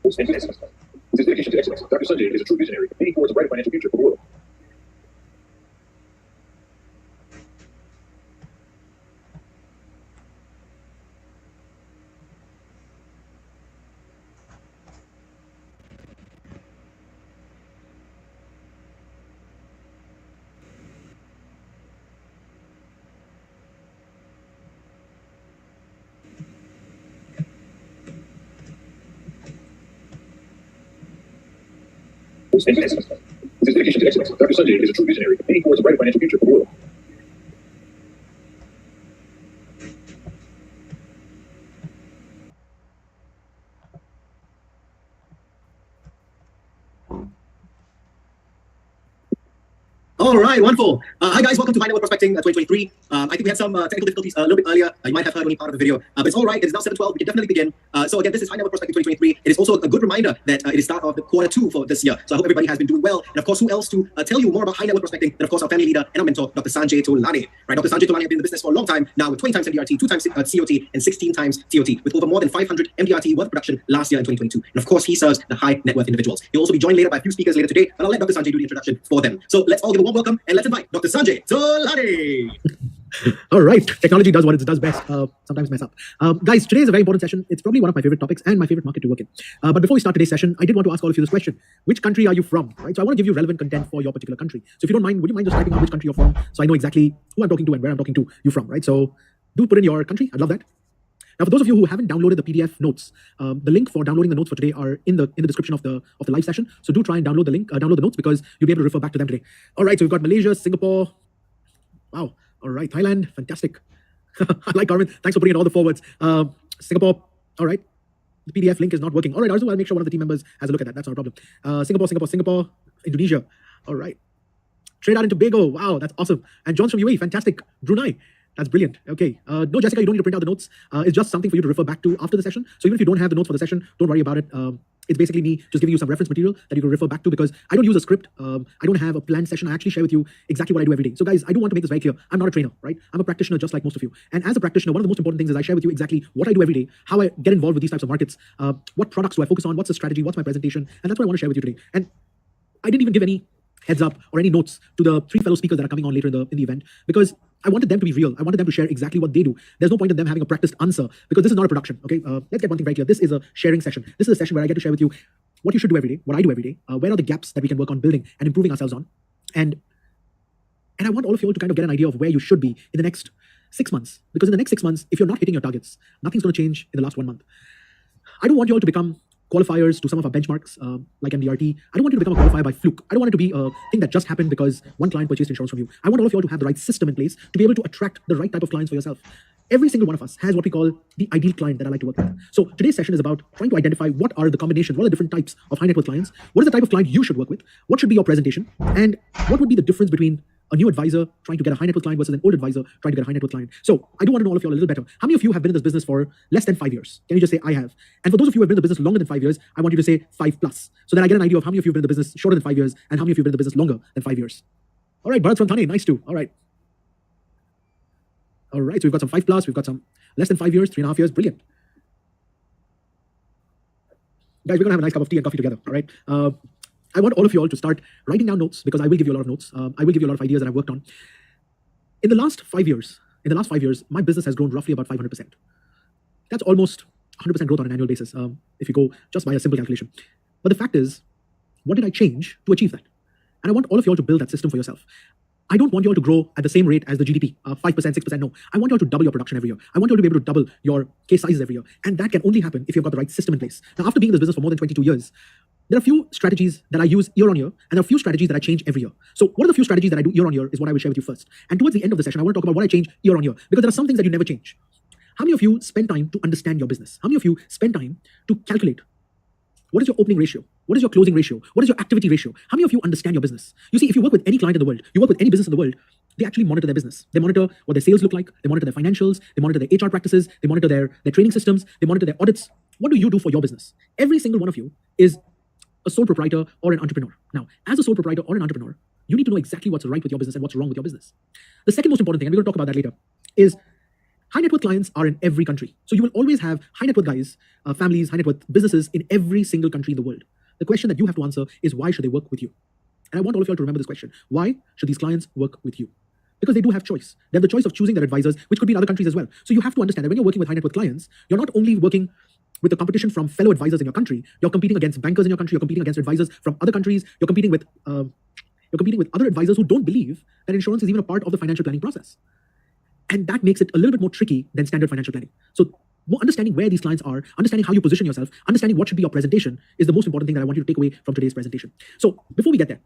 and business. With his dedication to excellence, Dr. Sanjay is a true visionary, leading towards a brighter financial future for the world. And business. With his dedication to excellence, Dr. Sanjay is a true visionary, leading towards a brighter financial future for the world. All right, wonderful. Hi guys, welcome to High Net Worth Prospecting 2023. I think we had some technical difficulties a little bit earlier. You might have heard only part of the video, but it's all right. It is now 7:12. We can definitely begin. So again, this is High Net Worth Prospecting 2023. It is also a good reminder that it is start of the quarter 2 for this year. So I hope everybody has been doing well. And of course, who else to tell you more about High Net Worth Prospecting than of course our family leader and our mentor, Dr. Sanjay Tolani. Right, Dr. Sanjay Tolani has been in the business for a long time now, with 20 times MDRT, 2 times COT, and 16 times TOT, with over more than 500 MDRT worth production last year in 2022. And of course, he serves the high net worth individuals. He'll also be joined later by a few speakers later today, but I'll let Dr. Sanjay do the introduction for them. So let's all give a warm welcome and let's invite Dr. Sanjay Tolani. All right, technology does what it does best, sometimes mess up. Guys, today is a very important session. It's probably one of my favorite topics and my favorite market to work in. But before we start today's session, I did want to ask all of you this question. Which country are you from? Right. So I want to give you relevant content for your particular country. So if you don't mind, would you mind just typing out which country you're from so I know exactly who I'm talking to and where I'm talking to you from, right? So do put in your country. I'd love that. Now, for those of you who haven't downloaded the PDF notes, the link for downloading the notes for today are in the description of the live session. So do try and download the link, download the notes, because you'll be able to refer back to them today. All right, so we've got Malaysia, Singapore. Wow. All right, Thailand, fantastic. I like Carmen. Thanks for putting in all the forwards. Singapore. All right. The PDF link is not working. All right, I also want to make sure one of the team members has a look at that. That's not a problem. Singapore, Indonesia. All right. Trinidad and Tobago. Wow, that's awesome. And John's from UAE. Fantastic. Brunei. That's brilliant. Okay. No, Jessica, you don't need to print out the notes. It's just something for you to refer back to after the session. So even if you don't have the notes for the session, don't worry about it. It's basically me just giving you some reference material that you can refer back to, because I don't use a script. I don't have a planned session. I actually share with you exactly what I do every day. So guys, I do want to make this very clear. I'm not a trainer, right? I'm a practitioner just like most of you. And as a practitioner, one of the most important things is I share with you exactly what I do every day, how I get involved with these types of markets, what products do I focus on, what's the strategy, what's my presentation. And that's what I want to share with you today. And I didn't even give any heads up or any notes to the 3 fellow speakers that are coming on later in the event, because I wanted them to be real. I wanted them to share exactly what they do. There's no point in them having a practiced answer, because this is not a production. Okay, let's get one thing very clear. This is a sharing session. This is a session where I get to share with you what you should do every day, what I do every day, where are the gaps that we can work on building and improving ourselves on, and I want all of you all to kind of get an idea of where you should be in the next 6 months, because in the next 6 months, if you're not hitting your targets, nothing's going to change in the last 1 month. I don't want you all to become qualifiers to some of our benchmarks, like MDRT. I don't want you to become a qualifier by fluke. I don't want it to be a thing that just happened because one client purchased insurance from you. I want all of you all to have the right system in place to be able to attract the right type of clients for yourself. Every single one of us has what we call the ideal client that I like to work with. So today's session is about trying to identify what are the combinations, what are the different types of high net worth clients, what is the type of client you should work with, what should be your presentation, and what would be the difference between a new advisor trying to get a high net worth client versus an old advisor trying to get a high net worth client. So I do want to know all of you all a little better. How many of you have been in this business for less than 5 years? Can you just say, I have? And for those of you who have been in the business longer than 5 years, I want you to say 5 plus. So that I get an idea of how many of you have been in the business shorter than 5 years and how many of you have been in the business longer than 5 years. All right, Bharat from Thane, nice too. All right. All right, so we've got some 5 plus, we've got some less than 5 years, 3.5 years, brilliant. Guys, we're gonna have a nice cup of tea and coffee together, all right? I want all of you all to start writing down notes, because I will give you a lot of notes. I will give you a lot of ideas that I've worked on. In the last 5 years, my business has grown roughly about 500%. That's almost 100% growth on an annual basis, if you go just by a simple calculation. But the fact is, what did I change to achieve that? And I want all of you all to build that system for yourself. I don't want you all to grow at the same rate as the GDP, 5%, 6%, no. I want you all to double your production every year. I want you all to be able to double your case sizes every year. And that can only happen if you've got the right system in place. Now, after being in this business for more than 22 years, there are a few strategies that I use year on year, and there are a few strategies that I change every year. So what are the few strategies that I do year on year is what I will share with you first. And towards the end of the session, I want to talk about what I change year on year, because there are some things that you never change. How many of you spend time to understand your business? How many of you spend time to calculate what is your opening ratio? What is your closing ratio? What is your activity ratio? How many of you understand your business? You see, if you work with any client in the world, you work with any business in the world, they actually monitor their business. They monitor what their sales look like. They monitor their financials. They monitor their HR practices. They monitor their training systems. They monitor their audits. What do you do for your business? Every single one of you is a sole proprietor or an entrepreneur. Now, as a sole proprietor or an entrepreneur, you need to know exactly what's right with your business and what's wrong with your business. The second most important thing, and we're going to talk about that later, is high net worth clients are in every country. So you will always have high net worth guys, families, high net worth businesses in every single country in the world. The question that you have to answer is, why should they work with you? And I want all of you all to remember this question. Why should these clients work with you? Because they do have choice. They have the choice of choosing their advisors, which could be in other countries as well. So you have to understand that when you're working with high net worth clients, you're not only working with the competition from fellow advisors in your country, you're competing against bankers in your country, you're competing against advisors from other countries, you're competing with other advisors who don't believe that insurance is even a part of the financial planning process. And that makes it a little bit more tricky than standard financial planning. So more understanding where these clients are, understanding how you position yourself, understanding what should be your presentation is the most important thing that I want you to take away from today's presentation. So before we get there,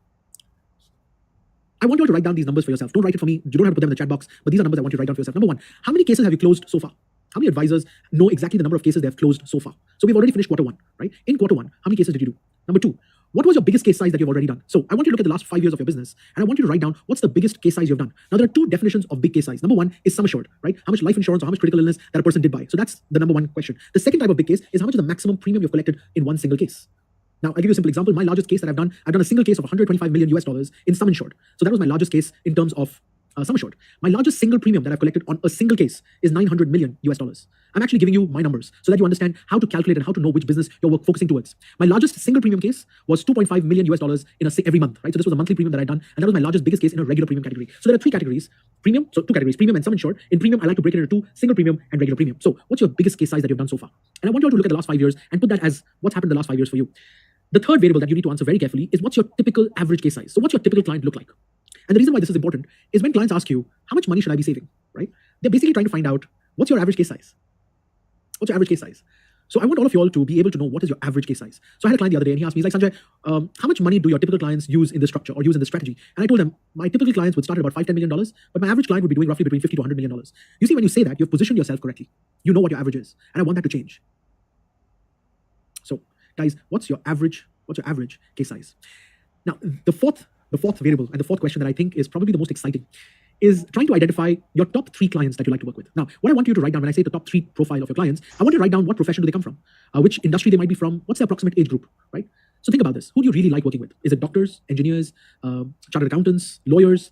I want you all to write down these numbers for yourself. Don't write it for me. You don't have to put them in the chat box, but these are numbers I want you to write down for yourself. Number one, how many cases have you closed so far? How many advisors know exactly the number of cases they have closed so far? So we've already finished quarter one, right? In quarter one, how many cases did you do? Number two, what was your biggest case size that you've already done? So I want you to look at the last 5 years of your business, and I want you to write down what's the biggest case size you've done. Now, there are two definitions of big case size. Number one is sum assured, right? How much life insurance or how much critical illness that a person did buy. So that's the number one question. The second type of big case is how much is the maximum premium you've collected in one single case. Now, I'll give you a simple example. My largest case that I've done a single case of $125 million in sum insured. So that was my largest case in terms of sum assured. My largest single premium that I've collected on a single case is $900 million. I'm actually giving you my numbers so that you understand how to calculate and how to know which business you're focusing towards. My largest single premium case was $2.5 million every month, right? So this was a monthly premium that I'd done, and that was my largest, biggest case in a regular premium category. So there are three categories. Premium, so two categories, premium and sum insured. In premium, I like to break it into two, single premium and regular premium. So what's your biggest case size that you've done so far? And I want you all to look at the last 5 years and put that as what's happened in the last 5 years for you. The third variable that you need to answer very carefully is, what's your typical average case size? So what's your typical client look like? And the reason why this is important is when clients ask you, how much money should I be saving, right? They're basically trying to find out, what's your average case size? What's your average case size? So I want all of you all to be able to know what is your average case size. So I had a client the other day and he asked me, he's like, Sanjay, how much money do your typical clients use in this structure or use in this strategy? And I told him, my typical clients would start at about $5-10 million, but my average client would be doing roughly between $50 to $100 million. You see, when you say that, you've positioned yourself correctly. You know what your average is. And I want that to change. So guys, what's your average case size? Now, the fourth variable and the fourth question that I think is probably the most exciting is trying to identify your top 3 clients that you like to work with. Now, what I want you to write down when I say the top 3 profile of your clients, I want you to write down what profession do they come from, which industry they might be from, what's their approximate age group, right? So think about this. Who do you really like working with? Is it doctors, engineers, chartered accountants, lawyers,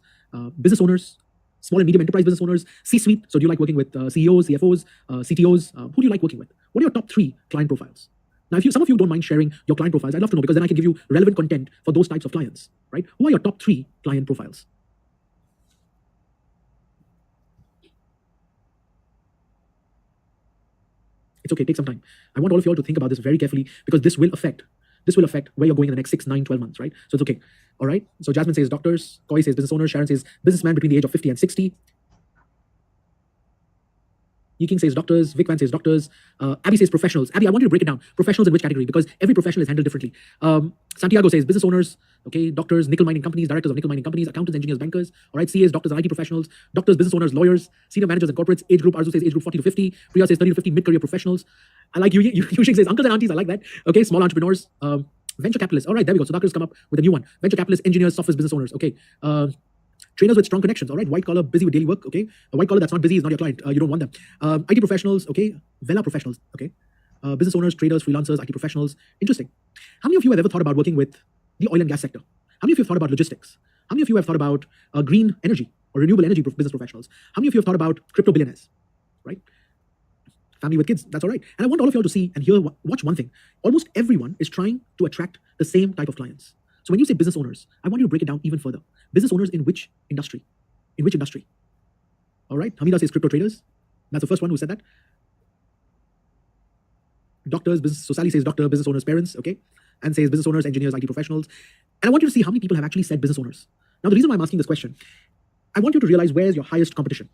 business owners, small and medium enterprise business owners, C-suite? So do you like working with CEOs, CFOs, CTOs? Who do you like working with? What are your top 3 client profiles? Now, if some of you don't mind sharing your client profiles, I'd love to know, because then I can give you relevant content for those types of clients, right? Who are your top 3 client profiles? It's okay, take some time. I want all of you all to think about this very carefully, because this will affect where you're going in the next 6, 9, 12 months, right? So it's okay. All right. So Jasmine says doctors, Koi says business owners, Sharon says businessman between the age of 50 and 60. Yiking says doctors, Vikvan says doctors, Abby says professionals. Abby, I want you to break it down. Professionals in which category? Because every professional is handled differently. Santiago says business owners, okay, doctors, nickel mining companies, directors of nickel mining companies, accountants, engineers, bankers, all right, CAs, doctors and IT professionals, doctors, business owners, lawyers, senior managers and corporates, age group, Arzu says age group 40 to 50, Priya says 30 to 50 mid-career professionals. I like Yushik says uncles and aunties, I like that. Okay, small entrepreneurs, venture capitalists. All right, there we go. So Dakar's come up with a new one. Venture capitalists, engineers, software business owners. Okay. Trainers with strong connections. All right. White collar, busy with daily work. Okay. A white collar that's not busy is not your client. You don't want them. IT professionals. Okay. Vela professionals. Okay. Business owners, traders, freelancers, IT professionals. Interesting. How many of you have ever thought about working with the oil and gas sector? How many of you have thought about logistics? How many of you have thought about green energy or renewable energy business professionals? How many of you have thought about crypto billionaires? Right. Family with kids. That's all right. And I want all of you all to see and hear, watch one thing. Almost everyone is trying to attract the same type of clients. So when you say business owners, I want you to break it down even further. Business owners in which industry? In which industry? All right. Hamida says crypto traders. That's the first one who said that. Doctors, so Sally says doctor, business owners, parents. Okay. And says business owners, engineers, IT professionals. And I want you to see how many people have actually said business owners. Now, the reason why I'm asking this question, I want you to realize where's your highest competition.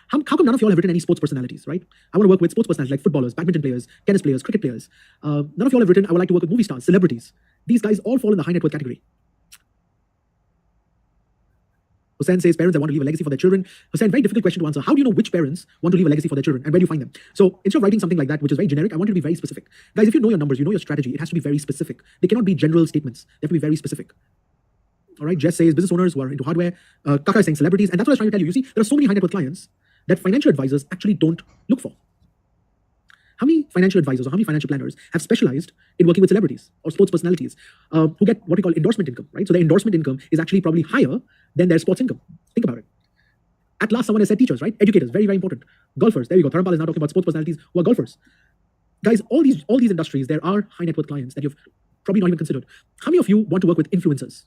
How come none of you all have written any sports personalities, right? I want to work with sports personalities like footballers, badminton players, tennis players, cricket players. None of you all have written, I would like to work with movie stars, celebrities. These guys all fall in the high net worth category. Hussain says parents that want to leave a legacy for their children. Hussain, very difficult question to answer. How do you know which parents want to leave a legacy for their children and where do you find them? So instead of writing something like that, which is very generic, I want you to be very specific. Guys, if you know your numbers, you know your strategy, it has to be very specific. They cannot be general statements. They have to be very specific. All right, Jess says business owners who are into hardware. Kaka is saying celebrities. And that's what I was trying to tell you. You see, there are so many high net worth clients that financial advisors actually don't look for. How many financial advisors or how many financial planners have specialized in working with celebrities or sports personalities who get what we call endorsement income, right? So their endorsement income is actually probably higher than their sports income. Think about it. At last, someone has said teachers, right? Educators, very, very important. Golfers, there you go. Dharampal is now talking about sports personalities who are golfers. Guys, all these industries, there are high net worth clients that you've probably not even considered. How many of you want to work with influencers?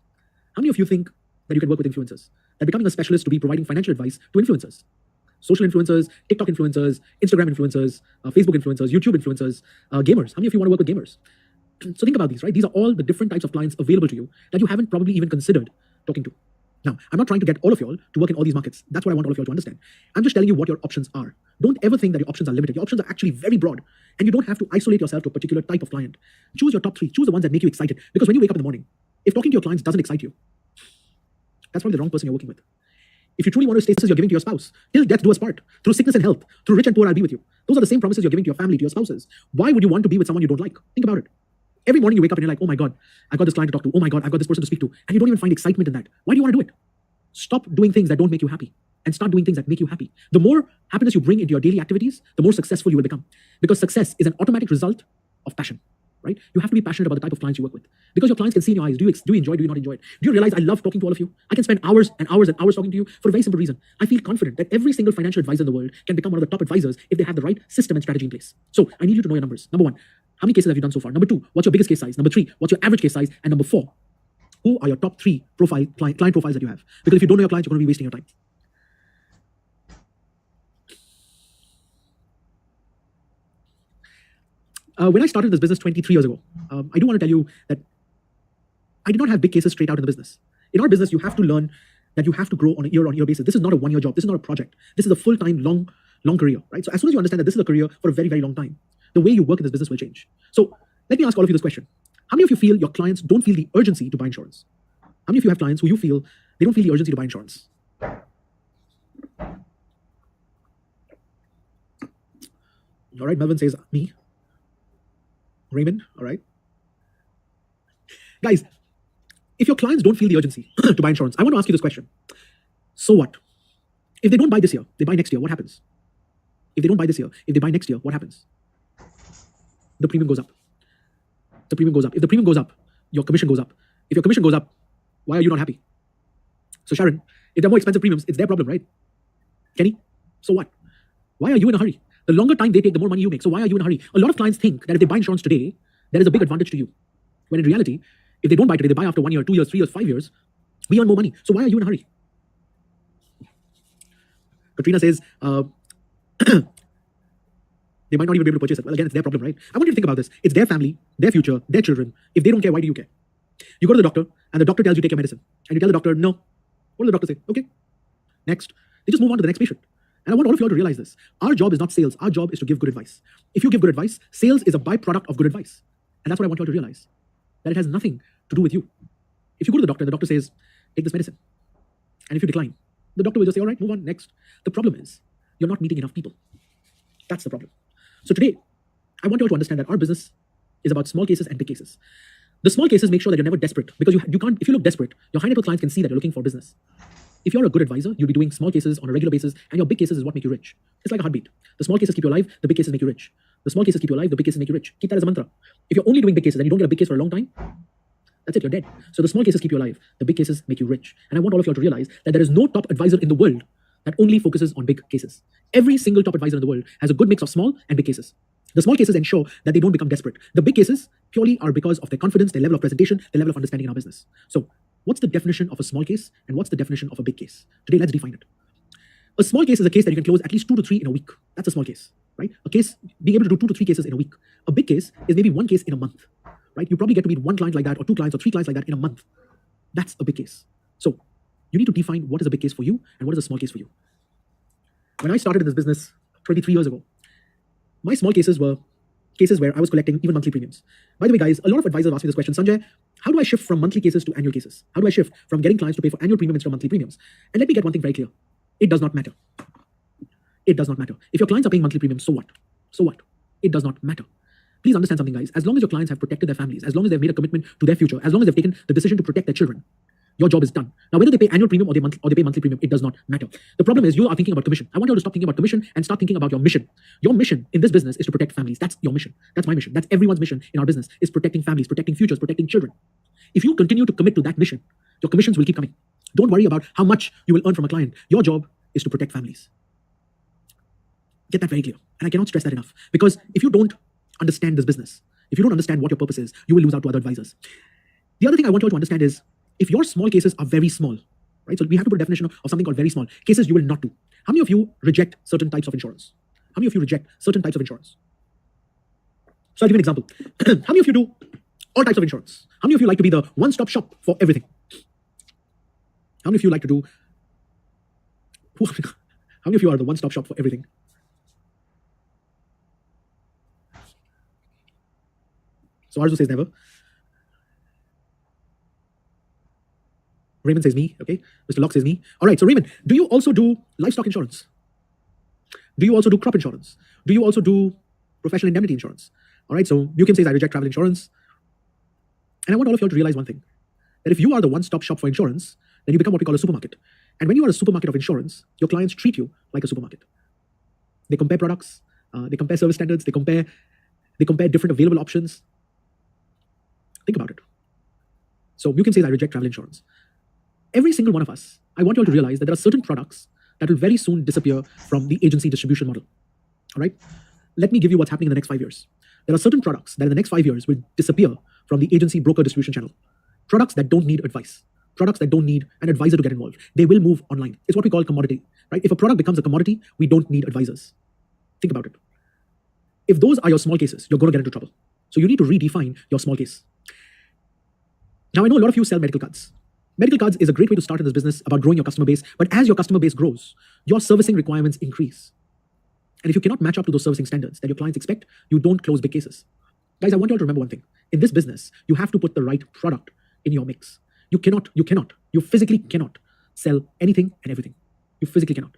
How many of you think that you can work with influencers? That becoming a specialist to be providing financial advice to influencers? Social influencers, TikTok influencers, Instagram influencers, Facebook influencers, YouTube influencers, gamers. How many of you want to work with gamers? So think about these, right? These are all the different types of clients available to you that you haven't probably even considered talking to. Now, I'm not trying to get all of y'all to work in all these markets. That's what I want all of y'all to understand. I'm just telling you what your options are. Don't ever think that your options are limited. Your options are actually very broad. And you don't have to isolate yourself to a particular type of client. Choose your top 3. Choose the ones that make you excited. Because when you wake up in the morning, if talking to your clients doesn't excite you, that's probably the wrong person you're working with. If you truly want to stay, you're giving to your spouse, till death do us part, through sickness and health, through rich and poor, I'll be with you. Those are the same promises you're giving to your family, to your spouses. Why would you want to be with someone you don't like? Think about it. Every morning you wake up and you're like, oh my God, I've got this client to talk to. Oh my God, I've got this person to speak to. And you don't even find excitement in that. Why do you want to do it? Stop doing things that don't make you happy and start doing things that make you happy. The more happiness you bring into your daily activities, the more successful you will become. Because success is an automatic result of passion, right? You have to be passionate about the type of clients you work with. Because your clients can see in your eyes, do you enjoy, do you not enjoy it? Do you realize I love talking to all of you? I can spend hours and hours and hours talking to you for a very simple reason. I feel confident that every single financial advisor in the world can become one of the top advisors if they have the right system and strategy in place. So I need you to know your numbers. Number 1, how many cases have you done so far? Number 2, what's your biggest case size? Number 3, what's your average case size? And number 4, who are your top 3 client profiles that you have? Because if you don't know your clients, you're going to be wasting your time. When I started this business 23 years ago, I do want to tell you that I did not have big cases straight out in the business. In our business, you have to learn that you have to grow on a year-on-year basis. This is not a one-year job. This is not a project. This is a full-time, long career, right? So as soon as you understand that this is a career for a very, very long time, the way you work in this business will change. So let me ask all of you this question. How many of you feel your clients don't feel the urgency to buy insurance? How many of you have clients who you feel they don't feel the urgency to buy insurance? All right, Melvin says me. Raymond, all right. Guys, if your clients don't feel the urgency to buy insurance, I want to ask you this question. So what? If they don't buy this year, they buy next year, what happens? If they don't buy this year, if they buy next year, what happens? The premium goes up. The premium goes up. If the premium goes up, your commission goes up. If your commission goes up, why are you not happy? So Sharon, if they're more expensive premiums, it's their problem, right? Kenny, so what? Why are you in a hurry? The longer time they take, the more money you make. So why are you in a hurry? A lot of clients think that if they buy insurance today, there is a big advantage to you. When in reality, if they don't buy today, they buy after 1 year, 2 years, 3 years, 5 years, we earn more money. So why are you in a hurry? Katrina says, they might not even be able to purchase it. Well, again, it's their problem, right? I want you to think about this. It's their family, their future, their children. If they don't care, why do you care? You go to the doctor, and the doctor tells you take your medicine. And you tell the doctor, no. What does the doctor say? Okay. Next. They just move on to the next patient. And I want all of you all to realize this. Our job is not sales. Our job is to give good advice. If you give good advice, sales is a byproduct of good advice. And that's what I want you all to realize. That it has nothing to do with you. If you go to the doctor and the doctor says, take this medicine. And if you decline, the doctor will just say, all right, move on, next. The problem is, you're not meeting enough people. That's the problem. So today, I want you all to understand that our business is about small cases and big cases. The small cases make sure that you're never desperate, because you can't, if you look desperate, your high net worth clients can see that you're looking for business. If you're a good advisor, you'll be doing small cases on a regular basis, and your big cases is what make you rich. It's like a heartbeat. The small cases keep you alive, the big cases make you rich. The small cases keep you alive, the big cases make you rich. Keep that as a mantra. If you're only doing big cases and you don't get a big case for a long time, that's it, you're dead. So the small cases keep you alive, the big cases make you rich. And I want all of you all to realize that there is no top advisor in the world that only focuses on big cases. Every single top advisor in the world has a good mix of small and big cases. The small cases ensure that they don't become desperate. The big cases purely are because of their confidence, their level of presentation, their level of understanding in our business. So what's the definition of a small case and what's the definition of a big case? Today, let's define it. A small case is a case that you can close at least 2 to 3 in a week. That's a small case, right? A case, being able to do 2 to 3 cases in a week. A big case is maybe 1 case in a month, right? You probably get to meet 1 client like that, or 2 clients or 3 clients like that in a month. That's a big case. So you need to define what is a big case for you and what is a small case for you. When I started in this business 23 years ago, my small cases were cases where I was collecting even monthly premiums. By the way, guys, a lot of advisors ask me this question, Sanjay, how do I shift from monthly cases to annual cases? How do I shift from getting clients to pay for annual premium instead of monthly premiums? And let me get one thing very clear. It does not matter. It does not matter. If your clients are paying monthly premiums, so what? So what? It does not matter. Please understand something, guys. As long as your clients have protected their families, as long as they've made a commitment to their future, as long as they've taken the decision to protect their children, your job is done. Now, whether they pay annual premium or they pay monthly premium, it does not matter. The problem is you are thinking about commission. I want you all to stop thinking about commission and start thinking about your mission. Your mission in this business is to protect families. That's your mission. That's my mission. That's everyone's mission in our business, is protecting families, protecting futures, protecting children. If you continue to commit to that mission, your commissions will keep coming. Don't worry about how much you will earn from a client. Your job is to protect families. Get that very clear. And I cannot stress that enough. Because if you don't understand this business, if you don't understand what your purpose is, you will lose out to other advisors. The other thing I want you all to understand is, if your small cases are very small, right? So we have to put a definition of something called very small. Cases you will not do. How many of you reject certain types of insurance? How many of you reject certain types of insurance? So I'll give you an example. How many of you do all types of insurance? How many of you like to be the one-stop shop for everything? How many of you like to do... How many of you are the one-stop shop for everything? So Arzu says never. Raymond says me, okay? Mr. Locke says me. All right, so Raymond, do you also do livestock insurance? Do you also do crop insurance? Do you also do professional indemnity insurance? All right, so Mukim says I reject travel insurance. And I want all of you all to realize one thing, that if you are the one-stop shop for insurance, then you become what we call a supermarket. And when you are a supermarket of insurance, your clients treat you like a supermarket. They compare products, they compare service standards, they compare different available options. Think about it. So Mukim says I reject travel insurance. Every single one of us, I want you all to realize that there are certain products that will very soon disappear from the agency distribution model. All right? Let me give you what's happening in the next 5 years. There are certain products that in the next 5 years will disappear from the agency broker distribution channel. Products that don't need advice. Products that don't need an advisor to get involved. They will move online. It's what we call commodity, right? If a product becomes a commodity, we don't need advisors. Think about it. If those are your small cases, you're going to get into trouble. So you need to redefine your small case. Now, I know a lot of you sell medical cards. Medical cards is a great way to start in this business about growing your customer base. But as your customer base grows, your servicing requirements increase. And if you cannot match up to those servicing standards that your clients expect, you don't close big cases. Guys, I want you all to remember one thing. In this business, you have to put the right product in your mix. You physically cannot sell anything and everything. You physically cannot.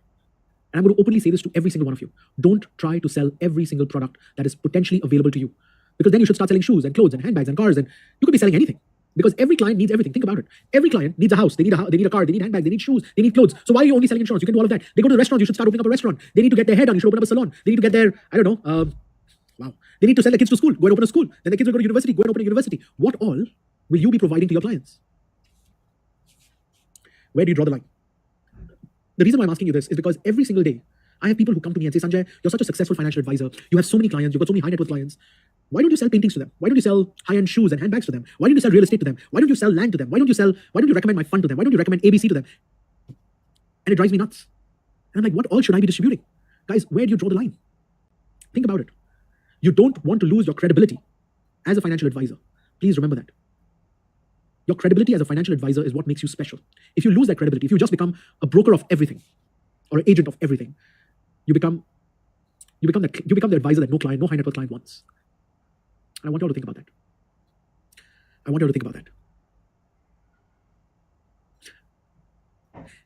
And I'm going to openly say this to every single one of you. Don't try to sell every single product that is potentially available to you. Because then you should start selling shoes and clothes and handbags and cars, and you could be selling anything. Because every client needs everything. Think about it. Every client needs a house. They need a car. They need handbags. They need shoes. They need clothes. So why are you only selling insurance? You can do all of that. They go to the restaurant. You should start opening up a restaurant. They need to get their hair done. You should open up a salon. They need to get their, wow. They need to send their kids to school. Go and open a school. Then the kids will go to university. Go and open a university. What all will you be providing to your clients? Where do you draw the line? The reason why I'm asking you this is because every single day, I have people who come to me and say, Sanjay, you're such a successful financial advisor. You have so many clients. You've got so many high net worth clients. Why don't you sell paintings to them? Why don't you sell high-end shoes and handbags to them? Why don't you sell real estate to them? Why don't you sell land to them? Why don't you recommend my fund to them? Why don't you recommend ABC to them? And it drives me nuts. And I'm like, what all should I be distributing? Guys, where do you draw the line? Think about it. You don't want to lose your credibility as a financial advisor. Please remember that. Your credibility as a financial advisor is what makes you special. If you lose that credibility, if you just become a broker of everything or an agent of everything, you become the advisor that no high net worth client wants. And I want you all to think about that.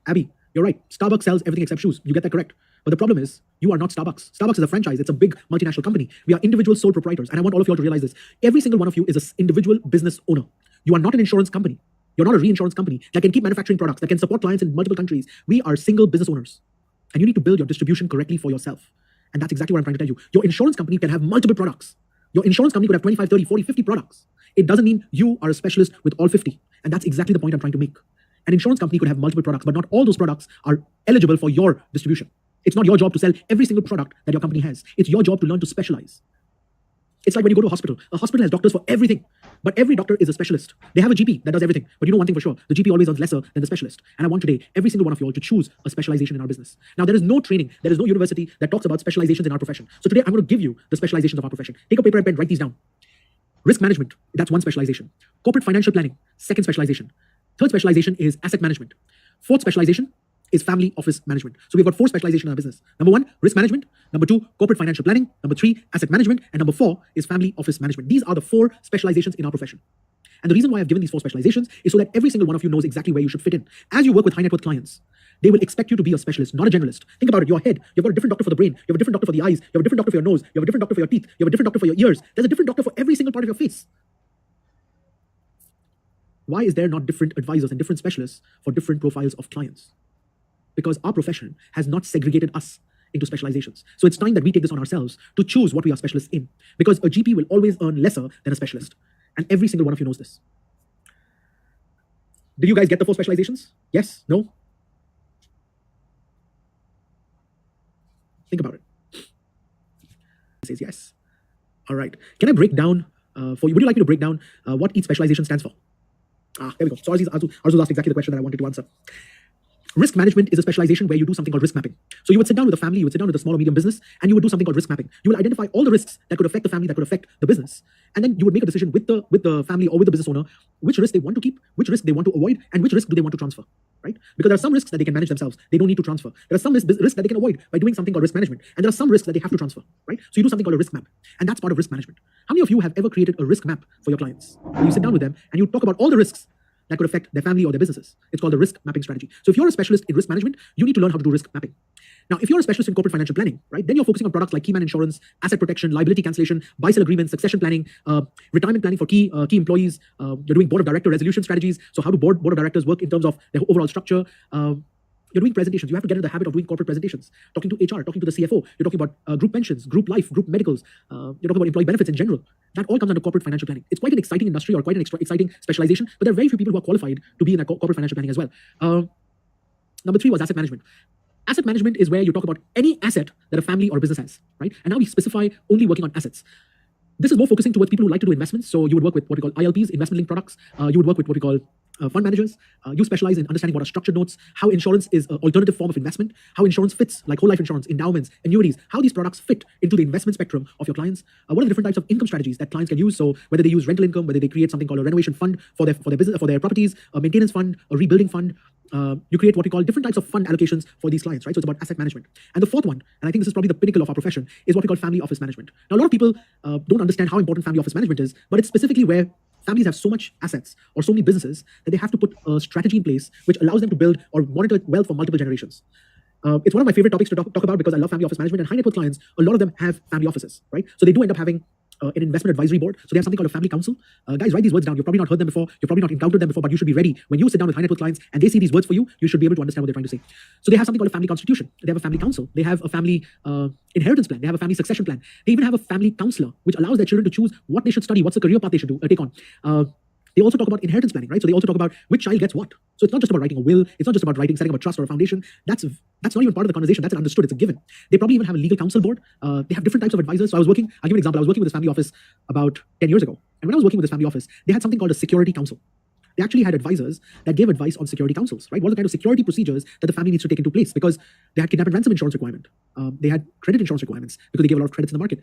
Abby, you're right. Starbucks sells everything except shoes. You get that correct. But the problem is, you are not Starbucks. Starbucks is a franchise. It's a big multinational company. We are individual sole proprietors. And I want all of you all to realize this. Every single one of you is an individual business owner. You are not an insurance company. You're not a reinsurance company that can keep manufacturing products, that can support clients in multiple countries. We are single business owners. And you need to build your distribution correctly for yourself. And that's exactly what I'm trying to tell you. Your insurance company can have multiple products. Your insurance company could have 25, 30, 40, 50 products. It doesn't mean you are a specialist with all 50. And that's exactly the point I'm trying to make. An insurance company could have multiple products, but not all those products are eligible for your distribution. It's not your job to sell every single product that your company has. It's your job to learn to specialize. It's like when you go to a hospital. A hospital has doctors for everything, but every doctor is a specialist. They have a GP that does everything, but you know one thing for sure, the GP always earns lesser than the specialist. And I want today, every single one of you all to choose a specialization in our business. Now, there is no training, there is no university that talks about specializations in our profession. So today, I'm going to give you the specializations of our profession. Take a paper and pen, write these down. Risk management, that's one specialization. Corporate financial planning, second specialization. Third specialization is asset management. Fourth specialization is family office management. So we've got 4 specializations in our business. Number 1, risk management. Number 2, corporate financial planning. Number 3, asset management. And number 4 is family office management. These are the 4 specializations in our profession. And the reason why I've given these 4 specializations is so that every single one of you knows exactly where you should fit in. As you work with high net worth clients, they will expect you to be a specialist, not a generalist. Think about it, your head. You've got a different doctor for the brain. You have a different doctor for the eyes. You have a different doctor for your nose. You have a different doctor for your teeth. You have a different doctor for your ears. There's a different doctor for every single part of your face. Why is there not different advisors and different specialists for different profiles of clients? Because our profession has not segregated us into specializations. So it's time that we take this on ourselves to choose what we are specialists in. Because a GP will always earn lesser than a specialist. And every single one of you knows this. Did you guys get the 4 specializations? Yes? No? Think about it. He says yes. All right. Can I break down for you? Would you like me to break down what each specialization stands for? There we go. So Arzu's asked exactly the question that I wanted to answer. Risk management is a specialization where you do something called risk mapping. So you would sit down with a family, you would sit down with a small or medium business, and you would do something called risk mapping. You will identify all the risks that could affect the family, that could affect the business, and then you would make a decision with the family or with the business owner which risk they want to keep, which risk they want to avoid, and which risk do they want to transfer. Right? Because there are some risks that they can manage themselves; they don't need to transfer. There are some risks that they can avoid by doing something called risk management, and there are some risks that they have to transfer. Right? So you do something called a risk map, and that's part of risk management. How many of you have ever created a risk map for your clients? You sit down with them and you talk about all the risks that could affect their family or their businesses. It's called the risk mapping strategy. So if you're a specialist in risk management, you need to learn how to do risk mapping. Now, if you're a specialist in corporate financial planning, right, then you're focusing on products like keyman insurance, asset protection, liability cancellation, buy-sell agreements, succession planning, retirement planning for key employees. You're doing board of director resolution strategies. So how do board of directors work in terms of their overall structure? You're doing presentations. You have to get into the habit of doing corporate presentations, talking to HR, talking to the CFO. You're talking about group pensions, group life, group medicals. You're talking about employee benefits in general. That all comes under corporate financial planning. It's quite an exciting industry or quite an exciting specialization, but there are very few people who are qualified to be in that corporate financial planning as well. Number 3 was asset management. Asset management is where you talk about any asset that a family or a business has, right? And now we specify only working on assets. This is more focusing towards people who like to do investments. So you would work with what we call ILPs, investment-linked products. You would work with what we call fund managers. You specialize in understanding what are structured notes, how insurance is an alternative form of investment, how insurance fits, like whole life insurance, endowments, annuities, how these products fit into the investment spectrum of your clients. What are the different types of income strategies that clients can use? So whether they use rental income, whether they create something called a renovation fund for their business, for their properties, a maintenance fund, a rebuilding fund. You create what we call different types of fund allocations for these clients, right? So it's about asset management. And the fourth one, and I think this is probably the pinnacle of our profession, is what we call family office management. Now, a lot of people don't understand how important family office management is, but it's specifically where families have so much assets or so many businesses that they have to put a strategy in place which allows them to build or monitor wealth for multiple generations. It's one of my favorite topics to talk about because I love family office management, and high net worth clients, a lot of them have family offices, right? So they do end up having an investment advisory board. So they have something called a family council. Guys, write these words down. You've probably not heard them before. You've probably not encountered them before, but you should be ready. When you sit down with high net worth clients and they see these words for you, you should be able to understand what they're trying to say. So they have something called a family constitution. They have a family council. They have a family inheritance plan. They have a family succession plan. They even have a family counselor, which allows their children to choose what they should study, what's the career path they should take on. They also talk about inheritance planning, right? So they also talk about which child gets what. So it's not just about writing a will. It's not just about setting up a trust or a foundation. That's not even part of the conversation. That's an understood. It's a given. They probably even have a legal counsel board. They have different types of advisors. So I'll give you an example. I was working with this family office about 10 years ago. And when I was working with this family office, they had something called a security council. They actually had advisors that gave advice on security councils, right? What are the kind of security procedures that the family needs to take into place? Because they had kidnap and ransom insurance requirement. They had credit insurance requirements because they gave a lot of credits in the market.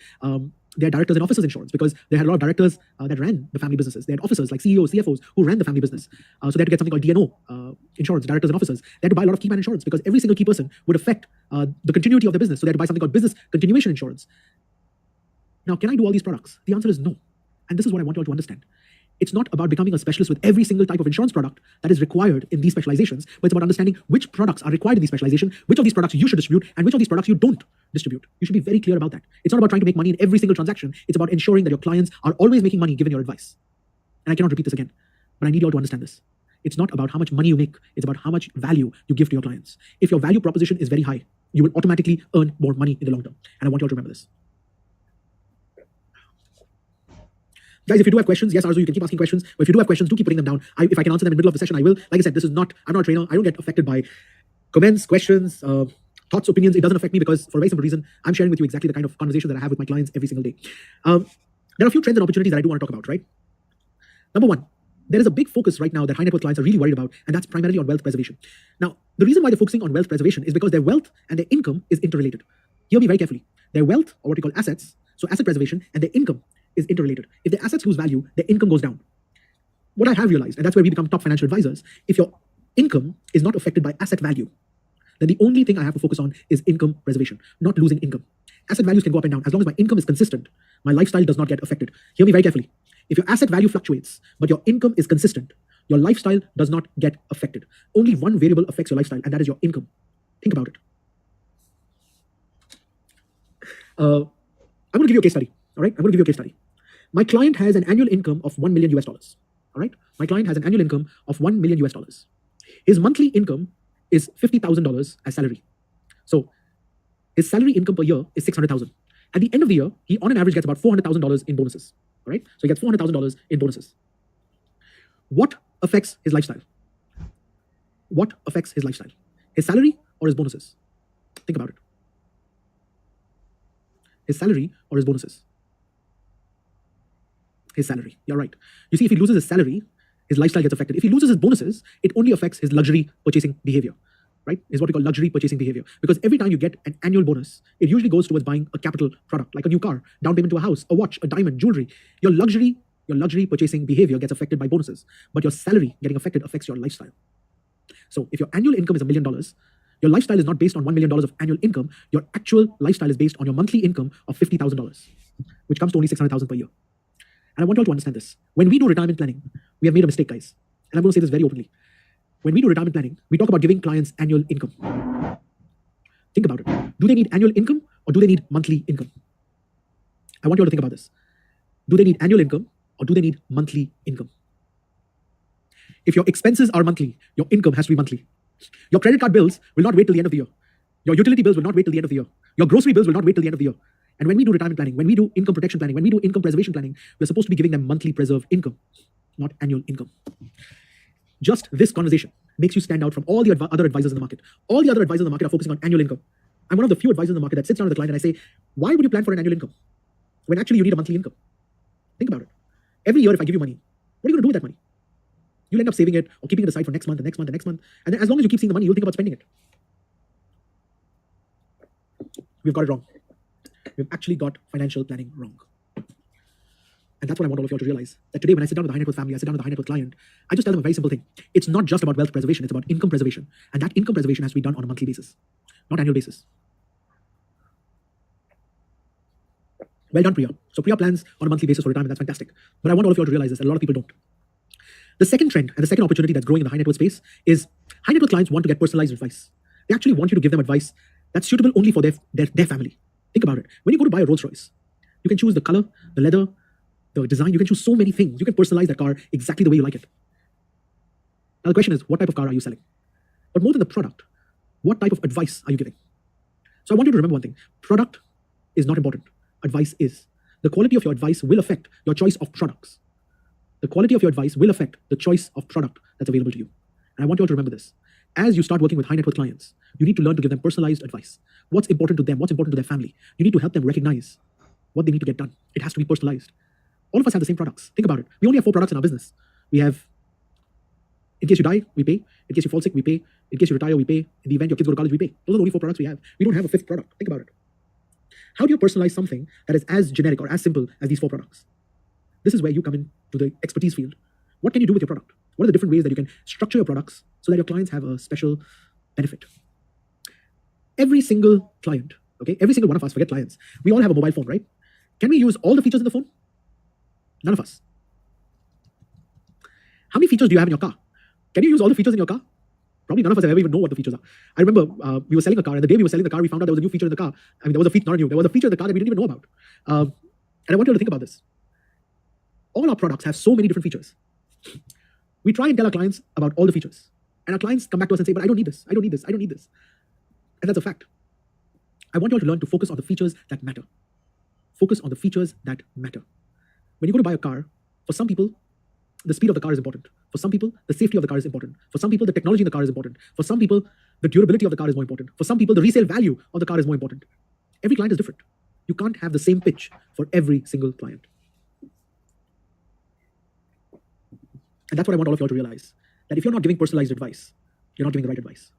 They had directors and officers insurance because they had a lot of directors that ran the family businesses. They had officers like CEOs, CFOs who ran the family business. So they had to get something called DNO insurance, directors and officers. They had to buy a lot of key man insurance because every single key person would affect the continuity of their business. So they had to buy something called business continuation insurance. Now, can I do all these products? The answer is no. And this is what I want you all to understand. It's not about becoming a specialist with every single type of insurance product that is required in these specializations, but it's about understanding which products are required in these specialization, which of these products you should distribute, and which of these products you don't distribute. You should be very clear about that. It's not about trying to make money in every single transaction. It's about ensuring that your clients are always making money given your advice. And I cannot repeat this again, but I need you all to understand this. It's not about how much money you make. It's about how much value you give to your clients. If your value proposition is very high, you will automatically earn more money in the long term. And I want you all to remember this. Guys, if you do have questions, yes, Arzu, you can keep asking questions. But if you do have questions, do keep putting them down. If I can answer them in the middle of the session, I will. Like I said, I'm not a trainer. I don't get affected by comments, questions, thoughts, opinions. It doesn't affect me because for a very simple reason, I'm sharing with you exactly the kind of conversation that I have with my clients every single day. There are a few trends and opportunities that I do want to talk about, right? Number one, there is a big focus right now that high net worth clients are really worried about, and that's primarily on wealth preservation. Now, the reason why they're focusing on wealth preservation is because their wealth and their income is interrelated. Hear me very carefully. Their wealth, or what we call assets, so asset preservation, and their income is interrelated. If the assets lose value, their income goes down. What I have realized, and that's where we become top financial advisors, if your income is not affected by asset value, then the only thing I have to focus on is income preservation, not losing income. Asset values can go up and down. As long as my income is consistent, my lifestyle does not get affected. Hear me very carefully. If your asset value fluctuates, but your income is consistent, your lifestyle does not get affected. Only one variable affects your lifestyle, and that is your income. Think about it. I'm going to give you a case study. All right, I'm going to give you a case study. My client has an annual income of $1 million. All right, my client has an annual income of $1 million. His monthly income is $50,000 as salary. So his salary income per year is $600,000. At the end of the year, he on an average gets about $400,000 in bonuses. All right, so he gets $400,000 in bonuses. What affects his lifestyle? What affects his lifestyle? His salary or his bonuses? Think about it. His salary or his bonuses? His salary. You're right. You see, if he loses his salary, his lifestyle gets affected. If he loses his bonuses, it only affects his luxury purchasing behavior, right? Is what we call luxury purchasing behavior. Because every time you get an annual bonus, it usually goes towards buying a capital product, like a new car, down payment to a house, a watch, a diamond, jewelry. Your luxury purchasing behavior gets affected by bonuses, but your salary getting affected affects your lifestyle. So if your annual income is $1 million, your lifestyle is not based on $1 million of annual income. Your actual lifestyle is based on your monthly income of $50,000, which comes to only $600,000 per year. And I want you all to understand this. When we do retirement planning, we have made a mistake, guys. And I'm going to say this very openly. When we do retirement planning, we talk about giving clients annual income. Think about it. Do they need annual income or do they need monthly income? I want you all to think about this. Do they need annual income or do they need monthly income? If your expenses are monthly, your income has to be monthly. Your credit card bills will not wait till the end of the year. Your utility bills will not wait till the end of the year. Your grocery bills will not wait till the end of the year. And when we do retirement planning, when we do income protection planning, when we do income preservation planning, we're supposed to be giving them monthly preserved income, not annual income. Just this conversation makes you stand out from all the other advisors in the market. All the other advisors in the market are focusing on annual income. I'm one of the few advisors in the market that sits down with the client and I say, why would you plan for an annual income when actually you need a monthly income? Think about it. Every year, if I give you money, what are you going to do with that money? You'll end up saving it or keeping it aside for next month, and next month, and next month. And then as long as you keep seeing the money, you'll think about spending it. We've got it wrong. We've actually got financial planning wrong. And that's what I want all of you all to realize. That today, when I sit down with the high net worth family, I sit down with the high net worth client, I just tell them a very simple thing. It's not just about wealth preservation, it's about income preservation. And that income preservation has to be done on a monthly basis, not annual basis. Well done, Priya. So Priya plans on a monthly basis for retirement. That's fantastic. But I want all of you all to realize this, and a lot of people don't. The second trend and the second opportunity that's growing in the high net worth space is high net worth clients want to get personalized advice. They actually want you to give them advice that's suitable only for their family. Think about it. When you go to buy a Rolls Royce, you can choose the color, the leather, the design. You can choose so many things. You can personalize that car exactly the way you like it. Now the question is, what type of car are you selling? But more than the product, what type of advice are you giving? So I want you to remember one thing. Product is not important. Advice is. The quality of your advice will affect your choice of products. The quality of your advice will affect the choice of product that's available to you. And I want you all to remember this. As you start working with high net worth clients, you need to learn to give them personalized advice. What's important to them? What's important to their family? You need to help them recognize what they need to get done. It has to be personalized. All of us have the same products. Think about it. We only have 4 products in our business. We have, in case you die, we pay. In case you fall sick, we pay. In case you retire, we pay. In the event your kids go to college, we pay. Those are the only 4 products we have. We don't have a 5th product. Think about it. How do you personalize something that is as generic or as simple as these 4 products? This is where you come into the expertise field. What can you do with your product? What are the different ways that you can structure your products so that your clients have a special benefit? Every single client, okay, every single one of us, forget clients, we all have a mobile phone, right? Can we use all the features in the phone? None of us. How many features do you have in your car? Can you use all the features in your car? Probably none of us ever even know what the features are. I remember we were selling a car, and the day we were selling the car, we found out there was a new feature in the car. I mean, there was a feature, not new, there was a feature in the car that we didn't even know about. And I want you to think about this. All our products have so many different features. We try and tell our clients about all the features. And our clients come back to us and say, but I don't need this, I don't need this, I don't need this. And that's a fact. I want you all to learn to focus on the features that matter. Focus on the features that matter. When you go to buy a car, for some people, the speed of the car is important. For some people, the safety of the car is important. For some people, the technology in the car is important. For some people, the durability of the car is more important. For some people, the resale value of the car is more important. Every client is different. You can't have the same pitch for every single client. And that's what I want all of you all to realize. That if you're not giving personalized advice, you're not giving the right advice.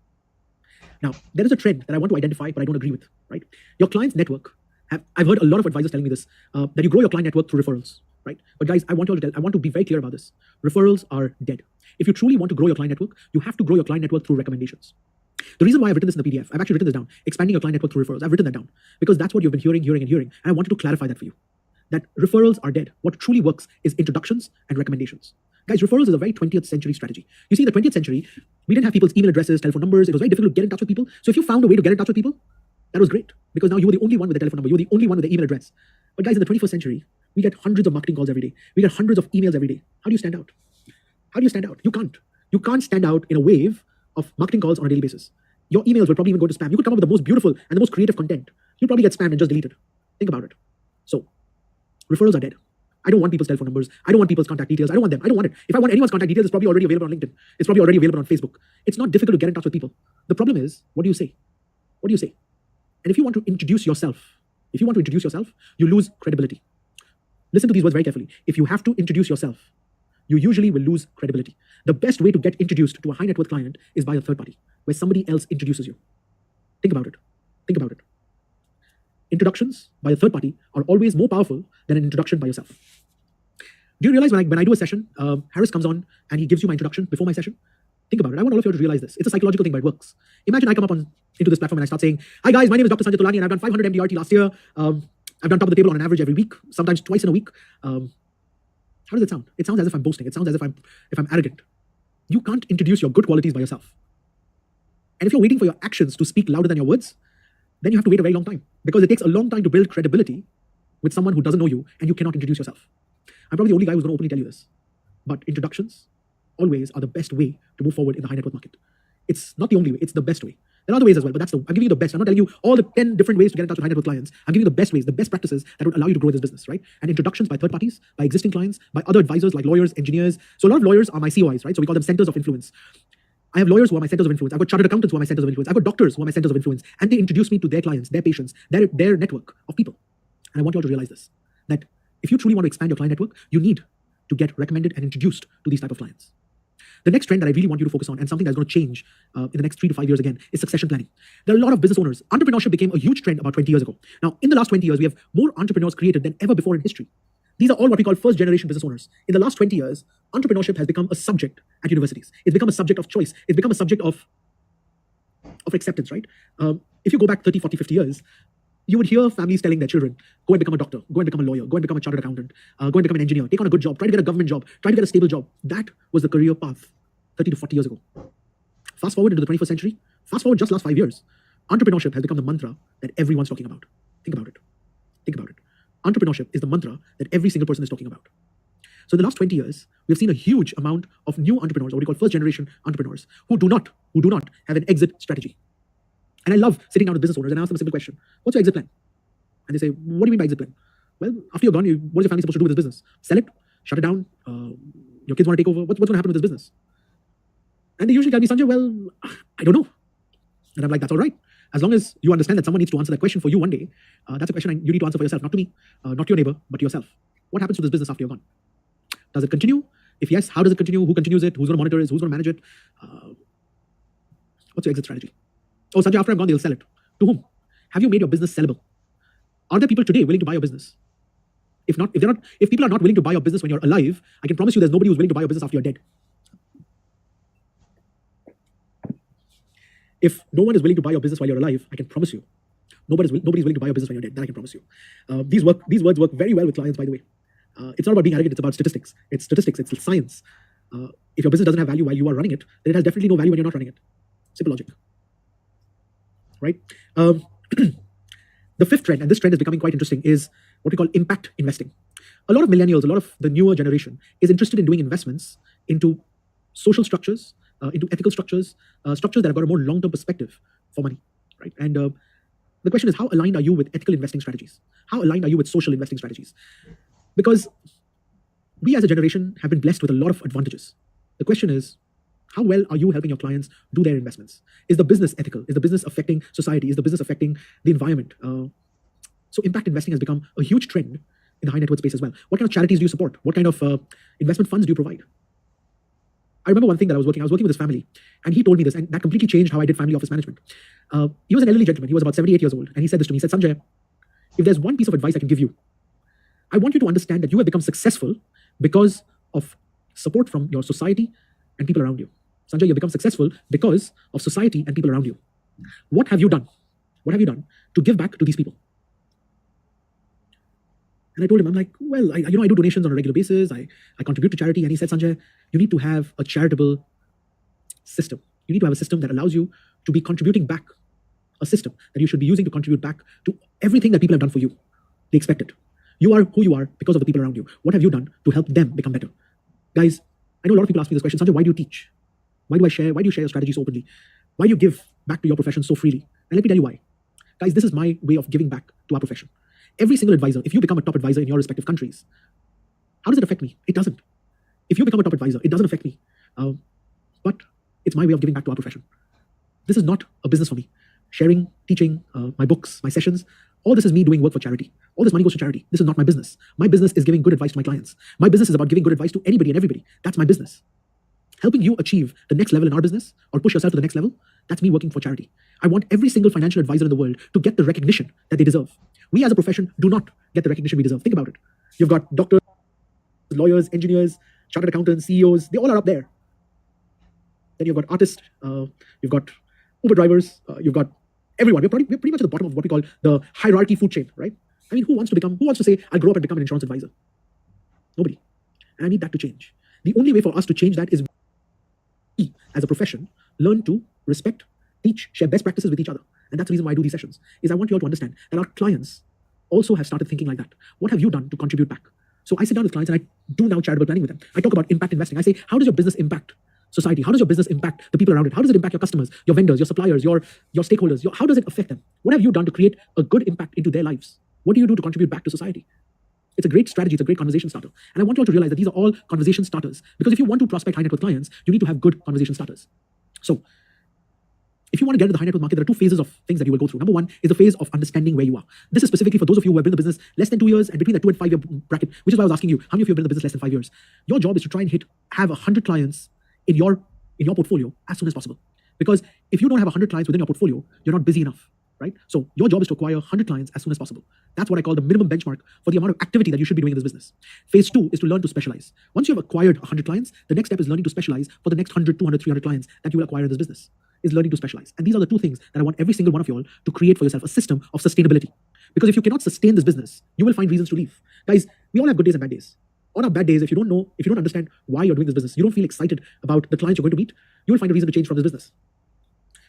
Now, there is a trend that I want to identify, but I don't agree with, right? Your client's network, I've heard a lot of advisors telling me this, that you grow your client network through referrals, right? But guys, I want to be very clear about this. Referrals are dead. If you truly want to grow your client network, you have to grow your client network through recommendations. The reason why I've written this in the PDF, I've actually written this down, expanding your client network through referrals. I've written that down because that's what you've been hearing. And I wanted to clarify that for you. That referrals are dead. What truly works is introductions and recommendations. Guys, referrals is a very 20th century strategy. You see, in the 20th century, we didn't have people's email addresses, telephone numbers. It was very difficult to get in touch with people. So if you found a way to get in touch with people, that was great. Because now you were the only one with the telephone number. You were the only one with the email address. But guys, in the 21st century, we get hundreds of marketing calls every day. We get hundreds of emails every day. How do you stand out? How do you stand out? You can't. You can't stand out in a wave of marketing calls on a daily basis. Your emails will probably even go to spam. You could come up with the most beautiful and the most creative content. You'll probably get spammed and just deleted. Think about it. So, referrals are dead. I don't want people's telephone numbers. I don't want people's contact details. I don't want them. I don't want it. If I want anyone's contact details, it's probably already available on LinkedIn. It's probably already available on Facebook. It's not difficult to get in touch with people. The problem is, what do you say? What do you say? And if you want to introduce yourself, If you want to introduce yourself, you lose credibility. Listen to these words very carefully. If you have to introduce yourself, you usually will lose credibility. The best way to get introduced to a high net worth client is by a third party, where somebody else introduces you. Think about it. Think about it. Introductions by a third party are always more powerful than an introduction by yourself. Do you realize when I do a session, Harris comes on and he gives you my introduction before my session? Think about it. I want all of you to realize this. It's a psychological thing, but it works. Imagine I come up into this platform and I start saying, "Hi guys, my name is Dr. Sanjay Tolani and I've done 500 MDRT last year. I've done top of the table on an average every week, sometimes twice in a week." How does it sound? It sounds as if I'm boasting. It sounds as if I'm arrogant. You can't introduce your good qualities by yourself. And if you're waiting for your actions to speak louder than your words, then you have to wait a very long time, because it takes a long time to build credibility with someone who doesn't know you and you cannot introduce yourself. I'm probably the only guy who's going to openly tell you this, but introductions always are the best way to move forward in the high net worth market. It's not the only way, it's the best way. There are other ways as well, but I'm giving you the best. I'm not telling you all the 10 different ways to get in touch with high net worth clients. I'm giving you the best ways, the best practices that would allow you to grow this business, right? And introductions by third parties, by existing clients, by other advisors like lawyers, engineers. So a lot of lawyers are my COIs, right? So we call them centers of influence. I have lawyers who are my centers of influence. I've got chartered accountants who are my centers of influence. I've got doctors who are my centers of influence. And they introduce me to their clients, their patients, their network of people. And I want you all to realize this, that if you truly want to expand your client network, you need to get recommended and introduced to these type of clients. The next trend that I really want you to focus on, and something that's going to change in the next 3 to 5 years again, is succession planning. There are a lot of business owners. Entrepreneurship became a huge trend about 20 years ago. Now, in the last 20 years, we have more entrepreneurs created than ever before in history. These are all what we call first generation business owners. In the last 20 years, entrepreneurship has become a subject at universities. It's become a subject of choice. It's become a subject of acceptance, right? If you go back 30, 40, 50 years, you would hear families telling their children, go and become a doctor, go and become a lawyer, go and become a chartered accountant, go and become an engineer, take on a good job, try to get a government job, try to get a stable job. That was the career path 30 to 40 years ago. Fast forward into the 21st century, fast forward just last 5 years, entrepreneurship has become the mantra that everyone's talking about. Think about it. Think about it. Entrepreneurship is the mantra that every single person is talking about. So in the last 20 years, we've seen a huge amount of new entrepreneurs, or what we call first generation entrepreneurs, who do not have an exit strategy. And I love sitting down with business owners and I ask them a simple question: what's your exit plan? And they say, what do you mean by exit plan? Well, after you're gone, what is your family supposed to do with this business? Sell it? Shut it down? Your kids want to take over? What's going to happen with this business? And they usually tell me, Sanjay, well, I don't know. And I'm like, that's all right. As long as you understand that someone needs to answer that question for you one day, that's a question you need to answer for yourself, not to me, not to your neighbor, but to yourself. What happens to this business after you're gone? Does it continue? If yes, how does it continue? Who continues it? Who's going to monitor it? Who's going to manage it? What's your exit strategy? Oh, Sanjay, after I'm gone, they'll sell it. To whom? Have you made your business sellable? Are there people today willing to buy your business? If people are not willing to buy your business when you're alive, I can promise you there's nobody who's willing to buy your business after you're dead. If no one is willing to buy your business while you're alive, I can promise you, nobody's willing to buy your business when you're dead. That I can promise you. These words work very well with clients, by the way. It's not about being arrogant, it's about statistics. It's statistics, it's science. If your business doesn't have value while you are running it, then it has definitely no value when you're not running it. Simple logic. Right? The fifth trend, and this trend is becoming quite interesting, is what we call impact investing. A lot of millennials, a lot of the newer generation is interested in doing investments into social structures, into ethical structures, structures that have got a more long-term perspective for money, right? And the question is, how aligned are you with ethical investing strategies? How aligned are you with social investing strategies? Because we as a generation have been blessed with a lot of advantages. The question is, how well are you helping your clients do their investments? Is the business ethical? Is the business affecting society? Is the business affecting the environment? So impact investing has become a huge trend in the high net worth space as well. What kind of charities do you support? What kind of investment funds do you provide? I remember one thing that I was working with his family, and he told me this, and that completely changed how I did family office management. He was an elderly gentleman. He was about 78 years old. And he said this to me. He said, Sanjay, if there's one piece of advice I can give you, I want you to understand that you have become successful because of support from your society and people around you. Sanjay, you've become successful because of society and people around you. What have you done? What have you done to give back to these people? And I told him, I'm like, well, I do donations on a regular basis. I contribute to charity. And he said, Sanjay, you need to have a charitable system. You need to have a system that allows you to be contributing back, a system that you should be using to contribute back to everything that people have done for you. They expect it. You are who you are because of the people around you. What have you done to help them become better? Guys, I know a lot of people ask me this question, Sanjay, why do you teach? Why do you share your strategies so openly? Why do you give back to your profession so freely? And let me tell you why. Guys, this is my way of giving back to our profession. Every single advisor, if you become a top advisor in your respective countries, how does it affect me? It doesn't. If you become a top advisor, it doesn't affect me. But it's my way of giving back to our profession. This is not a business for me. Sharing, teaching, my books, my sessions All this is me doing work for charity. All this money goes to charity. This is not my business. My business is giving good advice to my clients. My business is about giving good advice to anybody and everybody. That's my business. Helping you achieve the next level in our business or push yourself to the next level, that's me working for charity. I want every single financial advisor in the world to get the recognition that they deserve. We as a profession do not get the recognition we deserve. Think about it. You've got doctors, lawyers, engineers, chartered accountants, CEOs, they all are up there. Then you've got artists, you've got Uber drivers, you've got everyone. We're pretty much at the bottom of what we call the hierarchy food chain, right? I mean, who wants to say, I'll grow up and become an insurance advisor? Nobody. And I need that to change. The only way for us to change that is we, as a profession, learn to respect, teach, share best practices with each other. And that's the reason why I do these sessions, is I want you all to understand that our clients also have started thinking like that. What have you done to contribute back? So I sit down with clients and I do now charitable planning with them. I talk about impact investing. I say, how does your business impact society? How does your business impact the people around it? How does it impact your customers, your vendors, your suppliers, your stakeholders? How does it affect them? What have you done to create a good impact into their lives? What do you do to contribute back to society? It's a great strategy. It's a great conversation starter. And I want you all to realize that these are all conversation starters. Because if you want to prospect high net worth clients, you need to have good conversation starters. So if you want to get into the high net worth market, there are two phases of things that you will go through. Number one is the phase of understanding where you are. This is specifically for those of you who have been in the business less than 2 years and between the 2 and 5 year bracket, which is why I was asking you, how many of you have been in the business less than 5 years? Your job is to try and have 100 clients in your portfolio as soon as possible. Because if you don't have 100 clients within your portfolio, you're not busy enough, right? So your job is to acquire 100 clients as soon as possible. That's what I call the minimum benchmark for the amount of activity that you should be doing in this business. Phase 2 is to learn to specialize. Once you have acquired 100 clients, the next step is learning to specialize for the next 100, 200, 300 clients that you will acquire in this business, is learning to specialize. And these are the two things that I want every single one of you all to create for yourself, a system of sustainability. Because if you cannot sustain this business, you will find reasons to leave. Guys, we all have good days and bad days. On our bad days, if you don't understand why you're doing this business, you don't feel excited about the clients you're going to meet, you will find a reason to change from this business.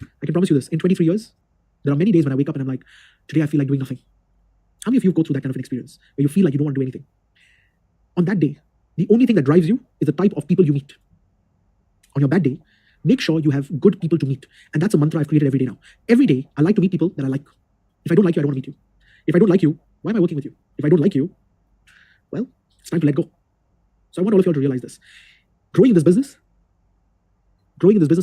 I can promise you this, in 23 years, there are many days when I wake up and I'm like, today I feel like doing nothing. How many of you go through that kind of an experience where you feel like you don't want to do anything? On that day, the only thing that drives you is the type of people you meet. On your bad day, make sure you have good people to meet. And that's a mantra I've created every day now. Every day, I like to meet people that I like. If I don't like you, I don't want to meet you. If I don't like you, why am I working with you? If I don't like you, well, it's time to let go. So I want all of you all to realize this. Growing in this business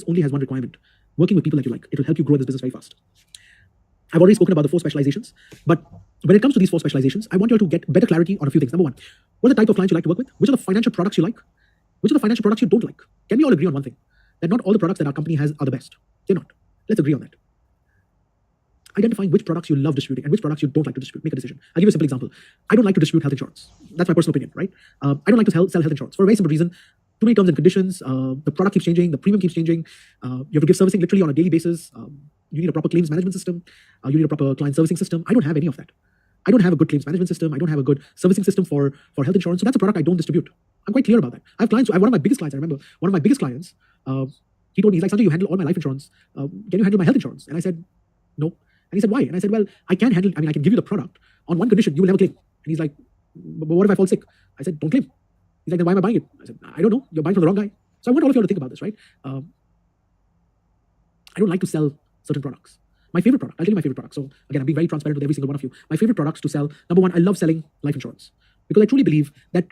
only has one requirement. Working with people that you like. It will help you grow in this business very fast. I've already spoken about the 4 specializations, but when it comes to these 4 specializations, I want you all to get better clarity on a few things. Number one, what are the type of clients you like to work with? Which are the financial products you like? Which are the financial products you don't like? Can we all agree on one thing? That not all the products that our company has are the best. They're not. Let's agree on that. Identifying which products you love distributing and which products you don't like to distribute. Make a decision. I'll give you a simple example. I don't like to distribute health insurance. That's my personal opinion, right? I don't like to sell health insurance for a very simple reason. Too many terms and conditions. The product keeps changing. The premium keeps changing. You have to give servicing literally on a daily basis. You need a proper claims management system. You need a proper client servicing system. I don't have any of that. I don't have a good claims management system. I don't have a good servicing system for health insurance. So that's a product I don't distribute. I'm quite clear about that. I have clients. I have one of my biggest clients. I remember one of my biggest clients. He told me, he's like, Sanjay, you handle all my life insurance. Can you handle my health insurance? And I said, no. And he said, why? And I said, well, I can give you the product on one condition. You will never claim. And he's like, but what if I fall sick? I said, don't claim. He's like, then why am I buying it? I said, I don't know. You're buying from the wrong guy. So I want all of you all to think about this, right? I don't like to sell certain products. My favorite product, I'll tell you my favorite product. So again, I'm being very transparent with every single one of you. My favorite products to sell, number one, I love selling life insurance. Because I truly believe that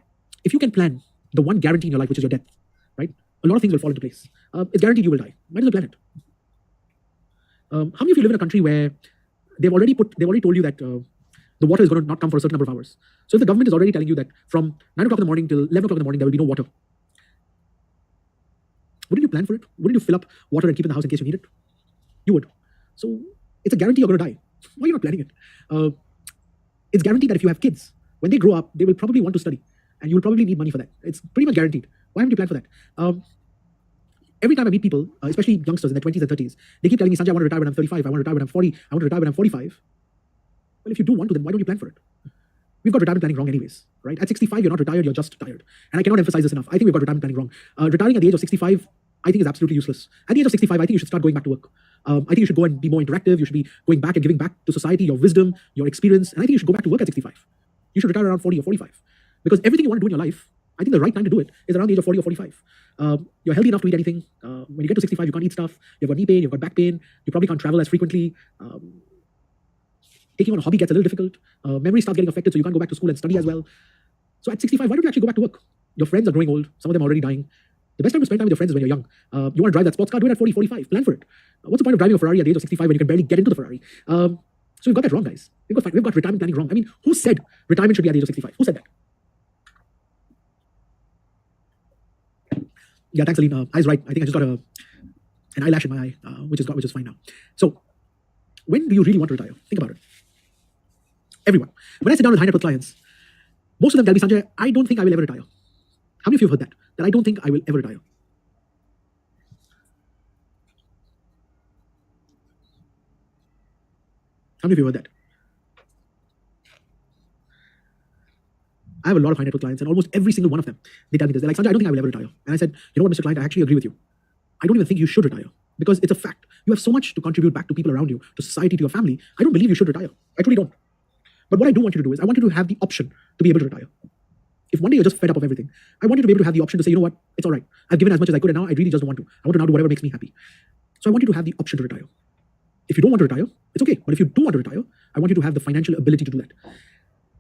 if you can plan the one guarantee in your life, which is your death, right? A lot of things will fall into place. It's guaranteed you will die. Might as well plan it. How many of you live in a country where they've already told you that the water is going to not come for a certain number of hours? So if the government is already telling you that from 9 o'clock in the morning till 11 o'clock in the morning, there will be no water. Wouldn't you plan for it? Wouldn't you fill up water and keep it in the house in case you need it? You would. So it's a guarantee you're going to die. Why are you not planning it? It's guaranteed that if you have kids, when they grow up, they will probably want to study. And you will probably need money for that. It's pretty much guaranteed. Why haven't you planned for that? Every time I meet people, especially youngsters in their 20s and 30s, they keep telling me, Sanjay, I want to retire when I'm 35, I want to retire when I'm 40, I want to retire when I'm 45. Well, if you do want to, then why don't you plan for it? We've got retirement planning wrong anyways, right? At 65, you're not retired, you're just tired. And I cannot emphasize this enough. I think we've got retirement planning wrong. Retiring at the age of 65, I think is absolutely useless. At the age of 65, I think you should start going back to work. I think you should go and be more interactive. You should be going back and giving back to society, your wisdom, your experience. And I think you should go back to work at 65. You should retire around 40 or 45. Because everything you want to do in your life, I think the right time to do it is around the age of 40 or 45. You're healthy enough to eat anything. When you get to 65, you can't eat stuff. You've got knee pain, you've got back pain. You probably can't travel as frequently. Taking on a hobby gets a little difficult. Memory starts getting affected, so you can't go back to school and study as well. So at 65, why don't you actually go back to work? Your friends are growing old. Some of them are already dying. The best time to spend time with your friends is when you're young. You want to drive that sports car? Do it at 40, 45. Plan for it. What's the point of driving a Ferrari at the age of 65 when you can barely get into the Ferrari? So we've got that wrong, guys. We've got retirement planning wrong. I mean, who said retirement should be at the age of 65? Who said that? Yeah, thanks, Aline. Eyes right. I think I just got an eyelash in my eye, which is fine now. So, when do you really want to retire? Think about it. Everyone. When I sit down with high net worth clients, most of them tell me, Sanjay, I don't think I will ever retire. How many of you have heard that? That I don't think I will ever retire. How many of you heard that? I have a lot of high net worth clients, and almost every single one of them, they tell me this. They're like, Sanjay, I don't think I will ever retire. And I said, you know what, Mr. Client, I actually agree with you. I don't even think you should retire because it's a fact. You have so much to contribute back to people around you, to society, to your family. I don't believe you should retire. I truly don't. But what I do want you to do is I want you to have the option to be able to retire. If one day you're just fed up of everything, I want you to be able to have the option to say, you know what, it's all right. I've given as much as I could and now I really just don't want to. I want to now do whatever makes me happy. So I want you to have the option to retire. If you don't want to retire, it's okay. But if you do want to retire, I want you to have the financial ability to do that.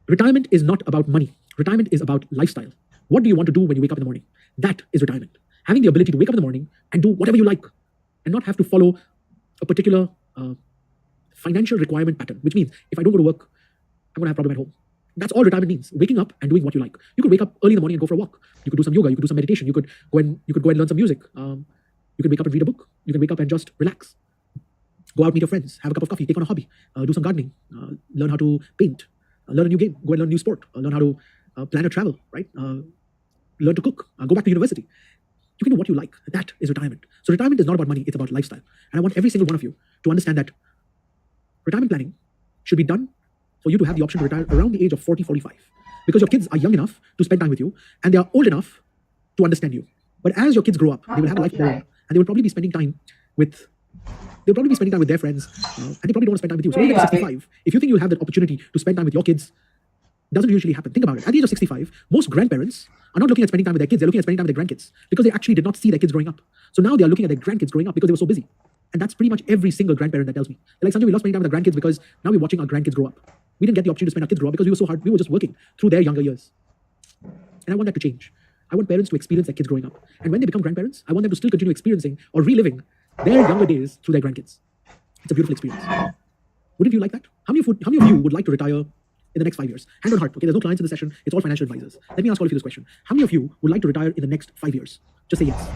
Retirement is not about money. Retirement is about lifestyle. What do you want to do when you wake up in the morning? That is retirement. Having the ability to wake up in the morning and do whatever you like and not have to follow a particular financial requirement pattern, which means if I don't go to work, I'm going to have a problem at home. That's all retirement means. Waking up and doing what you like. You could wake up early in the morning and go for a walk. You could do some yoga. You could do some meditation. You could go and learn some music. You can wake up and read a book. You can wake up and just relax. Go out, meet your friends, have a cup of coffee, take on a hobby, do some gardening, learn how to paint, learn a new game, go and learn a new sport, learn how to plan a travel, right? Learn to cook, go back to university. You can do what you like. That is retirement. So retirement is not about money, it's about lifestyle. And I want every single one of you to understand that retirement planning should be done for you to have the option to retire around the age of 40, 45. Because your kids are young enough to spend time with you and they are old enough to understand you. But as your kids grow up, they will have a life of their own and they will probably be spending time with their friends, and they probably don't want to spend time with you. So when you get to 65, if you think you'll have that opportunity to spend time with your kids, it doesn't usually happen. Think about it. At the age of 65, most grandparents are not looking at spending time with their kids, they're looking at spending time with their grandkids because they actually did not see their kids growing up. So now they are looking at their grandkids growing up because they were so busy. And that's pretty much every single grandparent that tells me. They're like, Sanjay, we lost spending time with our grandkids because now we're watching our grandkids grow up. We didn't get the opportunity to spend our kids grow up because we were so hard. We were just working through their younger years. And I want that to change. I want parents to experience their kids growing up. And when they become grandparents, I want them to still continue experiencing or reliving their younger days through their grandkids. It's a beautiful experience. Wouldn't you like that? How many of you would like to retire in the next 5 years? Hand on heart. Okay, there's no clients in the session. It's all financial advisors. Let me ask all of you this question. How many of you would like to retire in the next 5 years? Just say yes.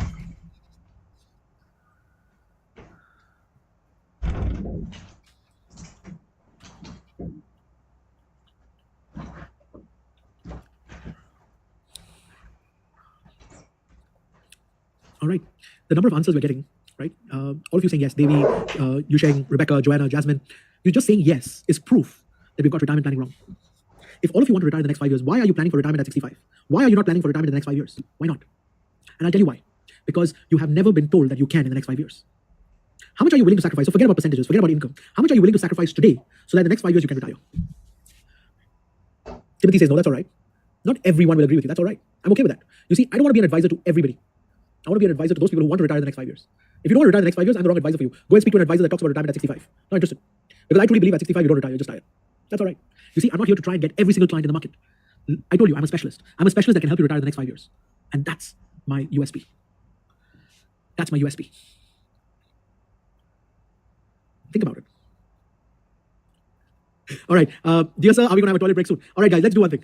All right. The number of answers we're getting, right? All of you saying yes. Devi, Yusheng, Rebecca, Joanna, Jasmine. You're just saying yes is proof that we've got retirement planning wrong. If all of you want to retire in the next 5 years, why are you planning for retirement at 65? Why are you not planning for retirement in the next 5 years? Why not? And I'll tell you why. Because you have never been told that you can in the next 5 years. How much are you willing to sacrifice? So forget about percentages, forget about income. How much are you willing to sacrifice today so that in the next 5 years you can retire? Timothy says, no, that's all right. Not everyone will agree with you. That's all right. I'm okay with that. You see, I don't want to be an advisor to everybody. I want to be an advisor to those people who want to retire in the next 5 years. If you don't want to retire in the next 5 years, I'm the wrong advisor for you. Go and speak to an advisor that talks about retirement at 65. Not interested. Because I truly believe at 65 you don't retire, you're just tired. That's all right. You see, I'm not here to try and get every single client in the market. I told you, I'm a specialist. I'm a specialist that can help you retire in the next 5 years. And that's my USP. That's my USP. Think about it. All right. Dear sir, are we going to have a toilet break soon? All right, guys, let's do one thing.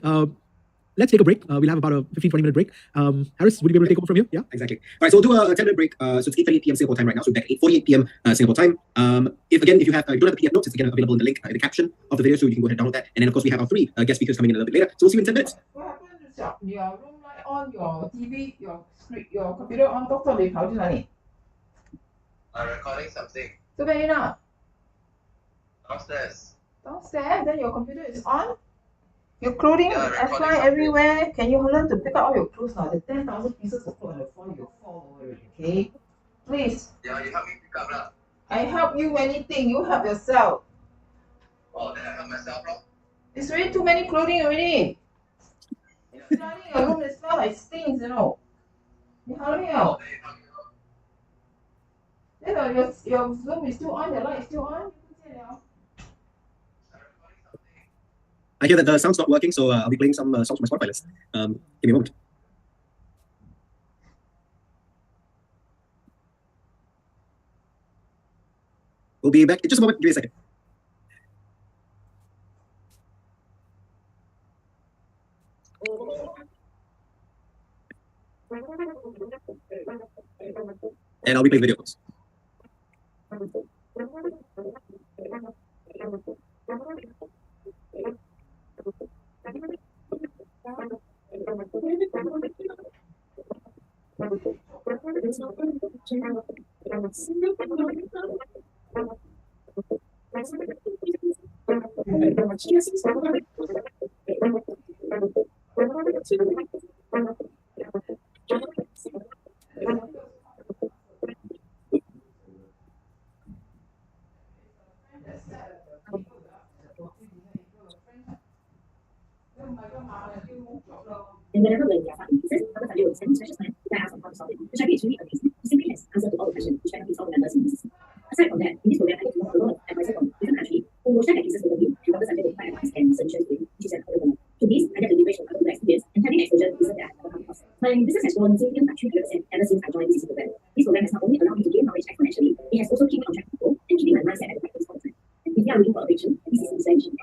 Let's take a break. We'll have about a 15-20 minute break. Harris, would you be able to take over from here? Yeah? Exactly. All right, so we'll do a 10-minute break. So it's 8:38 p.m. Singapore time right now. So we're back at 8:48 p.m. Singapore time. If you don't have the PDF notes, it's again available in the link in the caption of the video, so you can go ahead and download that. And then, of course, we have our 3 guest speakers coming in a little bit later. So we'll see you in 10 minutes. What happened to your room light on, your TV, your screen, your computer on? Doctor, they跑去哪里 I'm recording something So where are you now? downstairs. Downstairs, then your computer is on? Your clothing Yeah, is recording flying something. everywhere. Can you learn to pick up all your clothes now? There's 10,000 pieces of clothes on the floor, you'll fall over it, okay? Please, Yeah, you help me pick up lah. I help you anything, you help yourself. Oh, then I help myself lor. It's already too many clothing already. You're flooding your room, it smells like stains, you know. You help me Oh, out. then you help me lor. Then your Zoom is still on, the light is still on. You can see now. I'm recording something. I hear that the sound's not working, so I'll be playing some songs from my Spotify list. Give me a moment. We'll be back in just a moment. Give me a second. And I'll be playing video calls. And whenever we are having pieces, other value will send special plan that asks on how to solve it, which I think is really amazing. He simply has answer to all the questions which benefits all the members in the system. Aside from that, in this program, I get to know a lot of advice from different countries who will share their pieces with you to Dr. Sanjay with my advice and solutions with, which is an other. To this, I get to leverage from other people's experience and having exposure to business that I have never come across. My business has grown significantly by 300% ever since I joined this program. This program has not only allowed me to gain knowledge exponentially, it has also kept me on track to grow and keeping my mindset at the right place all the time. If you are looking for a picture, this is essential.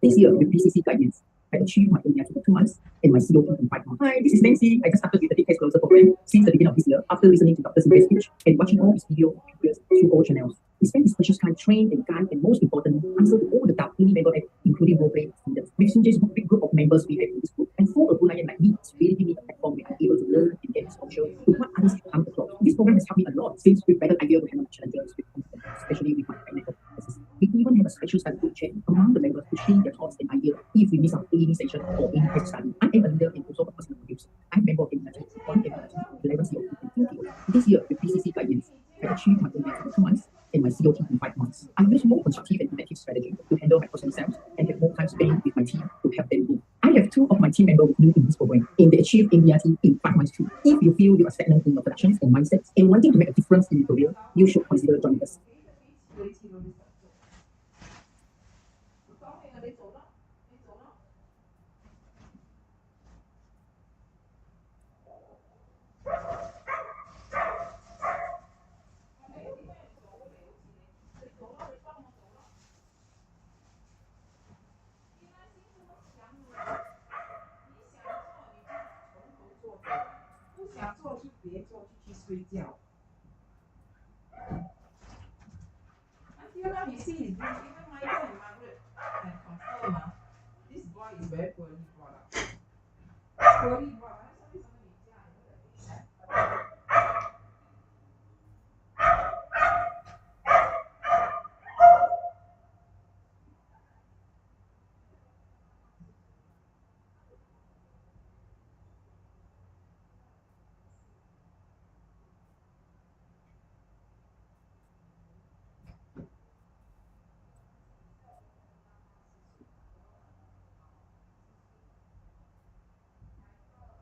This year, with BCC guidance, I achieved my MDRT in 2 months and my COP in 5 months. Hi, this is Nancy. I just started with the Big Case Closer program since the beginning of this year after listening to Dr. Sing's speech and watching all his video tutorials through all channels. He spent his precious time trained and guide and most important, answer to all the doubt any member had, including role-play leaders. With Sinjay's big group of members we have in this group, and for a Bruneian like me, it's really giving me a platform where I'm able to learn and get exposure to what others have come across. This program has helped me a lot since we've better idea to handle challenges with confidence, especially with my financial finances. We even have a special study group chat among the members to share their thoughts and ideas if we miss out any session or any case study. I am a leader and also a personal producer. I'm a member of MDRT, one MDRT, 11 COP, and 2 PO. This year, with BCC guidance, I achieved my MDRT in 2 months and my COP in 5 months. I use more constructive and effective strategy to handle my personal self and have more time spent with my team to help them grow. I have 2 of my team members with me in this program, and they achieve MDRT in 5 months too. If you feel you are stagnant in your productions and mindsets and wanting to make a difference in your career, you should consider joining us. Until now, you see his dream. Even Michael and Margaret can confirm. This boy is very poorly brought up. Poorly brought up. That's why somebody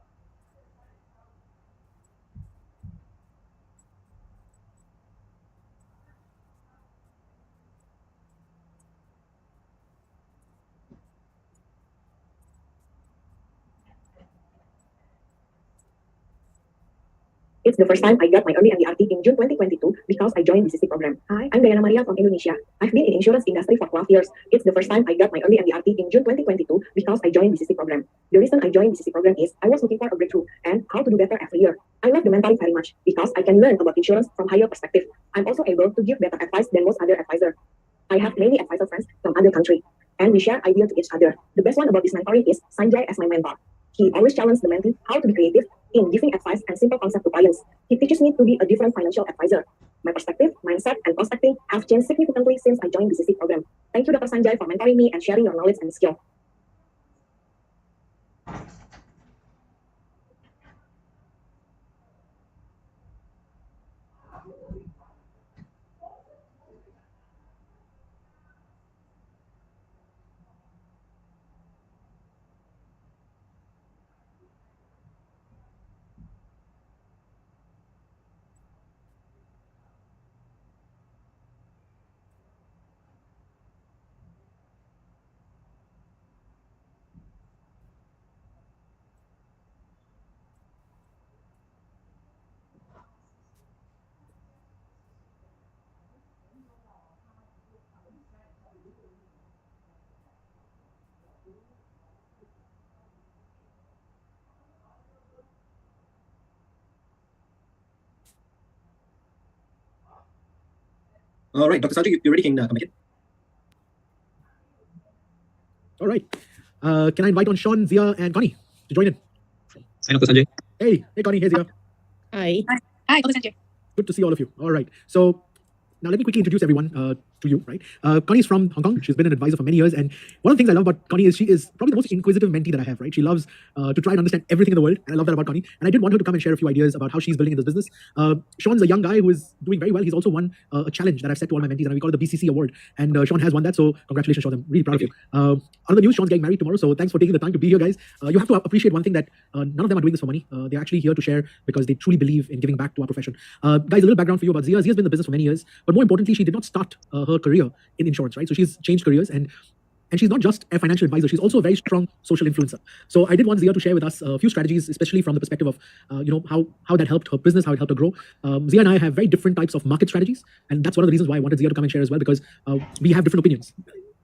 It's the first time I got my early MDRT in June 2022 because I joined BCC program. Hi, I'm Diana Maria from Indonesia. I've been in insurance industry for 12 years. It's the first time I got my early MDRT in June 2022 because I joined BCC program. The reason I joined BCC program is I was looking for a breakthrough and how to do better every year. I love the mentoring very much because I can learn about insurance from higher perspective. I'm also able to give better advice than most other advisors. I have many advisor friends from other countries, and we share ideas to each other. The best one about this mentoring is Sanjay as my mentor. He always challenges the mentee how to be creative in giving advice and simple concept to clients. He teaches me to be a different financial advisor. My perspective, mindset, and prospecting have changed significantly since I joined BCC program. Thank you, Dr. Sanjay, for mentoring me and sharing your knowledge and skill. All right, Dr. Sanjay, you already can come back in. All right. Can I invite on Sean, Zia, and Connie to join in? Hi, Dr. Sanjay. Hey, Connie, hey, Zia. Hi. Hi, Dr. Sanjay. Good to see all of you. All right. So now let me quickly introduce everyone to you, right? Connie's from Hong Kong. She's been an advisor for many years. And one of the things I love about Connie is she is probably the most inquisitive mentee that I have, right? She loves to try and understand everything in the world. And I love that about Connie. And I did want her to come and share a few ideas about how she's building in this business. Sean's a young guy who is doing very well. He's also won a challenge that I've set to all my mentees, and we call it the BCC Award. And Sean has won that. So congratulations, Sean. I'm really proud of you. On the news, Sean's getting married tomorrow. So thanks for taking the time to be here, guys. You have to appreciate one thing that none of them are doing this for money. They're actually here to share because they truly believe in giving back to our profession. Guys, a little background for you about Zia. Zia's been in the business for many years. But more importantly, she did not start her career in insurance, right? So she's changed careers and she's not just a financial advisor, she's also a very strong social influencer. So I did want Zia to share with us a few strategies, especially from the perspective of, how that helped her business, how it helped her grow. Zia and I have very different types of market strategies. And that's one of the reasons why I wanted Zia to come and share as well, because we have different opinions.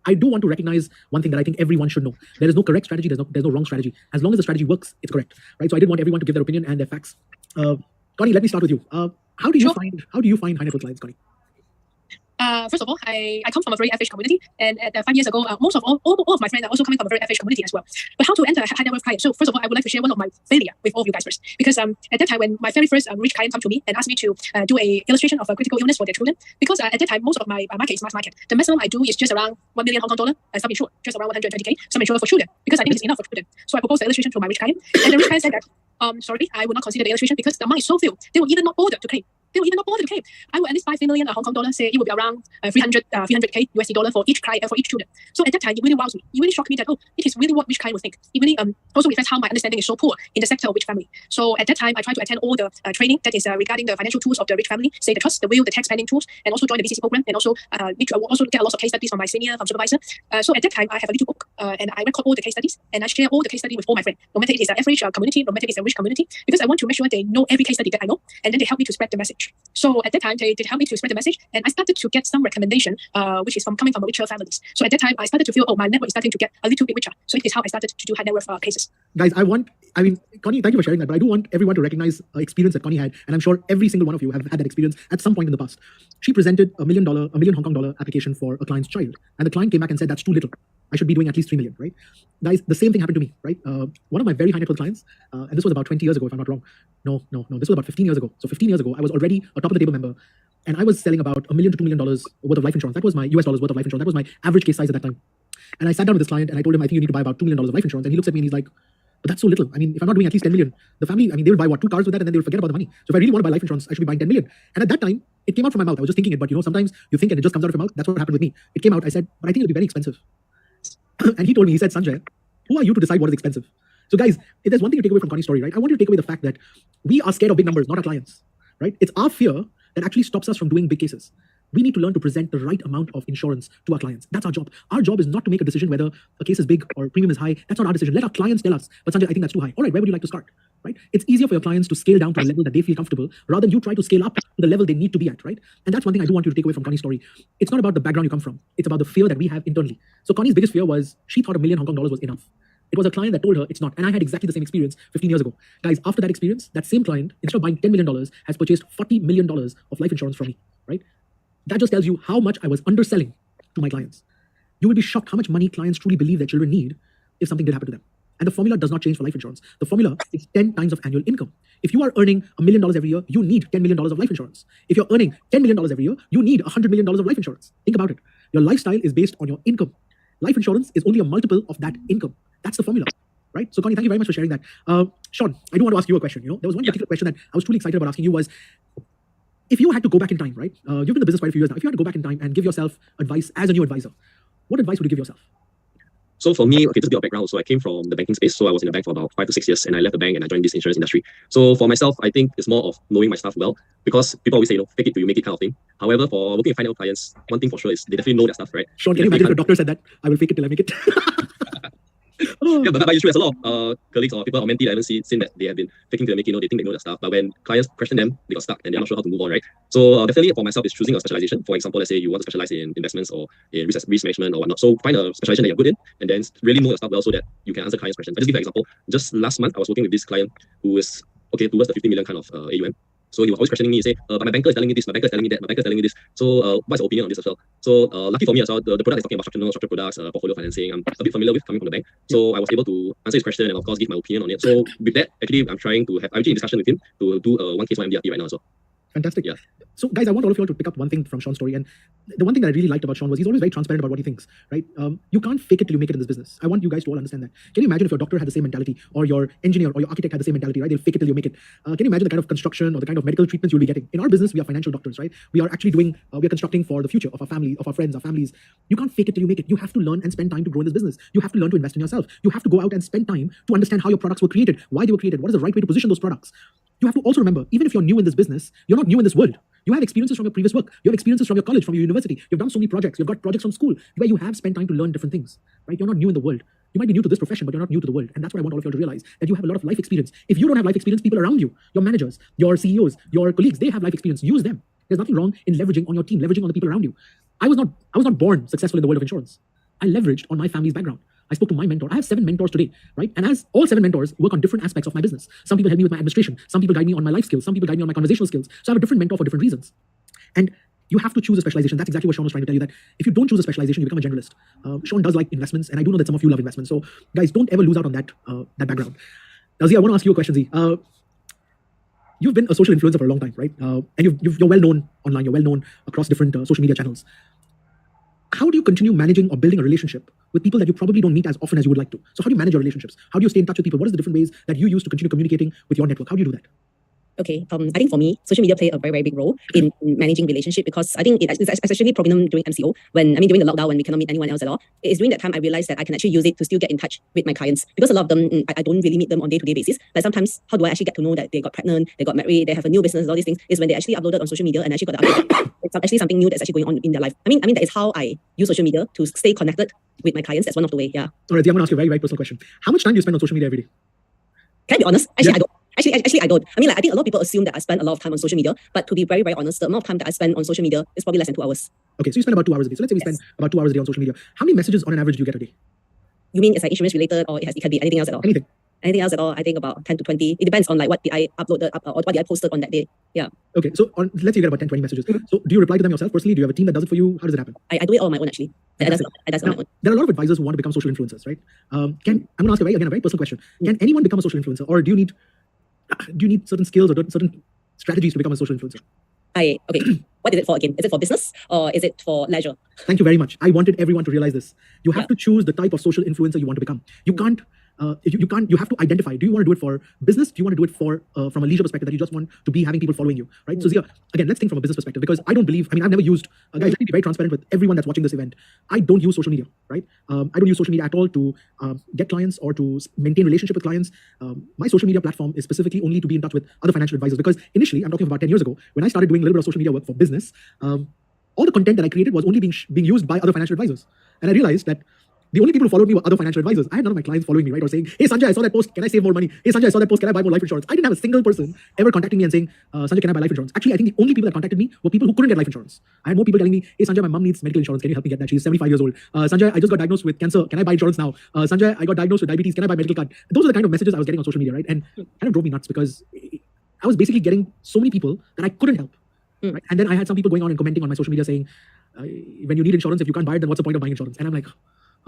I do want to recognize one thing that I think everyone should know. There is no correct strategy, there's no wrong strategy. As long as the strategy works, it's correct, right? So I did want everyone to give their opinion and their facts. Connie, let me start with you. How do you find high net worth clients, Connie? First of all, I come from a very FH community, and at 5 years ago, most of all of my friends are also coming from a very FH community as well. But how to enter a high net worth client? So first of all, I would like to share one of my failure with all of you guys first, because at that time when my very first rich client come to me and asked me to do a illustration of a critical illness for their children, because at that time most of my market is mass market. The maximum I do is just around 1 million Hong Kong dollar and some insured, just around 120k, some insured for children, because I think it's enough for children. So I proposed the illustration to my rich client, and the rich client said that, sorry, I will not consider the illustration because the amount is so few. They will even not bother to claim. I will at least buy 3 million Hong Kong dollars, say it will be around 300k USD dollar for each client, for each student. So at that time, it really wows me. It really shocked me that, it is really what which client would think. It really also reflects how my understanding is so poor in the sector of rich family. So at that time, I tried to attend all the training that is regarding the financial tools of the rich family, say the trust, the will, the tax planning tools, and also join the BCC program, and also need to also get a lot of case studies from my senior, from supervisor. So at that time, I have a little book, and I record all the case studies, and I share all the case study with all my friends, no matter it is an average community, no matter it is a rich community, because I want to make sure they know every case study that I know, and then they help me to spread the message. So at that time, they helped me to spread the message, and I started to get some recommendation, which is coming from richer families. So at that time, I started to feel, my network is starting to get a little bit richer. So it is how I started to do high net worth cases. Guys, Connie, thank you for sharing that, but I do want everyone to recognize experience that Connie had, and I'm sure every single one of you have had that experience at some point in the past. She presented a $1 million Hong Kong dollar application for a client's child, and the client came back and said, that's too little. I should be doing at least 3 million, right? Guys, the same thing happened to me, right? One of my very high net worth clients, and this was about 20 years ago, if I'm not wrong. No, this was about 15 years ago. So 15 years ago, I was already a top of the table member, and I was selling about $1 million to $2 million worth of life insurance. That was my US dollars worth of life insurance. That was my average case size at that time. And I sat down with this client and I told him, I think you need to buy about $2 million of life insurance. And he looks at me and he's like, but that's so little. I mean, if I'm not doing at least 10 million, the family, they will buy 2 cars with that, and then they will forget about the money. So if I really want to buy life insurance, I should be buying 10 million. And at that time, it came out from my mouth. I was just thinking it, but sometimes you think and it just comes out of your mouth. That's what happened with me. It came out. I said, but I think it'll be very expensive. And he told me, he said, Sanjay, who are you to decide what is expensive? So guys, if there's one thing to take away from Connie's story, right? I want you to take away the fact that we are scared of big numbers, not our clients, right? It's our fear that actually stops us from doing big cases. we need to learn to present the right amount of insurance to our clients. That's our job. Our job is not to make a decision whether a case is big or premium is high. That's not our decision. Let our clients tell us, but Sanjay, I think that's too high. All right, where would you like to start? Right? It's easier for your clients to scale down to a level that they feel comfortable rather than you try to scale up to the level they need to be at, right? And that's one thing I do want you to take away from Connie's story. It's not about the background you come from. It's about the fear that we have internally. So Connie's biggest fear was she thought $1 million Hong Kong dollars was enough. It was a client that told her it's not. And I had exactly the same experience 15 years ago. Guys, after that experience, that same client, instead of buying $10 million, has purchased $40 million of life insurance from me, right? That just tells you how much I was underselling to my clients. You will be shocked how much money clients truly believe their children need if something did happen to them. And the formula does not change for life insurance. The formula is 10 times of annual income. If you are earning $1 million every year, you need $10 million of life insurance. If you're earning $10 million every year, you need $100 million of life insurance. Think about it. Your lifestyle is based on your income. Life insurance is only a multiple of that income. That's the formula, right? So Connie, thank you very much for sharing that. Sean, I do want to ask you a question. There was one particular question that I was truly excited about asking you was, if you had to go back in time, right? You've been in the business quite a few years now. If you had to go back in time and give yourself advice as a new advisor, what advice would you give yourself? So for me, okay, just a bit of background. So I came from the banking space. So I was in the bank for about 5 to 6 years, and I left the bank and I joined this insurance industry. So for myself, I think it's more of knowing my stuff well, because people always say, fake it till you make it kind of thing. However, for working with financial clients, one thing for sure is they definitely know their stuff, right? Sean, can you imagine if a doctor said that? I will fake it till I make it. Yeah, but it's true. There's a lot of colleagues or people or mentees I haven't seen that they have been faking till they make it, they think they know their stuff. But when clients question them, they got stuck and they're not sure how to move on, right? So definitely for myself, it's choosing a specialization. For example, let's say you want to specialize in investments or in risk management or whatnot. So find a specialization that you're good in and then really know your stuff well so that you can answer clients' questions. I'll just give an example. Just last month, I was working with this client who is towards the 50 million kind of AUM. So he was always questioning me, say, but my banker is telling me this, my banker is telling me that, my banker is telling me this. So what's your opinion on this as well? So lucky for me as well, the product is talking about structured products, portfolio financing. I'm a bit familiar with coming from the bank. So I was able to answer his question and of course give my opinion on it. So with that, actually I'm actually in discussion with him to do a 1 case 1 MDRT right now as well. Fantastic. Yeah. So guys, I want all of you all to pick up one thing from Sean's story. And the one thing that I really liked about Sean was he's always very transparent about what he thinks, right? You can't fake it till you make it in this business. I want you guys to all understand that. Can you imagine if your doctor had the same mentality, or your engineer or your architect had the same mentality, right? They'll fake it till you make it. Can you imagine the kind of construction or the kind of medical treatments you'll be getting? In our business, we are financial doctors, right? We are actually doing, we are constructing for the future of our family, of our friends, our families. You can't fake it till you make it. You have to learn and spend time to grow in this business. You have to learn to invest in yourself. You have to go out and spend time to understand how your products were created, why they were created, what is the right way to position those products. You have to also remember, even if you're new in this business, you're not new in this world. You have experiences from your previous work. You have experiences from your college, from your university. You've done so many projects. You've got projects from school where you have spent time to learn different things, right? You're not new in the world. You might be new to this profession, but you're not new to the world. And that's what I want all of you to realize, that you have a lot of life experience. If you don't have life experience, people around you, your managers, your CEOs, your colleagues, they have life experience. Use them. There's nothing wrong in leveraging on your team, leveraging on the people around you. I was not born successful in the world of insurance. I leveraged on my family's background. I spoke to my mentor. I have 7 mentors today, right? And as all 7 mentors work on different aspects of my business. Some people help me with my administration. Some people guide me on my life skills. Some people guide me on my conversational skills. So I have a different mentor for different reasons. And you have to choose a specialization. That's exactly what Sean was trying to tell you, that if you don't choose a specialization, you become a generalist. Sean does like investments, and I do know that some of you love investments. So guys, don't ever lose out on that background. Now, Zee, I want to ask you a question, Zee. You've been a social influencer for a long time, right? And you're well known online. You're well known across different social media channels. How do you continue managing or building a relationship with people that you probably don't meet as often as you would like to? So how do you manage your relationships? How do you stay in touch with people? What are the different ways that you use to continue communicating with your network? How do you do that? Okay, I think for me, social media play a very, very big role in managing relationship, because I think it's especially prominent during MCO, during the lockdown when we cannot meet anyone else at all. It is during that time I realized that I can actually use it to still get in touch with my clients, because a lot of them, I don't really meet them on day-to-day basis. Like sometimes, how do I actually get to know that they got pregnant, they got married, they have a new business, all these things, is when they actually uploaded on social media and actually got the update. It's actually something new that's actually going on in their life. I mean that is how I use social media to stay connected with my clients. That's one of the way, yeah. All right, Zee, I'm going to ask you a very, very personal question. How much time do you spend on social media every day? Can I be honest? Actually, Yeah. I don't. Actually, I don't. I mean, I think a lot of people assume that I spend a lot of time on social media, but to be very, very honest, the amount of time that I spend on social media is probably less than 2 hours. Okay, so you spend about 2 hours a day. So let's say we spend about 2 hours a day on social media. How many messages on an average do you get a day? You mean it's like insurance related, or it can be anything else at all? Anything. Anything else at all? I think about 10 to 20. It depends on like what did I uploaded or what did I posted on that day. Yeah. Okay, so let's say you get about 10, 20 messages. So do you reply to them yourself personally? Do you have a team that does it for you? How does it happen? I do it all on my own actually. I does it on my own. There are a lot of advisors who want to become social influencers, right? I'm going to ask a very personal question. Can anyone become a social influencer, or do you need certain skills or certain strategies to become a social influencer? Okay. What is it for again? Is it for business or is it for leisure? Thank you very much. I wanted everyone to realize this. You have to choose the type of social influencer you want to become. You can't. You have to identify. Do you want to do it for business? Do you want to do it for from a leisure perspective, that you just want to be having people following you, right? So Zia, again, let's think from a business perspective, because I don't believe. I've never used. Guys, let me be very transparent with everyone that's watching this event. I don't use social media, right? I don't use social media at all to get clients or to maintain relationship with clients. My social media platform is specifically only to be in touch with other financial advisors, because initially, I'm talking about 10 years ago, when I started doing a little bit of social media work for business. all the content that I created was only being used by other financial advisors. And I realized that the only people who followed me were other financial advisors. I had none of my clients following me, right? Or saying, hey, Sanjay, I saw that post. Can I save more money? Hey, Sanjay, I saw that post. Can I buy more life insurance? I didn't have a single person ever contacting me and saying, Sanjay, can I buy life insurance? Actually, I think the only people that contacted me were people who couldn't get life insurance. I had more people telling me, hey, Sanjay, my mom needs medical insurance. Can you help me get that? She's 75 years old. Sanjay, I just got diagnosed with cancer. Can I buy insurance now? Sanjay, I got diagnosed with diabetes. Can I buy medical card? Those are the kind of messages I was getting on social media, right? And kind of drove me nuts because I was basically getting so many people that I couldn't help. Right? And then I had some people going on and commenting on my social media saying, when you need insurance, if you can't buy it, then what's the point of buying insurance? And I'm like,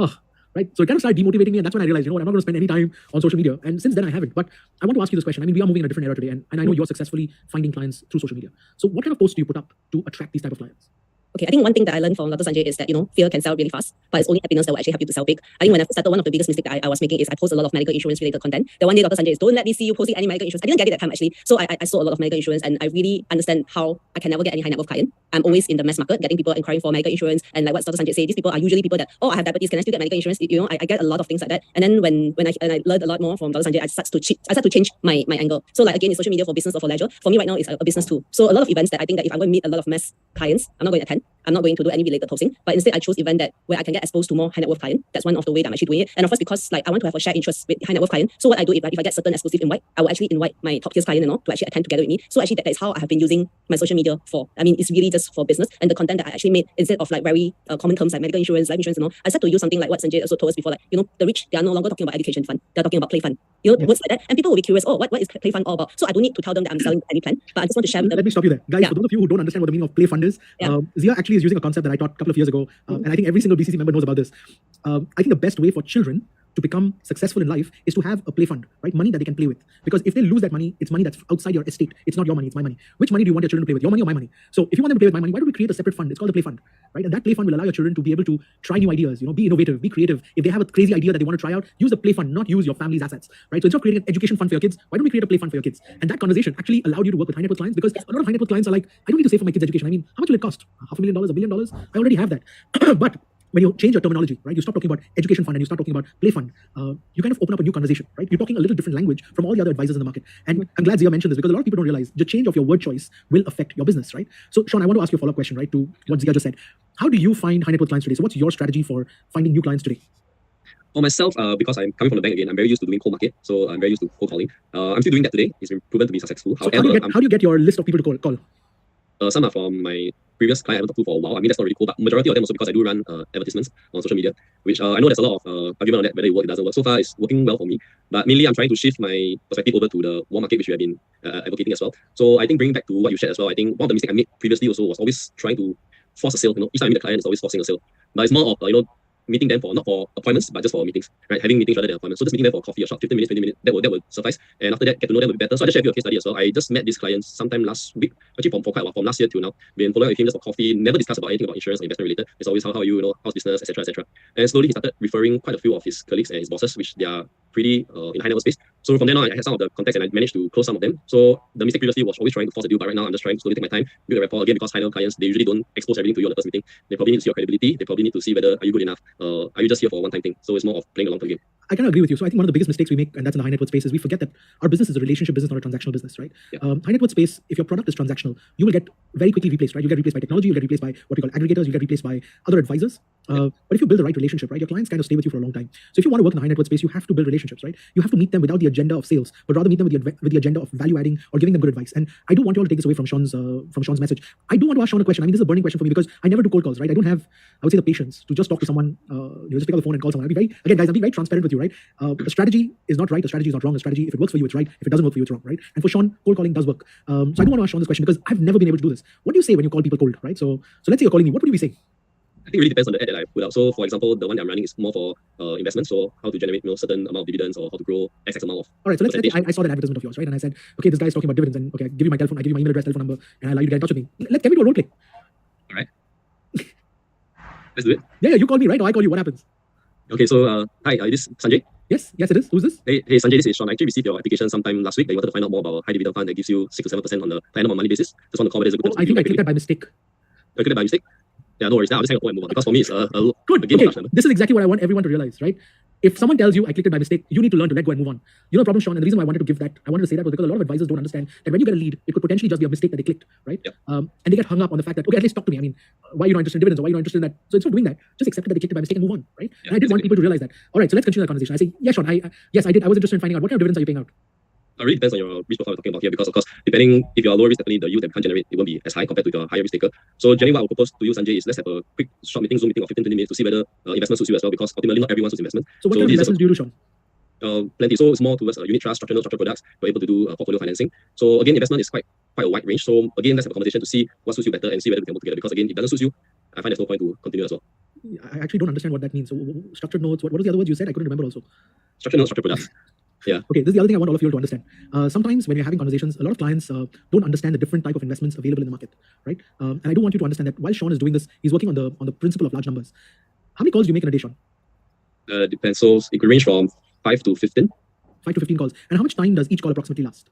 oh, right. So it kind of started demotivating me. And that's when I realized, you know what, I'm not going to spend any time on social media. And since then I haven't. But I want to ask you this question. I mean, we are moving in a different era today. And I know you're successfully finding clients through social media. So what kind of posts do you put up to attract these type of clients? Okay, I think one thing that I learned from Dr. Sanjay is that, fear can sell really fast, but it's only happiness that will actually help you to sell big. I think when I started, one of the biggest mistakes I was making is I post a lot of medical insurance related content. The one day Dr. Sanjay is, don't let me see you posting any medical insurance. I didn't get it that time actually. So I sold a lot of medical insurance and I really understand how I can never get any high net worth client. I'm always in the mass market getting people inquiring for medical insurance. And like what Dr. Sanjay say, these people are usually people that, I have diabetes, can I still get medical insurance? I get a lot of things like that. And then when I learned a lot more from Dr. Sanjay, I start to change my angle. So like again, is social media for business or for leisure? For me right now, it's a business tool. So a lot of events that I think that if I'm going to meet a lot of mass clients, I'm not going to attend. I'm not going to do any related posting, but instead I chose event where I can get exposed to more high net worth client. That's one of the way that I'm actually doing it. And of course, because I want to have a shared interest with high net worth client. So what I do if I get certain exclusive invite, I will actually invite my top tier client to actually attend together with me. So actually that is how I have been using my social media for. I mean, it's really just for business. And the content that I actually made, instead of very common terms like medical insurance, life insurance, I started to use something like what Sanjay also told us before, the rich, they are no longer talking about education fund, they're talking about play fund. Words like that. And people will be curious, what is play fund all about? So I don't need to tell them that I'm selling any plan, but I just want to share with them. Let me stop you there. Guys, for those of you who don't understand what the meaning of play fund is, Zia actually is using a concept that I taught a couple of years ago, and I think every single BCC member knows about this. I think the best way for children to become successful in life is to have a play fund, right? Money that they can play with. Because if they lose that money, it's money that's outside your estate. It's not your money, it's my money. Which money do you want your children to play with? Your money or my money? So if you want them to play with my money, why don't we create a separate fund? It's called the play fund, right? And that play fund will allow your children to be able to try new ideas, be innovative, be creative. If they have a crazy idea that they want to try out, use the play fund, not use your family's assets, right? So instead of creating an education fund for your kids, why don't we create a play fund for your kids? And that conversation actually allowed you to work with high net worth clients, because a lot of high net worth clients are like, I don't need to save for my kids' education. I mean, how much will it cost? $500,000, $1 million? I already have that. But when you change your terminology, right, you stop talking about education fund and you start talking about play fund, you kind of open up a new conversation, right? You're talking a little different language from all the other advisors in the market. And I'm glad Zia mentioned this, because a lot of people don't realize the change of your word choice will affect your business, right? So Sean, I want to ask you a follow-up question, right, to what Zia just said. How do you find high net worth clients today? So what's your strategy for finding new clients today? For myself, because I'm coming from the bank again, I'm very used to doing cold market, so I'm very used to cold calling. I'm still doing that today. It's been proven to be successful. So however, how do you get your list of people to call? Some are from my previous client I haven't talked to for a while. I mean, that's not really cool, but majority of them also because I do run advertisements on social media, which I know there's a lot of argument on that, whether it works, it doesn't work. So far, it's working well for me. But mainly, I'm trying to shift my perspective over to the warm market, which we have been advocating as well. So I think bringing back to what you shared as well, I think one of the mistakes I made previously also was always trying to force a sale. Each time I meet the client, it's always forcing a sale. But it's more of, meeting them not for appointments, but just for meetings, right? Having meetings rather than appointments. So just meeting them for coffee or shop, 15 minutes, 20 minutes, that will suffice. And after that, get to know them a bit better. So I just share with you a case study as well. I just met this client sometime last week, actually for quite a while, from last year till now. Been following with him just for coffee, never discussed about anything about insurance or investment related. It's always how are you, how's business, etc., etc. And slowly he started referring quite a few of his colleagues and his bosses, which they are pretty in high net worth space. So from then on, I had some of the contacts and I managed to close some of them. So the mistake previously was always trying to force a deal, but right now I'm just trying to slowly take my time, build a rapport again, because high net worth clients, they usually don't expose everything to you on the first meeting. They probably need to see your credibility. They probably need to see whether are you good enough. Are you just here for a one-time thing? So it's more of playing a long-term game. I kind of agree with you. So I think one of the biggest mistakes we make, and that's in the high net worth space, is we forget that our business is a relationship business, not a transactional business, right? Yeah. High net worth space, if your product is transactional, you will get very quickly replaced, right? You get replaced by technology, you get replaced by what we call aggregators, you get replaced by other advisors. But if you build the right relationship, right, your clients kind of stay with you for a long time. So if you want to work in the high net worth space, you have to build relationships, right? You have to meet them without the agenda of sales, but rather meet them with the agenda of value adding or giving them good advice. And I don't want you all to take this away from Sean's message. I do want to ask Sean a question. I mean, this is a burning question for me because I never do cold calls, right? I don't have, I would say, the patience to just talk to someone, just pick up the phone and call someone. I'm being very transparent with you, right? The strategy is not right. The strategy is not wrong. The strategy, if it works for you, it's right. If it doesn't work for you, it's wrong, right? And for Sean, cold calling does work. So I do want to ask Sean this question because I've never been able to do this. What do you say when you call people cold, right? So let's say you're calling me. What would you be saying? I think it really depends on the ad that I put out. So, for example, the one that I'm running is more for investments. So, how to generate certain amount of dividends or how to grow X amount of. All right. So let's say I saw that advertisement of yours, right? And I said, okay, this guy is talking about dividends, and okay, I give you my telephone, I give you my email address, telephone number, and I allow you to get in touch with me. Can we do a role play? All right. Let's do it. Yeah, you call me, right? Or I call you. What happens? Okay. So, hi, this is Sanjay. Yes, it is. Who's this? Hey, Sanjay, this is Sean. I actually received your application sometime last week that you wanted to find out more about a high dividend fund that gives you 6 to 7% on the per annum on monthly basis. Just want to call it as a good I think I clicked that by mistake. I clicked that by mistake? Yeah, no worries. Now I'll just hang up and move on because for me it's a Good. game of Okay. large numbers. This is exactly what I want everyone to realize, right? If someone tells you I clicked it by mistake, you need to learn to let go and move on. You know the problem, Sean, and the reason why I wanted to say that was because a lot of advisors don't understand that when you get a lead, it could potentially just be a mistake that they clicked, right? Yep. And they get hung up on the fact that, okay, at least talk to me. I mean, why are you not interested in dividends or why are you not interested in that? So instead of doing that, just accept that they clicked it by mistake and move on, right? Yeah, And I did want exactly. people to realize that. All right, so let's continue the conversation. I say, yeah, Sean, yes, I did. I was interested in finding out what kind of dividends are you paying out? It really depends on your risk profile we're talking about here because, of course, depending if you're lower risk, definitely the yield that we can't generate, it won't be as high compared to if you're a higher risk taker. So, generally, what I would propose to you, Sanjay, is let's have a quick short meeting, Zoom meeting of 15-20 minutes to see whether investment suits you as well because ultimately not everyone suits investment. So what kind of this is investments do you do, Sean? plenty. So it's more towards unit trust, structured products. We're able to do portfolio financing. So again, investment is quite a wide range. So again, let's have a conversation to see what suits you better and see whether we can work together. Because again, if it doesn't suit you, I find there's no point to continue as well. I actually don't understand what that means. So structured notes, what was the other words you said? I couldn't remember also. Structured notes, structured products. Yeah. Okay, this is the other thing I want all of you all to understand. Sometimes when you're having conversations, a lot of clients don't understand the different type of investments available in the market, right? And I do want you to understand that while Sean is doing this, he's working on the principle of large numbers. How many calls do you make in a day, Sean? Depends. So it could range from 5 to 15. 5 to 15 calls. And how much time does each call approximately last?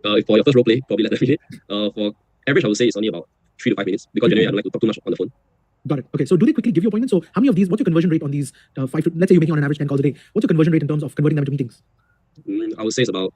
For your first role play, probably less than a minute. For average, I would say it's only about 3 to 5 minutes because generally I don't like to talk too much on the phone. Got it. Okay, so do they quickly give you appointments? So how many of these, what's your conversion rate on these 5 to, let's say you're making on an average 10 calls a day. What's your conversion rate in terms of converting them into meetings? I would say it's about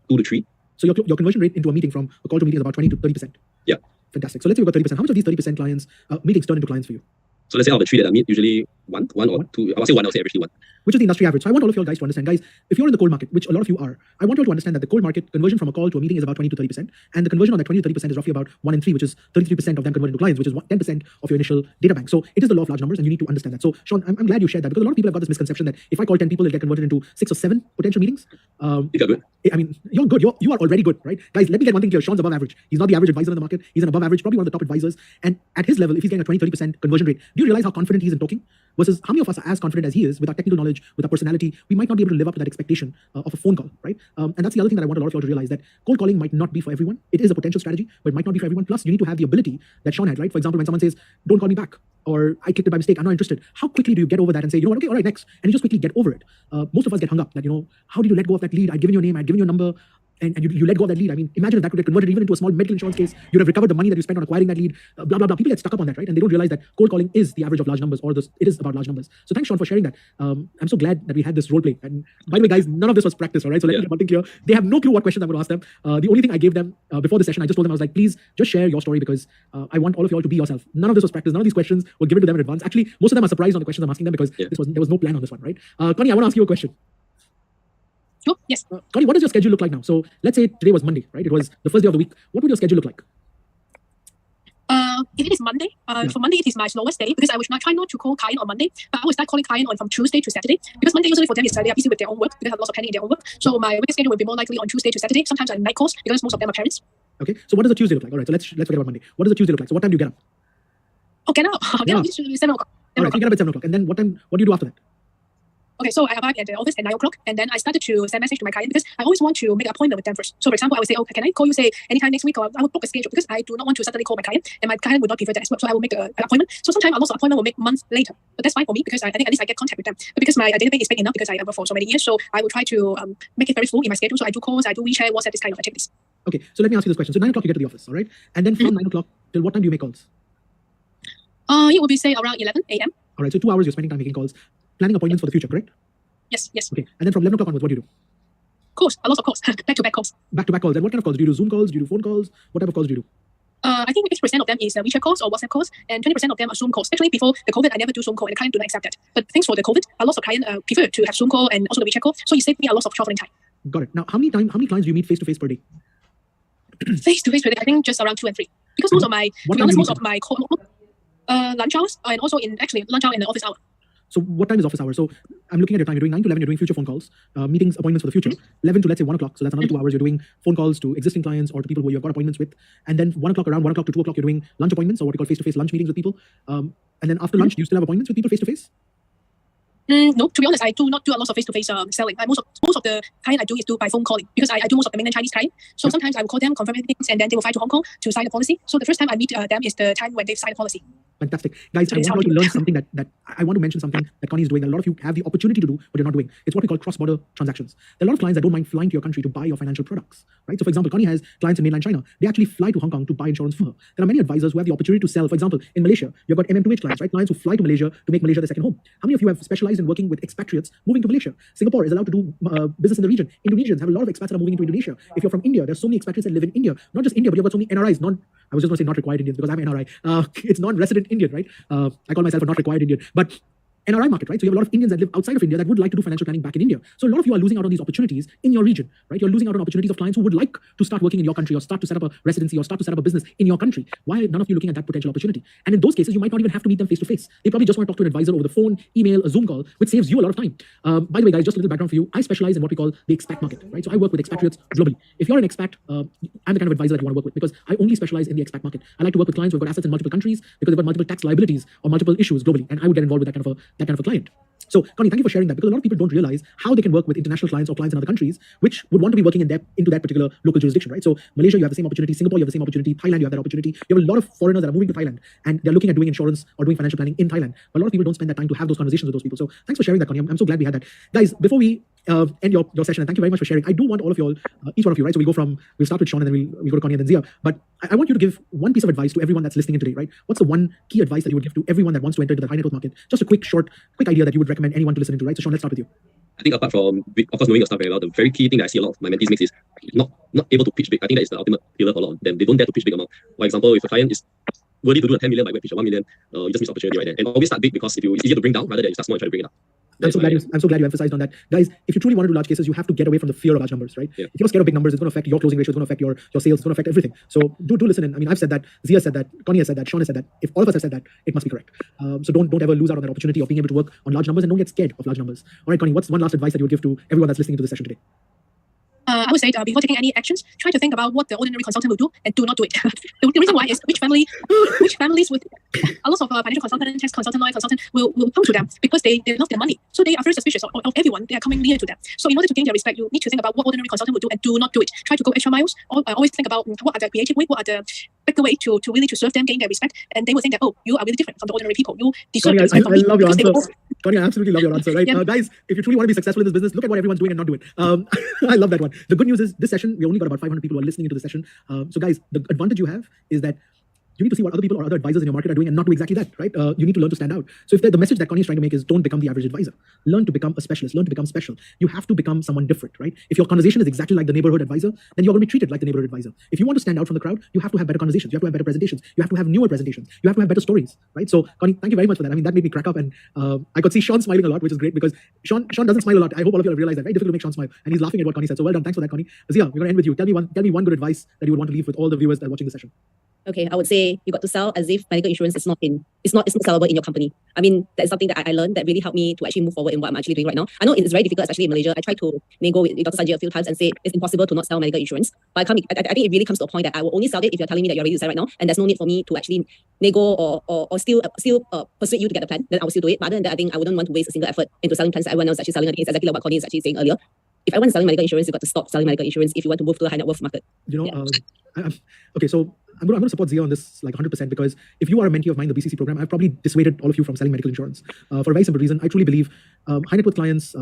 2 to 3. So your conversion rate into a meeting from a call to a meeting is about 20 to 30%. Yeah. Fantastic. So let's say you've got 30%. How much of these 30% clients, meetings turn into clients for you? So let's say out of the 3 that I meet, usually one or two. I would say one. I would say averagely 1. Which is the industry average. So I want all of you all guys to understand, guys, if you're in the cold market, which a lot of you are, I want you all to understand that the cold market conversion from a call to a meeting is about 20 to 30%. And the conversion on that 20 to 30% is roughly about 1 in 3, which is 33% of them converted into clients, which is 10% of your initial data bank. So it is the law of large numbers, and you need to understand that. So Sean, I'm glad you shared that because a lot of people have got this misconception that if I call 10 people, they'll get converted into 6 or 7 potential meetings. You got good. I mean, you're good. You are already good, right? Guys, let me get one thing clear. Sean's above average. He's not the average advisor in the market. He's an above average, probably one of the top advisors. And at his level, if he's getting a 20-30% conversion rate, do you realize how confident he is in talking? Versus how many of us are as confident as he is with our technical knowledge, with our personality? We might not be able to live up to that expectation of a phone call, right? And that's the other thing that I want a lot of y'all to realize, that cold calling might not be for everyone. It is a potential strategy, but it might not be for everyone. Plus, you need to have the ability that Sean had, right? For example, when someone says, don't call me back, or I clicked it by mistake, I'm not interested. How quickly do you get over that and say, you know what, okay, all right, next. And you just quickly get over it. Most of us get hung up that, how did you let go of that lead? I'd given your name, I'd given your number, and you let go of that lead. I mean, imagine if that could get converted even into a small medical insurance case. You'd have recovered the money that you spent on acquiring that lead, blah, blah, blah. People get stuck up on that, right? And they don't realize that cold calling is the average of large numbers, or it is about large numbers. So thanks, Sean, for sharing that. I'm so glad that we had this role play. And by the way, guys, none of this was practice, all right? So let me get one thing clear. They have no clue what questions I'm going to ask them. The only thing I gave them before the session, I just told them, I was like, please just share your story because I want all of you all to be yourself. None of this was practice. None of these questions were given to them in advance. Actually, most of them are surprised on the questions I'm asking them because there was no plan on this one, right? Connie, I want to ask you a question. Sure, yes. Connie, what does your schedule look like now? So let's say today was Monday, right? It was the first day of the week. What would your schedule look like? If it is Monday, for Monday it is my slowest day because I would try not to call client on Monday, but I will start calling client on from Tuesday to Saturday because Monday usually for them is they are busy with their own work because they have lots of planning in their own work. So my week schedule will be more likely on Tuesday to Saturday. Sometimes on night calls because most of them are parents. Okay, so what does a Tuesday look like? All right, so let's forget about Monday. What does a Tuesday look like? So what time do you get up? Oh, get up. Get up. It's 7 o'clock. All right, so you get up at 7 o'clock. And then what do you do after that? Okay, so I arrive at the office at 9 o'clock, and then I started to send message to my client because I always want to make an appointment with them first. So, for example, I would say, okay, can I call you, say, anytime next week, or I would book a schedule because I do not want to suddenly call my client, and my client would not prefer that as well. So, I will make an appointment. So, sometimes a lot of appointment will make months later, but that's fine for me because I think at least I get contact with them. But because my database is big enough because I work for so many years, so I will try to make it very full in my schedule. So, I do calls, I do WeChat, WhatsApp, this kind of activities. Okay, so let me ask you this question. So, 9 o'clock you get to the office, all right? And then from 9 o'clock till what time do you make calls? It will be, say, around 11 a.m. All right, so 2 hours you're spending time making calls, planning appointments for the future, correct? Yes, yes. Okay, and then from 11 o'clock onwards, what do you do? Calls, a lot of calls, back-to-back calls. Back-to-back calls. And what kind of calls? Do you do Zoom calls? Do you do phone calls? What type of calls do you do? I think 80% of them is WeChat calls or WhatsApp calls, and 20% of them are Zoom calls. Actually, before the COVID, I never do Zoom call, and the client do not accept that. But thanks for the COVID, a lot of clients prefer to have Zoom call and also the WeChat call, so it saved me a lot of traveling time. Got it. Now, how many clients do you meet face-to-face per day? Face-to-face per day, I think just around 2 and 3. Because most of my, to be honest, most of my call, lunch hours, and also lunch hour and the office hour. So what time is office hours? So I'm looking at your time. You're doing 9 to 11, you're doing future phone calls, meetings, appointments for the future. 11 to, let's say, 1 o'clock. So that's another 2 hours. You're doing phone calls to existing clients or to people who you've got appointments with. And then around 1 o'clock to 2 o'clock, you're doing lunch appointments or what you call face-to-face lunch meetings with people. And then after lunch, do you still have appointments with people face-to-face? No, to be honest, I do not do a lot of face-to-face selling. Most of the client I do is do by phone calling because I do most of the mainland Chinese client. So sometimes I will call them, confirm things, and then they will fly to Hong Kong to sign the policy. So the first time I meet them is the time when they sign the policy. Fantastic. Guys, I want you all to learn something that I want to mention something that Connie is doing. A lot of you have the opportunity to do, but you're not doing. It's what we call cross-border transactions. There are a lot of clients that don't mind flying to your country to buy your financial products, right? So for example, Connie has clients in mainland China. They actually fly to Hong Kong to buy insurance for her. There are many advisors who have the opportunity to sell. For example, in Malaysia, you've got MM2H clients, right? Clients who fly to Malaysia to make Malaysia their second home. How many of you have specialized in working with expatriates moving to Malaysia? Singapore is allowed to do business in the region. Indonesians have a lot of expats that are moving into Indonesia. If you're from India, there's so many expatriates that live in India. Not just India, but you've got so many NRIs, I was just going to say not required Indians because I'm NRI. It's non-resident Indian, right? I call myself a not required Indian. But NRI market, right? So you have a lot of Indians that live outside of India that would like to do financial planning back in India. So a lot of you are losing out on these opportunities in your region, right? You're losing out on opportunities of clients who would like to start working in your country or start to set up a residency or start to set up a business in your country. Why are none of you looking at that potential opportunity? And in those cases, you might not even have to meet them face to face. They probably just want to talk to an advisor over the phone, email, a Zoom call, which saves you a lot of time. By the way, guys, just a little background for you. I specialize in what we call the expat market, right? So I work with expatriates globally. If you're an expat, I'm the kind of advisor that you want to work with because I only specialize in the expat market. I like to work with clients who've got assets in multiple countries because they've got multiple tax liabilities or multiple issues globally, and I would get involved with that kind of a client. So, Connie, thank you for sharing that because a lot of people don't realize how they can work with international clients or clients in other countries which would want to be working into that particular local jurisdiction, right? So, Malaysia, you have the same opportunity. Singapore, you have the same opportunity. Thailand, you have that opportunity. You have a lot of foreigners that are moving to Thailand and they're looking at doing insurance or doing financial planning in Thailand. But a lot of people don't spend that time to have those conversations with those people. So, thanks for sharing that, Connie. I'm so glad we had that. Guys, before we end your session, and thank you very much for sharing, I do want all of you all, each one of you, right? So we'll start with Sean and then we'll go to Connie and then Zia. But I want you to give one piece of advice to everyone that's listening in today, right? What's the one key advice that you would give to everyone that wants to enter into the high net worth market? Just a quick idea that you would recommend anyone to listen to, right? So Sean, let's start with you. I think apart from, of course, knowing your stuff very well, the very key thing that I see a lot of my mentees make is not able to pitch big. I think that is the ultimate killer for a lot of them. They don't dare to pitch big amount. For example, if a client is worthy to do a 10 million by web pitch or 1 million, you just miss opportunity right there. And always start big because it's easier to bring down rather than you start small and try to bring it up. I'm so glad you emphasized on that. Guys, if you truly want to do large cases, you have to get away from the fear of large numbers, right? Yeah. If you're scared of big numbers, it's going to affect your closing ratio, it's going to affect your sales, it's going to affect everything. So do listen in. I mean, I've said that, Zia said that, Connie has said that, Sean has said that. If all of us have said that, it must be correct. So don't ever lose out on that opportunity of being able to work on large numbers and don't get scared of large numbers. All right, Connie, what's one last advice that you would give to everyone that's listening to this session today? I would say before taking any actions, try to think about what the ordinary consultant will do and do not do it. the reason why is which families with a lot of financial consultant, tax consultant, lawyer consultant will come to them because they love their money. So they are very suspicious of everyone. They are coming near to them. So in order to gain their respect, you need to think about what ordinary consultant will do and do not do it. Try to go extra miles. Always think about what are the creative way, what are the bigger way to really to serve them, gain their respect, and they will think that, oh, you are really different from the ordinary people. You deserve Connie, respect from me. I love your answer. Connie, I absolutely love your answer, right? Yeah. Guys, if you truly want to be successful in this business, look at what everyone's doing and not do it. I love that one. The good news is this session, we only got about 500 people who are listening into the session. So guys, the advantage you have is that you need to see what other people or other advisors in your market are doing and not do exactly that, right? You need to learn to stand out. So if the message that Connie is trying to make is don't become the average advisor. Learn to become a specialist. Learn to become special. You have to become someone different, right? If your conversation is exactly like the neighborhood advisor, then you're going to be treated like the neighborhood advisor. If you want to stand out from the crowd, you have to have better conversations. You have to have better presentations. You have to have newer presentations. You have to have better stories, right? So Connie, thank you very much for that. I mean, that made me crack up, and I could see Sean smiling a lot, which is great because Sean doesn't smile a lot. I hope all of you have realized that. Very difficult to make Sean smile, and he's laughing at what Connie said. So well done. Thanks for that, Connie. Zia, we're going to end with you. Tell me one good advice that you would want to leave with all the viewers that are watching the session. Okay, I would say you got to sell as if medical insurance is not sellable in your company. I mean, that's something that I learned that really helped me to actually move forward in what I'm actually doing right now. I know it's very difficult, especially in Malaysia. I tried to nego with Dr. Sanjay a few times and say it's impossible to not sell medical insurance. But I think it really comes to a point that I will only sell it if you're telling me that you're ready to sell right now, and there's no need for me to actually nego or still persuade you to get the plan. Then I will still do it. But other than that, I think I wouldn't want to waste a single effort into selling plans that everyone else is actually selling. I think it's exactly like what Connie is actually saying earlier. If everyone's selling medical insurance, you've got to stop selling medical insurance if you want to move to the high net worth market. Okay, so I'm going to support Zia on this like 100% because if you are a mentee of mine, the BCC program, I've probably dissuaded all of you from selling medical insurance for a very simple reason. I truly believe high net worth clients,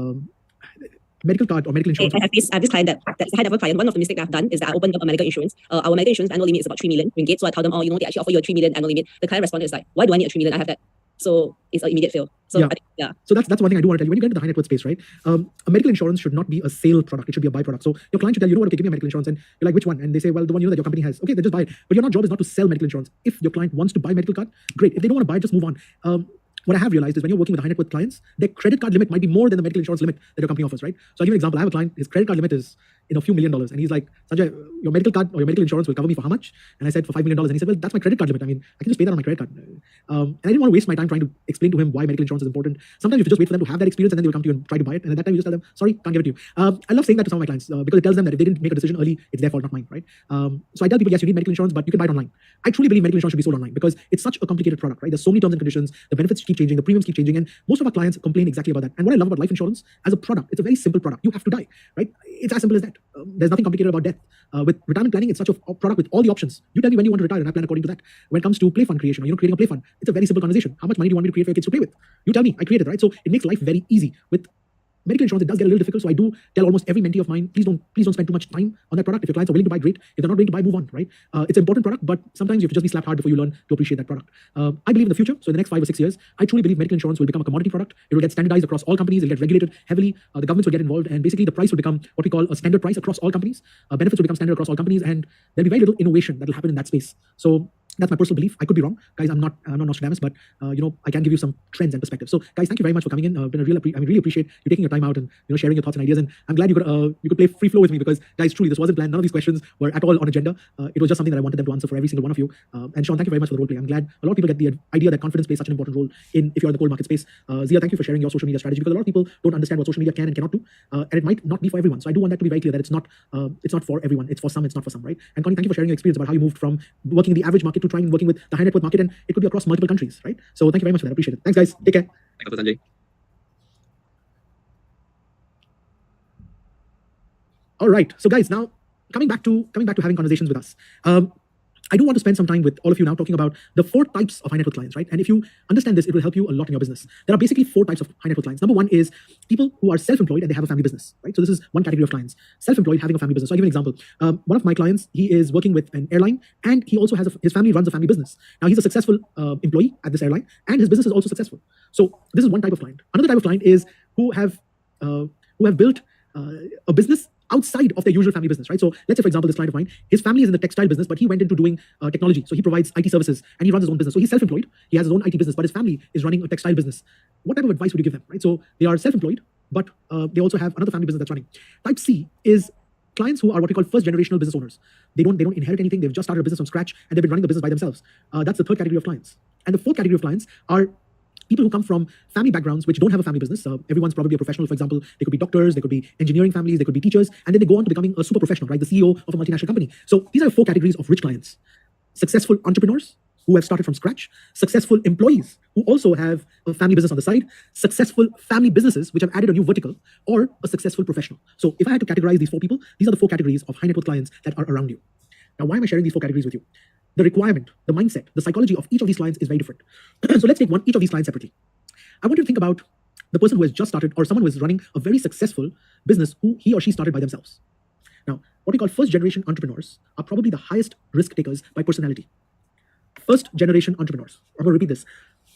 medical card or medical insurance. I have this client that's a high net worth client. One of the mistakes that I've done is that I opened up a medical insurance. Our medical insurance annual limit is about 3 million ringgit. So I tell them, they actually offer you a 3 million annual limit. The client responded is like, why do I need a 3 million? I have that. So it's an immediate fail. So yeah. So that's one thing I do want to tell you. When you get into the high net worth space, right? A medical insurance should not be a sale product. It should be a byproduct. So your client should tell you, okay, give me a medical insurance, and you're like, which one? And they say, well, the one that your company has. Okay, then just buy it. But your job is not to sell medical insurance. If your client wants to buy medical card, great. If they don't want to buy it, just move on. What I have realized is when you're working with a high net worth clients, their credit card limit might be more than the medical insurance limit that your company offers, right? So I'll give you an example. I have a client, his credit card limit is a few $1 million. And he's like, Sanjay, your medical card or your medical insurance will cover me for how much? And I said, for $5 million. And he said, well, that's my credit card limit. I mean, I can just pay that on my credit card. And I didn't want to waste my time trying to explain to him why medical insurance is important. Sometimes you should just wait for them to have that experience and then they will come to you and try to buy it. And at that time, you just tell them, sorry, can't give it to you. I love saying that to some of my clients because it tells them that if they didn't make a decision early, it's their fault, not mine, right? So I tell people, yes, you need medical insurance, but you can buy it online. I truly believe medical insurance should be sold online because it's such a complicated product, right? There's so many terms and conditions, the benefits keep changing, the premiums keep changing, and most of our clients complain exactly about that. And what I love about life insurance as a product, it's a very simple product. You have to die, right? it's as simple as that. There's nothing complicated about death. With retirement planning, it's such a product with all the options. You tell me when you want to retire, and I plan according to that. When it comes to play fund creation, or creating a play fund, it's a very simple conversation. How much money do you want me to create for your kids to play with? You tell me. I create it, right? So it makes life very easy. With medical insurance, it does get a little difficult. So I do tell almost every mentee of mine, please don't spend too much time on that product. If your clients are willing to buy, great. If they're not willing to buy, move on, right? It's an important product, but sometimes you have to just be slapped hard before you learn to appreciate that product. I believe in the future. So in the next 5 or 6 years, I truly believe medical insurance will become a commodity product. It will get standardized across all companies. It'll get regulated heavily. The governments will get involved, and basically the price will become what we call a standard price across all companies. Benefits will become standard across all companies, and there'll be very little innovation that will happen in that space. So that's my personal belief. I could be wrong, guys. I'm not Nostradamus, but I can give you some trends and perspectives. So, guys, thank you very much for coming in. Really appreciate you taking your time out and sharing your thoughts and ideas. And I'm glad you could play free flow with me because, guys, truly this wasn't planned. None of these questions were at all on agenda. It was just something that I wanted them to answer for every single one of you. And Sean, thank you very much for the role play. I'm glad a lot of people get the idea that confidence plays such an important role if you're in the cold market space. Zia, thank you for sharing your social media strategy because a lot of people don't understand what social media can and cannot do, and it might not be for everyone. So I do want that to be very clear that it's not for everyone. It's for some. It's not for some, right? And Connie, thank you for sharing your experience about how you moved from working in the average market to working with the high net worth market, and it could be across multiple countries, right? So thank you very much for that. I appreciate it. Thanks, guys. Take care. Thanks, Dr. Sanjay. All right. So, guys, now coming back to having conversations with us. I do want to spend some time with all of you now talking about the 4 types of high net worth clients, right? And if you understand this, it will help you a lot in your business. There are basically 4 types of high net worth clients. Number 1 is people who are self-employed and they have a family business, right? So this is one category of clients, self-employed having a family business. So I'll give an example. One of my clients, he is working with an airline and he also has his family runs a family business. Now he's a successful employee at this airline and his business is also successful. So this is one type of client. Another type of client is who have built a business outside of their usual family business, right? So let's say, for example, this client of mine, his family is in the textile business, but he went into doing technology. So he provides IT services and he runs his own business. So he's self-employed. He has his own IT business, but his family is running a textile business. What type of advice would you give them, right? So they are self-employed, but they also have another family business that's running. Type C is clients who are what we call first generational business owners. They don't inherit anything. They've just started a business from scratch and they've been running the business by themselves. That's the third category of clients. And the fourth category of clients are people who come from family backgrounds which don't have a family business. Everyone's probably a professional. For example, they could be doctors, they could be engineering families, they could be teachers, and then they go on to becoming a super professional, right? The CEO of a multinational company. So these are 4 categories of rich clients. Successful entrepreneurs who have started from scratch, successful employees who also have a family business on the side, successful family businesses which have added a new vertical, or a successful professional. So if I had to categorize these 4 people, these are the 4 categories of high net worth clients that are around you. Now, why am I sharing these 4 categories with you? The requirement, the mindset, the psychology of each of these clients is very different. So let's take each of these clients separately. I want you to think about the person who has just started or someone who is running a very successful business who he or she started by themselves. Now, what we call first generation entrepreneurs are probably the highest risk takers by personality. First generation entrepreneurs. I'm going to repeat this.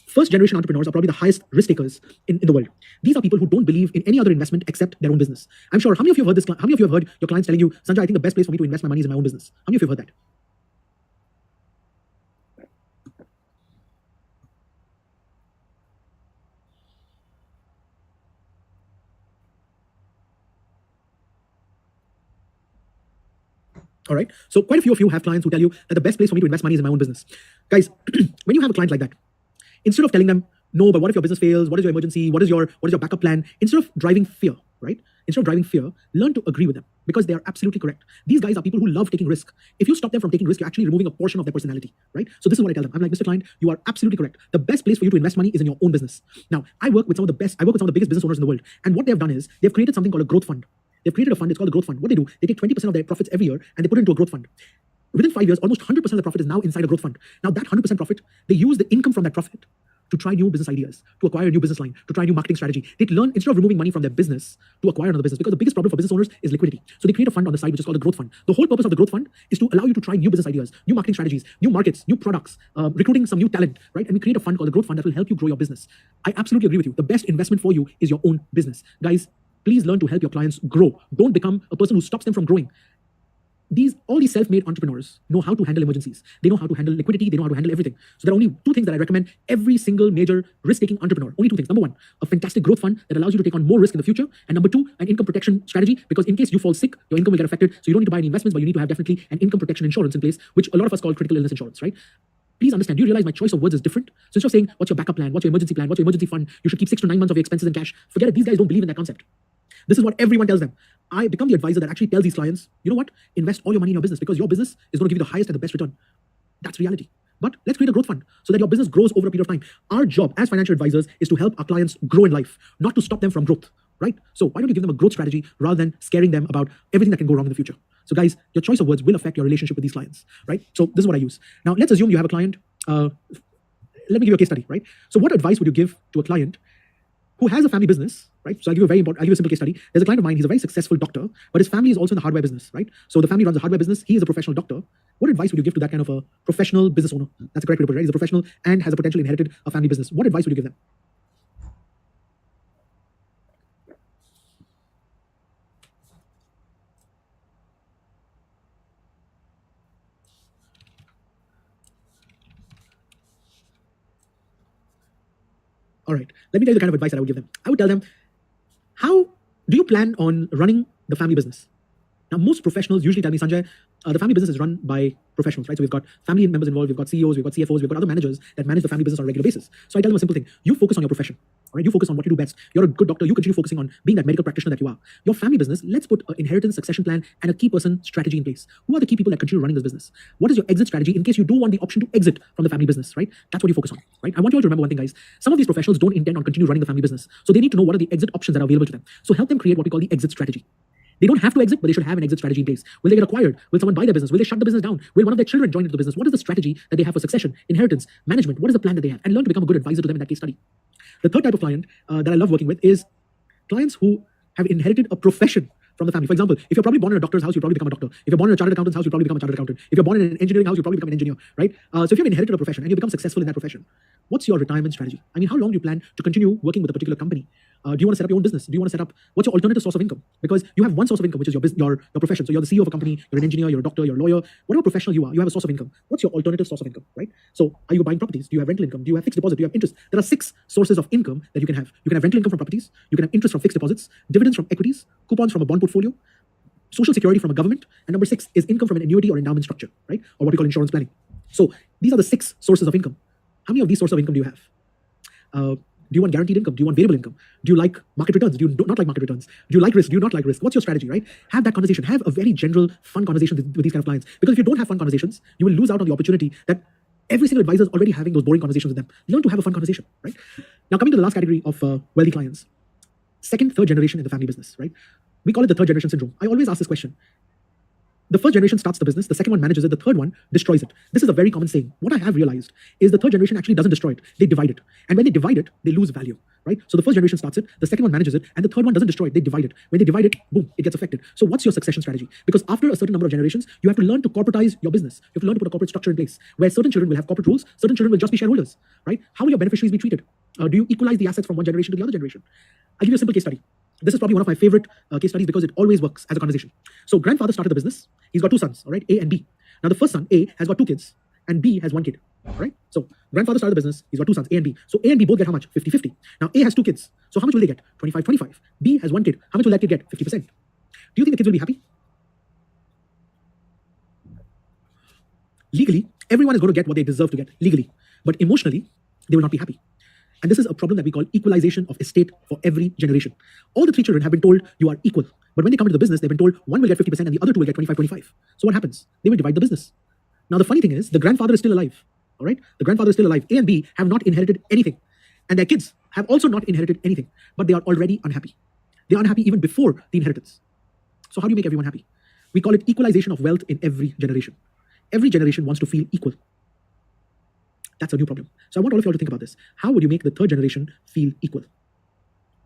First generation entrepreneurs are probably the highest risk takers in the world. These are people who don't believe in any other investment except their own business. I'm sure how many of you have heard this? How many of you have heard your clients telling you, Sanjay, I think the best place for me to invest my money is in my own business? How many of you have heard that? All right. So quite a few of you have clients who tell you that the best place for me to invest money is in my own business. Guys, when you have a client like that, instead of telling them, no, but what if your business fails? What is your emergency? What is your backup plan? Instead of driving fear, right? Instead of driving fear, learn to agree with them because they are absolutely correct. These guys are people who love taking risk. If you stop them from taking risk, you're actually removing a portion of their personality, right? So this is what I tell them. I'm like, Mr. Client, you are absolutely correct. The best place for you to invest money is in your own business. Now, I work with some of the biggest business owners in the world. And what they've done is they've created something called a growth fund. They've created a fund. It's called a growth fund. What they do, they take 20% of their profits every year and they put it into a growth fund. Within 5 years, almost 100% of the profit is now inside a growth fund. Now that 100% profit, they use the income from that profit to try new business ideas, to acquire a new business line, to try new marketing strategy. They learn, instead of removing money from their business, to acquire another business, because the biggest problem for business owners is liquidity. So they create a fund on the side, which is called a growth fund. The whole purpose of the growth fund is to allow you to try new business ideas, new marketing strategies, new markets, new products, recruiting some new talent, right? And we create a fund called the growth fund that will help you grow your business. I absolutely agree with you. The best investment for you is your own business. Guys, please learn to help your clients grow. Don't become a person who stops them from growing. All these self-made entrepreneurs know how to handle emergencies. They know how to handle liquidity. They know how to handle everything. So there are only 2 things that I recommend every single major risk-taking entrepreneur. Only 2 things. Number 1, a fantastic growth fund that allows you to take on more risk in the future. And number 2, an income protection strategy, because in case you fall sick, your income will get affected. So you don't need to buy any investments, but you need to have definitely an income protection insurance in place, which a lot of us call critical illness insurance, right? Please understand, do you realize my choice of words is different? So instead of saying, what's your backup plan? What's your emergency plan? What's your emergency fund? You should keep 6 to 9 months of your expenses in cash. Forget it. These guys don't believe in that concept. This is what everyone tells them. I become the advisor that actually tells these clients, you know what? Invest all your money in your business because your business is going to give you the highest and the best return. That's reality. But let's create a growth fund so that your business grows over a period of time. Our job as financial advisors is to help our clients grow in life, not to stop them from growth. right? So why don't you give them a growth strategy rather than scaring them about everything that can go wrong in the future? So guys, your choice of words will affect your relationship with these clients, right? So this is what I use. Now let's assume you have a client. Let me give you a case study, right? So what advice would you give to a client who has a family business, right? So I'll give you a simple case study. There's a client of mine, he's a very successful doctor, but his family is also in the hardware business, right? So the family runs a hardware business. He is a professional doctor. What advice would you give to that kind of a professional business owner? That's the correct way to put it, right? He's a professional and has a potentially inherited a family business. What advice would you give them? All right, let me tell you the kind of advice that I would give them. I would tell them, how do you plan on running the family business? Now, most professionals usually tell me, Sanjay, the family business is run by professionals, right? So we've got family members involved, we've got CEOs, we've got CFOs, we've got other managers that manage the family business on a regular basis. So I tell them a simple thing. You focus on your profession, all right? You focus on what you do best. You're a good doctor. You continue focusing on being that medical practitioner that you are. Your family business, let's put an inheritance succession plan and a key person strategy in place. Who are the key people that continue running this business? What is your exit strategy in case you do want the option to exit from the family business, right? That's what you focus on, right? I want you all to remember one thing, guys. Some of these professionals don't intend on continue running the family business. So they need to know what are the exit options that are available to them. So help them create what we call the exit strategy. They don't have to exit, but they should have an exit strategy in place. Will they get acquired? Will someone buy their business? Will they shut the business down? Will one of their children join into the business? What is the strategy that they have for succession, inheritance, management? What is the plan that they have? And learn to become a good advisor to them in that case study. The third type of client that I love working with is clients who have inherited a profession from the family. For example, if you're probably born in a doctor's house, you probably become a doctor. If you're born in a chartered accountant's house, you probably become a chartered accountant. If you're born in an engineering house, you probably become an engineer, right? So if you've inherited a profession and you become successful in that profession, what's your retirement strategy? I mean, how long do you plan to continue working with a particular company? Do you want to set up your own business? Do you want to set up, what's your alternative source of income? Because you have one source of income, which is your profession. So you're the CEO of a company, you're an engineer, you're a doctor, you're a lawyer, whatever professional you are, you have a source of income. What's your alternative source of income, right? So are you buying properties? Do you have rental income? Do you have fixed deposit? Do you have interest? There are 6 sources of income that you can have. You can have rental income from properties, you can have interest from fixed deposits, dividends from equities, coupons from a bond portfolio, social security from a government, and number 6 is income from an annuity or endowment structure, right? Or what we call insurance planning. So these are the 6 sources of income. How many of these sources of income do you have? Do you want guaranteed income? Do you want variable income? Do you like market returns? Do you not like market returns? Do you like risk? Do you not like risk? What's your strategy, right? Have that conversation. Have a very general, fun conversation with these kind of clients. Because if you don't have fun conversations, you will lose out on the opportunity that every single advisor is already having those boring conversations with them. Learn to have a fun conversation, right? Now, coming to the last category of wealthy clients, second, third generation in the family business, right? We call it the third generation syndrome. I always ask this question. The first generation starts the business, the second one manages it, the third one destroys it. This is a very common saying. What I have realized is the third generation actually doesn't destroy it. They divide it. And when they divide it, they lose value, right? So the first generation starts it, the second one manages it, and the third one doesn't destroy it. They divide it. When they divide it, boom, it gets affected. So what's your succession strategy? Because after a certain number of generations, you have to learn to corporatize your business. You have to learn to put a corporate structure in place where certain children will have corporate roles, certain children will just be shareholders, right? How will your beneficiaries be treated? Do you equalize the assets from one generation to the other generation? I'll give you a simple case study. This is probably one of my favorite case studies because it always works as a conversation. So grandfather started the business. He's got 2 sons, all right, A and B. Now the first son, A, has got 2 kids and B has 1 kid, all right? So grandfather started the business. He's got 2 sons, A and B. So A and B both get how much? 50-50. Now A has 2 kids. So how much will they get? 25-25. B has 1 kid. How much will that kid get? 50%. Do you think the kids will be happy? Legally, everyone is going to get what they deserve to get, legally. But emotionally, they will not be happy. And this is a problem that we call equalization of estate for every generation. All the 3 children have been told you are equal. But when they come into the business, they've been told one will get 50% and the other 2 will get 25-25. So what happens? They will divide the business. Now, the funny thing is the grandfather is still alive. All right? The grandfather is still alive. A and B have not inherited anything. And their kids have also not inherited anything. But they are already unhappy. They are unhappy even before the inheritance. So how do you make everyone happy? We call it equalization of wealth in every generation. Every generation wants to feel equal. That's a new problem. So I want all of you all to think about this. How would you make the third generation feel equal?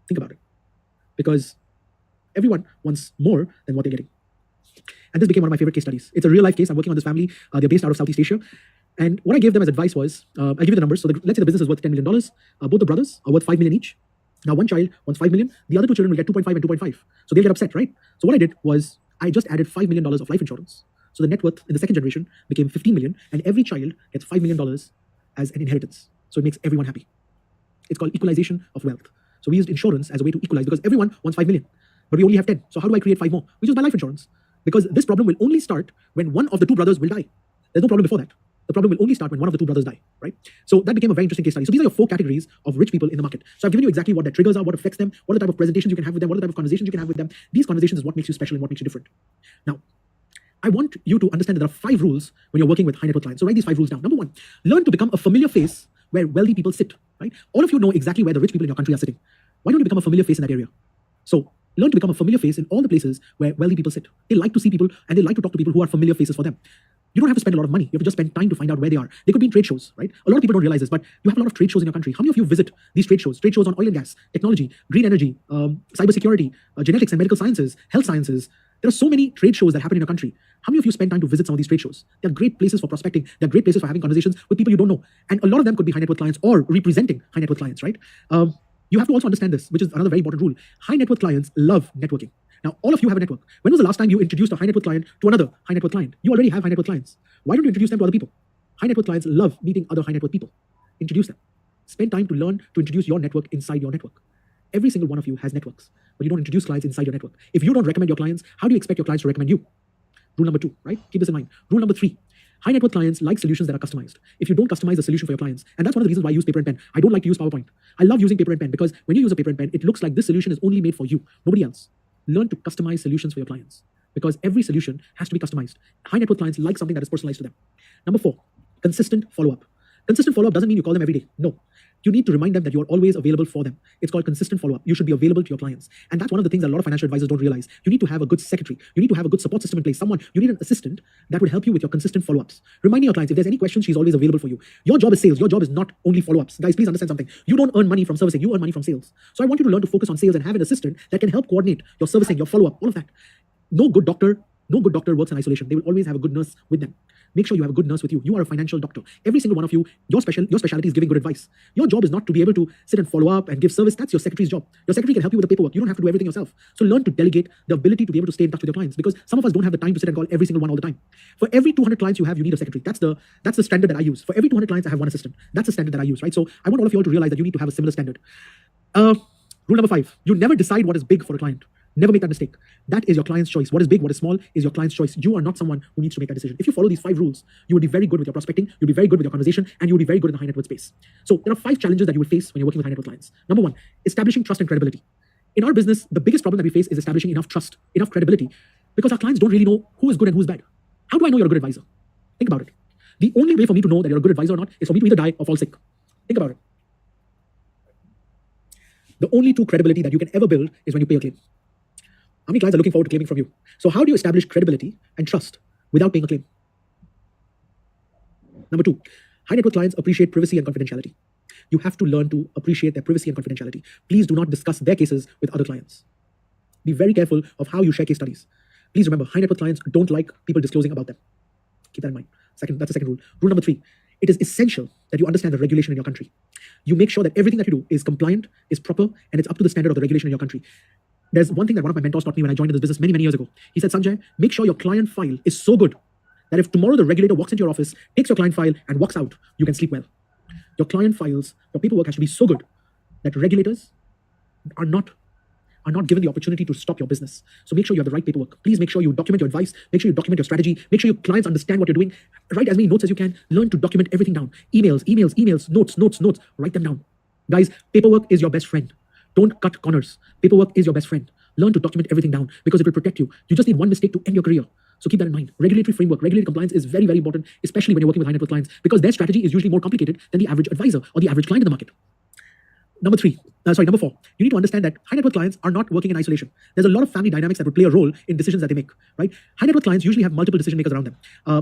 Think about it. Because everyone wants more than what they're getting. And this became one of my favorite case studies. It's a real life case. I'm working on this family. They're based out of Southeast Asia. And what I gave them as advice was, I'll give you the numbers. So let's say the business is worth $10 million. Both the brothers are worth $5 million each. Now one child wants $5 million. The other 2 children will get 2.5 and 2.5. So they'll get upset, right? So what I did was I just added $5 million of life insurance. So the net worth in the second generation became $15 million. And every child gets $5 million as an inheritance. So it makes everyone happy. It's called equalization of wealth. So we used insurance as a way to equalize because everyone wants 5 million, but we only have 10. So how do I create 5 more? We just buy life insurance because this problem will only start when one of the 2 brothers will die. There's no problem before that. The problem will only start when one of the 2 brothers die, right? So that became a very interesting case study. So these are your 4 categories of rich people in the market. So I've given you exactly what their triggers are, what affects them, what are the type of presentations you can have with them, what are the type of conversations you can have with them. These conversations is what makes you special and what makes you different. Now, I want you to understand that there are 5 rules when you're working with high net worth clients. So write these 5 rules down. Number 1, learn to become a familiar face where wealthy people sit, right? All of you know exactly where the rich people in your country are sitting. Why don't you become a familiar face in that area? So learn to become a familiar face in all the places where wealthy people sit. They like to see people and they like to talk to people who are familiar faces for them. You don't have to spend a lot of money. You have to just spend time to find out where they are. They could be in trade shows, right? A lot of people don't realize this, but you have a lot of trade shows in your country. How many of you visit these trade shows? Trade shows on oil and gas, technology, green energy, cybersecurity, genetics and medical sciences, health sciences. There are so many trade shows that happen in your country. How many of you spend time to visit some of these trade shows? They're great places for prospecting. They're great places for having conversations with people you don't know. And a lot of them could be high net worth clients or representing high net worth clients, right? You have to also understand this, which is another very important rule. High net worth clients love networking. Now, all of you have a network. When was the last time you introduced a high net worth client to another high net worth client? You already have high net worth clients. Why don't you introduce them to other people? High net worth clients love meeting other high net worth people. Introduce them. Spend time to learn to introduce your network inside your network. Every single one of you has networks, but you don't introduce clients inside your network. If you don't recommend your clients, how do you expect your clients to recommend you? Rule number 2, right? Keep this in mind. Rule number 3. High net worth clients like solutions that are customized. If you don't customize the solution for your clients, and that's one of the reasons why I use paper and pen. I don't like to use PowerPoint. I love using paper and pen because when you use a paper and pen, it looks like this solution is only made for you, nobody else. Learn to customize solutions for your clients because every solution has to be customized. High net worth clients like something that is personalized to them. Number 4, consistent follow-up. Consistent follow-up doesn't mean you call them every day. No. You need to remind them that you are always available for them. It's called consistent follow-up. You should be available to your clients. And that's one of the things that a lot of financial advisors don't realize. You need to have a good secretary. You need to have a good support system in place. You need an assistant that would help you with your consistent follow-ups. Reminding your clients, if there's any questions, she's always available for you. Your job is sales. Your job is not only follow-ups. Guys, please understand something. You don't earn money from servicing. You earn money from sales. So I want you to learn to focus on sales and have an assistant that can help coordinate your servicing, your follow-up, all of that. No good doctor works in isolation. They will always have a good nurse with them. Make sure you have a good nurse with you. You are a financial doctor. Every single one of you, your specialty is giving good advice. Your job is not to be able to sit and follow up and give service. That's your secretary's job. Your secretary can help you with the paperwork. You don't have to do everything yourself. So learn to delegate the ability to be able to stay in touch with your clients because some of us don't have the time to sit and call every single one all the time. For every 200 clients you have, you need a secretary. That's the standard that I use. For every 200 clients, I have one assistant. That's the standard that I use, right? So I want all of you all to realize that you need to have a similar standard. Rule number 5, you never decide what is big for a client. Never make that mistake. That is your client's choice. What is big, what is small is your client's choice. You are not someone who needs to make that decision. If you follow these 5 rules, you will be very good with your prospecting, you'll be very good with your conversation, and you'll be very good in the high net worth space. So there are 5 challenges that you will face when you're working with high net worth clients. Number 1, establishing trust and credibility. In our business, the biggest problem that we face is establishing enough trust, enough credibility, because our clients don't really know who is good and who's bad. How do I know you're a good advisor? Think about it. The only way for me to know that you're a good advisor or not is for me to either die or fall sick. Think about it. The only true credibility that you can ever build is when you pay a claim. How many clients are looking forward to claiming from you? So how do you establish credibility and trust without paying a claim? Number 2, high net worth clients appreciate privacy and confidentiality. You have to learn to appreciate their privacy and confidentiality. Please do not discuss their cases with other clients. Be very careful of how you share case studies. Please remember, high net worth clients don't like people disclosing about them. Keep that in mind. That's the second rule. Rule number 3, it is essential that you understand the regulation in your country. You make sure that everything that you do is compliant, is proper, and it's up to the standard of the regulation in your country. There's one thing that one of my mentors taught me when I joined in this business many, many years ago. He said, Sanjay, make sure your client file is so good that if tomorrow the regulator walks into your office, takes your client file and walks out, you can sleep well. Your client files, your paperwork has to be so good that regulators are not given the opportunity to stop your business. So make sure you have the right paperwork. Please make sure you document your advice. Make sure you document your strategy. Make sure your clients understand what you're doing. Write as many notes as you can. Learn to document everything down. Emails, notes. Write them down. Guys, paperwork is your best friend. Don't cut corners. Paperwork is your best friend. Learn to document everything down because it will protect you. You just need one mistake to end your career. So keep that in mind. Regulatory framework, regulatory compliance is very, very important, especially when you're working with high net worth clients because their strategy is usually more complicated than the average advisor or the average client in the market. Number 4, you need to understand that high net worth clients are not working in isolation. There's a lot of family dynamics that would play a role in decisions that they make, right? High net worth clients usually have multiple decision makers around them.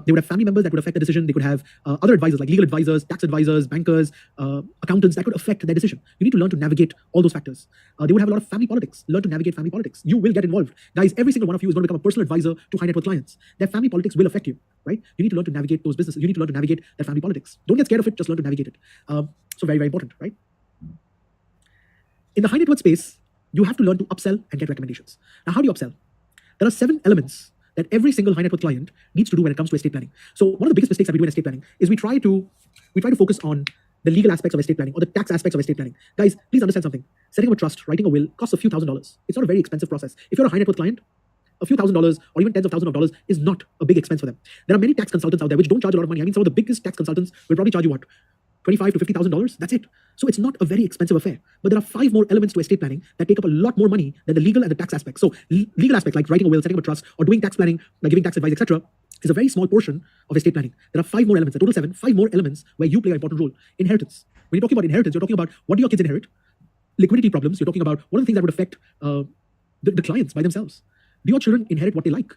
They would have family members that would affect the decision. They could have other advisors like legal advisors, tax advisors, bankers, accountants that could affect their decision. You need to learn to navigate all those factors. They would have a lot of family politics. Learn to navigate family politics. You will get involved. Guys, every single one of you is going to become a personal advisor to high net worth clients. Their family politics will affect you, right? You need to learn to navigate those businesses. You need to learn to navigate their family politics. Don't get scared of it. Just learn to navigate it. So very, very important, right? In the high net worth space, you have to learn to upsell and get recommendations. Now, how do you upsell? There are 7 elements that every single high net worth client needs to do when it comes to estate planning. So one of the biggest mistakes that we do in estate planning is we try to focus on the legal aspects of estate planning or the tax aspects of estate planning. Guys, please understand something. Setting up a trust, writing a will costs a few $1,000s. It's not a very expensive process. If you're a high net worth client, a few $1,000s or even tens of thousands of dollars is not a big expense for them. There are many tax consultants out there which don't charge a lot of money. I mean, some of the biggest tax consultants will probably charge you what? $25,000 to $50,000. That's it. So it's not a very expensive affair. But there are 5 more elements to estate planning that take up a lot more money than the legal and the tax aspect. So legal aspect like writing a will, setting up a trust, or doing tax planning, like giving tax advice, etc., is a very small portion of estate planning. There are 5 more elements, a total 7, 5 more elements where you play an important role. Inheritance. When you're talking about inheritance, you're talking about what do your kids inherit? Liquidity problems. You're talking about what are the things that would affect the clients by themselves? Do your children inherit what they like?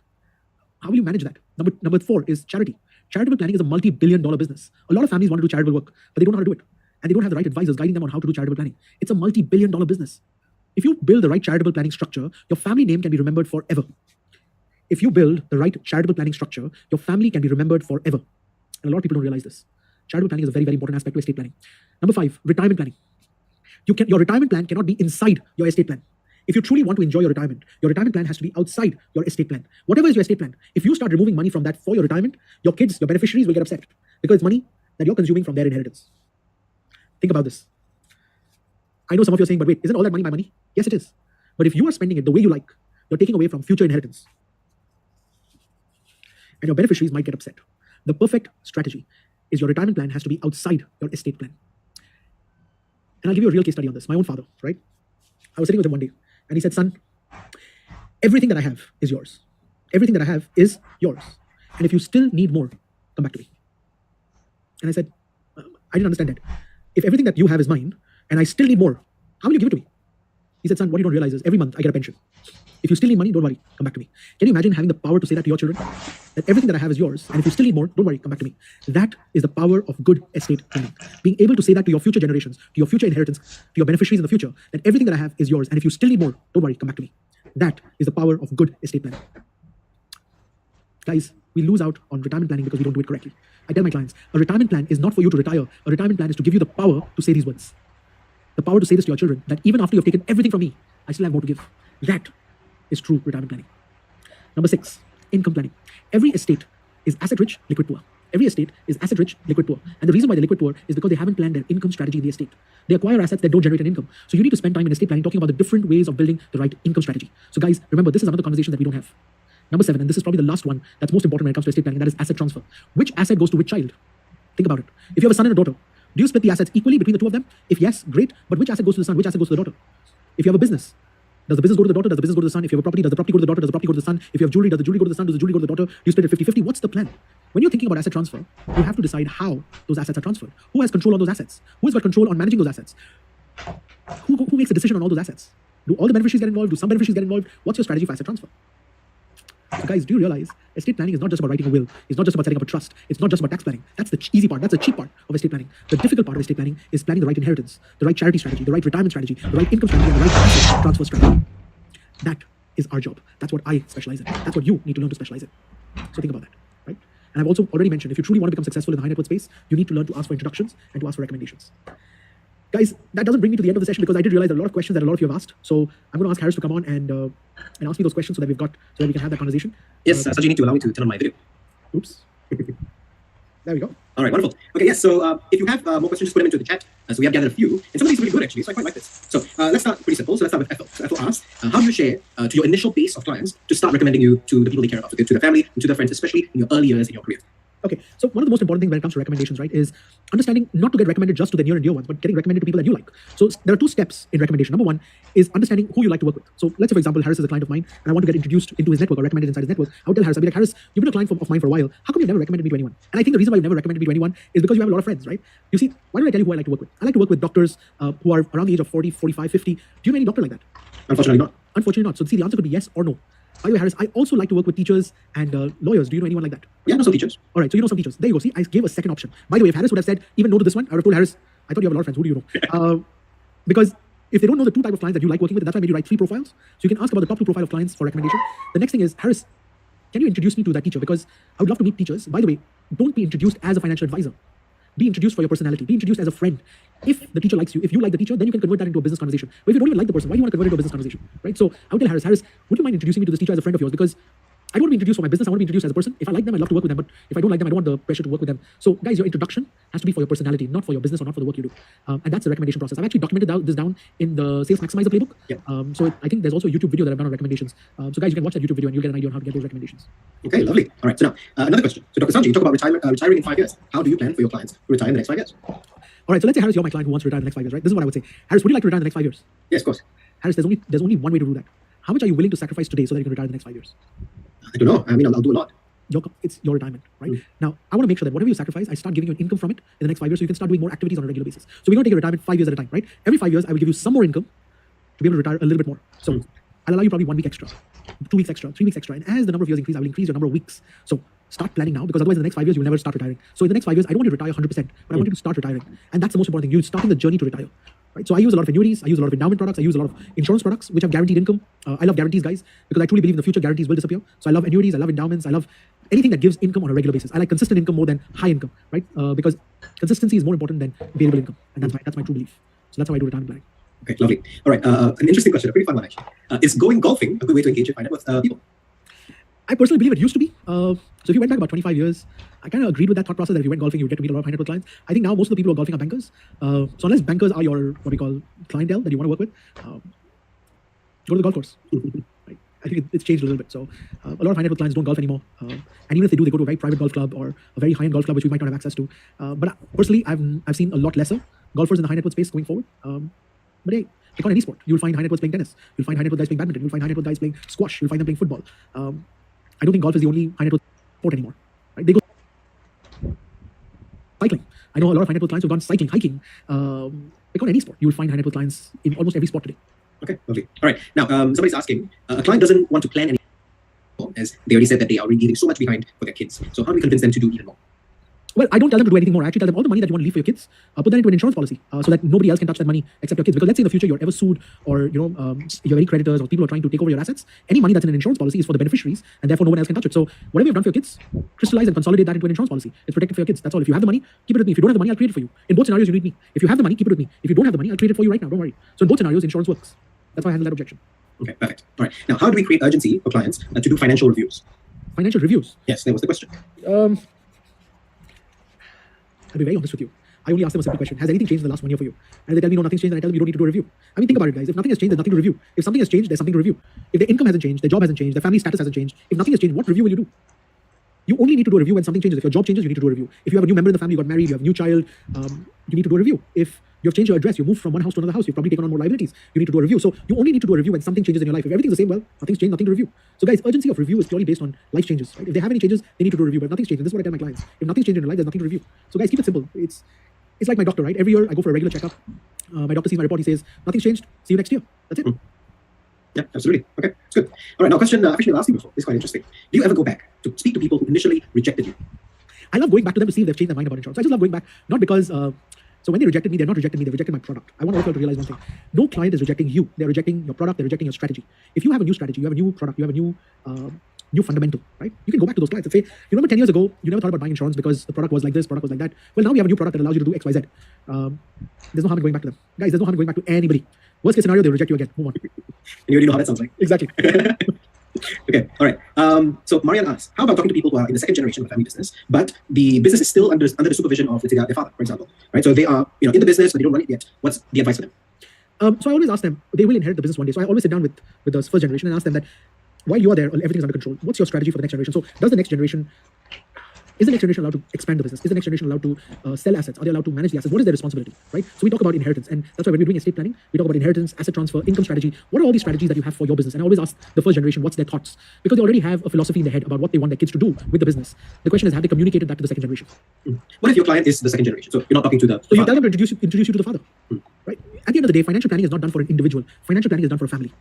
How will you manage that? Number 4 is charity. Charitable planning is a multi-billion-dollar business. A lot of families want to do charitable work, but they don't know how to do it. And they don't have the right advisors guiding them on how to do charitable planning. It's a multi-billion-dollar business. If you build the right charitable planning structure, your family name can be remembered forever. If you build the right charitable planning structure, your family can be remembered forever. And a lot of people don't realize this. Charitable planning is a very, very important aspect to estate planning. Number 5, retirement planning. Your retirement plan cannot be inside your estate plan. If you truly want to enjoy your retirement plan has to be outside your estate plan. Whatever is your estate plan, if you start removing money from that for your retirement, your kids, your beneficiaries will get upset because it's money that you're consuming from their inheritance. Think about this. I know some of you are saying, but wait, isn't all that money my money? Yes, it is. But if you are spending it the way you like, you're taking away from future inheritance. And your beneficiaries might get upset. The perfect strategy is your retirement plan has to be outside your estate plan. And I'll give you a real case study on this. My own father, right? I was sitting with him one day and he said, son, everything that I have is yours. Everything that I have is yours. And if you still need more, come back to me. And I said, I didn't understand that. If everything that you have is mine and I still need more, how will you give it to me? He said, son, what you don't realize is every month I get a pension. If you still need money, don't worry, come back to me. Can you imagine having the power to say that to your children? That everything that I have is yours, and if you still need more, don't worry, come back to me. That is the power of good estate planning. Being able to say that to your future generations, to your future inheritance, to your beneficiaries in the future, that everything that I have is yours, and if you still need more, don't worry, come back to me. That is the power of good estate planning. Guys, we lose out on retirement planning because we don't do it correctly. I tell my clients, a retirement plan is not for you to retire. A retirement plan is to give you the power to say these words. The power to say this to your children, that even after you've taken everything from me, I still have more to give. That is true retirement planning. Number 6, income planning. Every estate is asset rich, liquid poor. Every estate is asset rich, liquid poor. And the reason why they're liquid poor is because they haven't planned their income strategy in the estate. They acquire assets that don't generate an income. So you need to spend time in estate planning talking about the different ways of building the right income strategy. So guys, remember, this is another conversation that we don't have. Number 7, and this is probably the last one that's most important when it comes to estate planning, and that is asset transfer. Which asset goes to which child? Think about it. If you have a son and a daughter, do you split the assets equally between the two of them? If yes, great. But which asset goes to the son? Which asset goes to the daughter? If you have a business, does the business go to the daughter? Does the business go to the son? If you have a property, does the property go to the daughter? Does the property go to the son? If you have jewelry, does the jewelry go to the son? Does the jewelry go to the daughter? Do you split it 50-50? What's the plan? When you're thinking about asset transfer, you have to decide how those assets are transferred. Who has control on those assets? Who has got control on managing those assets? Who makes a decision on all those assets? Do all the beneficiaries get involved? Do some beneficiaries get involved? What's your strategy for asset transfer? So guys, do you realize estate planning is not just about writing a will? It's not just about setting up a trust. It's not just about tax planning. That's the easy part. That's the cheap part of estate planning. The difficult part of estate planning is planning the right inheritance, the right charity strategy, the right retirement strategy, the right income strategy, and the right asset transfer strategy. That is our job. That's what I specialize in. That's what you need to learn to specialize in. So think about that, right? And I've also already mentioned, if you truly want to become successful in the high net worth space, you need to learn to ask for introductions and to ask for recommendations. Guys, that doesn't bring me to the end of the session because I did realize a lot of questions that a lot of you have asked. So I'm going to ask Harris to come on and ask me those questions so that we can have that conversation. Yes, Sajid, you need to allow me to turn on my video. Oops. There we go. All right, wonderful. Okay, yes, so if you have more questions, just put them into the chat. So we have gathered a few, and some of these are really good actually, so I quite like this. So let's start pretty simple. So let's start with Ethel. So Ethel asked, how do you share to your initial base of clients to start recommending you to the people they care about, to their family and to their friends, especially in your early years in your career? Okay, so one of the most important things when it comes to recommendations, right, is understanding not to get recommended just to the near and dear ones, but getting recommended to people that you like. So there are 2 steps in recommendation. Number 1 is understanding who you like to work with. So let's say, for example, Harris is a client of mine, and I want to get introduced into his network or recommended inside his network. I would tell Harris, I'd be like, Harris, you've been a client of mine for a while. How come you've never recommended me to anyone? And I think the reason why you've never recommended me to anyone is because you have a lot of friends, right? You see, why don't I tell you who I like to work with? I like to work with doctors who are around the age of 40, 45, 50. Do you know any doctor like that? Unfortunately not. Unfortunately not. So see, the answer could be yes or no. By the way, Harris, I also like to work with teachers and lawyers. Do you know anyone like that? Yeah, I know some teachers. All right, so you know some teachers. There you go. See, I gave a second option. By the way, if Harris would have said even no to this one, I would have told Harris, I thought you have a lot of friends. Who do you know? Because if they don't know the 2 type of clients that you like working with, that's why I made you write 3 profiles. So you can ask about the top 2 profile of clients for recommendation. The next thing is, Harris, can you introduce me to that teacher? Because I would love to meet teachers. By the way, don't be introduced as a financial advisor. Be introduced for your personality. Be introduced as a friend. If the teacher likes you, if you like the teacher, then you can convert that into a business conversation. But if you don't even like the person, why do you want to convert it into a business conversation? Right? So I would tell Harris, would you mind introducing me to this teacher as a friend of yours? Because I don't want to be introduced for my business. I want to be introduced as a person. If I like them, I'd love to work with them. But if I don't like them, I don't want the pressure to work with them. So guys, your introduction has to be for your personality, not for your business or not for the work you do. And that's the recommendation process. I've actually documented this down in the Sales Maximizer playbook. Yeah. So I think there's also a YouTube video that I've done on recommendations. So guys, you can watch that YouTube video and you'll get an idea on how to get those recommendations. Okay, lovely. All right, so now another question. So Dr. Sanjay, you talk about retiring in 5 years. How do you plan for your clients to retire in the next 5 years? All right, so let's say, Harris, you're my client who wants to retire in the next 5 years, right? This is what I would say. Harris, would you like to retire in the next 5 years? Yes, of course. Harris, there's only one way to do that. How much are you willing to sacrifice today so that you can retire in the next 5 years? I don't know. I mean, I'll do a lot. It's your retirement, right? Now, I want to make sure that whatever you sacrifice, I start giving you an income from it in the next 5 years so you can start doing more activities on a regular basis. So we're going to take a retirement 5 years at a time, right? Every 5 years, I will give you some more income to be able to retire a little bit more. So I'll allow you probably 1 week extra, 2 weeks extra, 3 weeks extra. And as the number of years increase, I will increase your number of weeks. So start planning now, because otherwise in the next 5 years, you'll never start retiring. So in the next 5 years, I don't want you to retire 100%, but I want you to start retiring. And that's the most important thing. You're starting the journey to retire. Right? So I use a lot of annuities, I use a lot of endowment products, I use a lot of insurance products, which have guaranteed income. I love guarantees, guys, because I truly believe in the future guarantees will disappear. So I love annuities, I love endowments, I love anything that gives income on a regular basis. I like consistent income more than high income, right? Because consistency is more important than variable income. And that's my true belief. So that's how I do retirement planning. Okay, lovely. All right, an interesting question, a pretty fun one actually. Is going golfing a good way to engage in finance with people? I personally believe it used to be. So if you went back about 25 years, I kind of agreed with that thought process that if you went golfing, you would get to meet a lot of high net worth clients. I think now most of the people who are golfing are bankers. So unless bankers are your, what we call, clientele that you want to work with, go to the golf course. Right? I think it's changed a little bit. So a lot of high net worth clients don't golf anymore. And even if they do, they go to a very private golf club or a very high-end golf club, which we might not have access to. But personally, I've seen a lot lesser golfers in the high net worth space going forward. But hey, pick on any sport. You'll find high net worth playing tennis. You'll find high net worth guys playing badminton. You'll find high net worth guys playing squash. You'll find them playing football. I don't think golf is the only high net worth sport anymore. Right? They go cycling. I know a lot of high net worth clients who've gone cycling, hiking. Pick on any sport. You'll find high net worth clients in almost every sport today. Okay, lovely. All right. Now, somebody's asking, a client doesn't want to plan any, as they already said that they are already leaving so much behind for their kids. So how do we convince them to do even more? Well, I don't tell them to do anything more. I actually tell them all the money that you want to leave for your kids, put that into an insurance policy so that nobody else can touch that money except your kids. Because let's say in the future you're ever sued or you have any creditors or people are trying to take over your assets, any money that's in an insurance policy is for the beneficiaries and therefore no one else can touch it. So whatever you've done for your kids, crystallize and consolidate that into an insurance policy. It's protected for your kids. That's all. If you have the money, keep it with me. If you don't have the money, I'll create it for you. In both scenarios, you need me. If you have the money, keep it with me. If you don't have the money, I'll create it for you right now. Don't worry. So in both scenarios, insurance works. That's why I handle that objection. Okay, perfect. All right. Now, how do we create urgency for clients to do financial reviews? Financial reviews? Yes, that was the question. I'll be very honest with you. I only ask them a simple question. Has anything changed in the last 1 year for you? And they tell me, no, nothing's changed. And I tell them, you don't need to do a review. I mean, think about it, guys. If nothing has changed, there's nothing to review. If something has changed, there's something to review. If their income hasn't changed, their job hasn't changed, their family status hasn't changed, if nothing has changed, what review will you do? You only need to do a review when something changes. If your job changes, you need to do a review. If you have a new member in the family, you got married, you have a new child, you need to do a review. If you've changed your address, you moved from one house to another house, you've probably taken on more liabilities, you need to do a review. So you only need to do a review when something changes in your life. If everything's the same, well, nothing's changed, nothing to review. So guys, urgency of review is purely based on life changes. Right? If they have any changes, they need to do a review. But if nothing's changed, and this is what I tell my clients. If nothing's changed in your life, there's nothing to review. So guys, keep it simple. It's like my doctor, right? Every year I go for a regular checkup. My doctor sees my report, he says, nothing's changed, see you next year. That's it. Yeah, absolutely. Okay, that's good. All right, now question, actually I'll ask you before. This is quite interesting. Do you ever go back to speak to people who initially rejected you? I love going back to them to see if they've changed their mind about insurance. So I just love going back, not because, so when they rejected me, they're not rejecting me, they rejected my product. I want all of you to realize one thing. No client is rejecting you. They're rejecting your product, they're rejecting your strategy. If you have a new strategy, you have a new product, you have a new fundamental, right? You can go back to those clients and say, you remember 10 years ago, you never thought about buying insurance because the product was like this, product was like that. Well, now we have a new product that allows you to do X, Y, Z. There's no harm in going back to them. Guys, there's no harm in going back to anybody. Worst case scenario, they'll reject you again. Move on. And you already know how that sounds like. Exactly. Okay, all right. So Marianne asks, how about talking to people who are in the second generation of a family business, but the business is still under the supervision of, let's say, their father, for example, right? So they are, in the business, but they don't run it yet. What's the advice for them? So I always ask them, they will inherit the business one day. So I always sit down with the first generation and ask them that, while you are there, everything's under control. What's your strategy for the next generation? So is the next generation allowed to expand the business? Is the next generation allowed to sell assets? Are they allowed to manage the assets? What is their responsibility, right? So we talk about inheritance, and that's why when we're doing estate planning, we talk about inheritance, asset transfer, income strategy. What are all these strategies that you have for your business? And I always ask the first generation, what's their thoughts? Because they already have a philosophy in their head about what they want their kids to do with the business. The question is, have they communicated that to the second generation? What if your client is the second generation? So you're not talking to the So you tell them to introduce you to the father, right? At the end of the day, financial planning is not done for an individual. Financial planning is done for a family.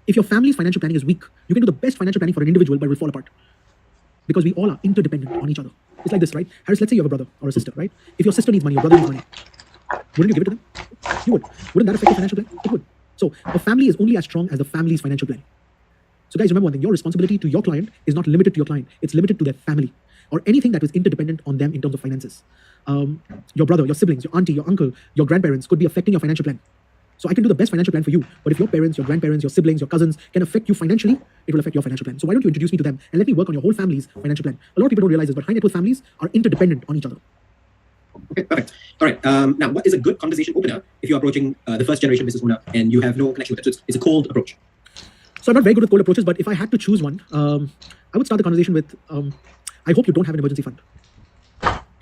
If your family's financial planning is weak, you can do the best financial planning for an individual, but it will fall apart. Because we all are interdependent on each other. It's like this, right? Harris, let's say you have a brother or a sister, right? If your sister needs money, your brother needs money, wouldn't you give it to them? You would. Wouldn't that affect your financial plan? It would. So a family is only as strong as the family's financial plan. So guys, remember one thing, your responsibility to your client is not limited to your client. It's limited to their family or anything that is interdependent on them in terms of finances. Your brother, your siblings, your auntie, your uncle, your grandparents could be affecting your financial plan. So I can do the best financial plan for you, but if your parents, your grandparents, your siblings, your cousins can affect you financially, it will affect your financial plan. So why don't you introduce me to them and let me work on your whole family's financial plan? A lot of people don't realize this, but high net worth families are interdependent on each other. Okay, perfect. All right. Now, what is a good conversation opener if you're approaching the first generation business owner and you have no connection with them? So it's a cold approach. So I'm not very good with cold approaches, but if I had to choose one, I would start the conversation with, I hope you don't have an emergency fund.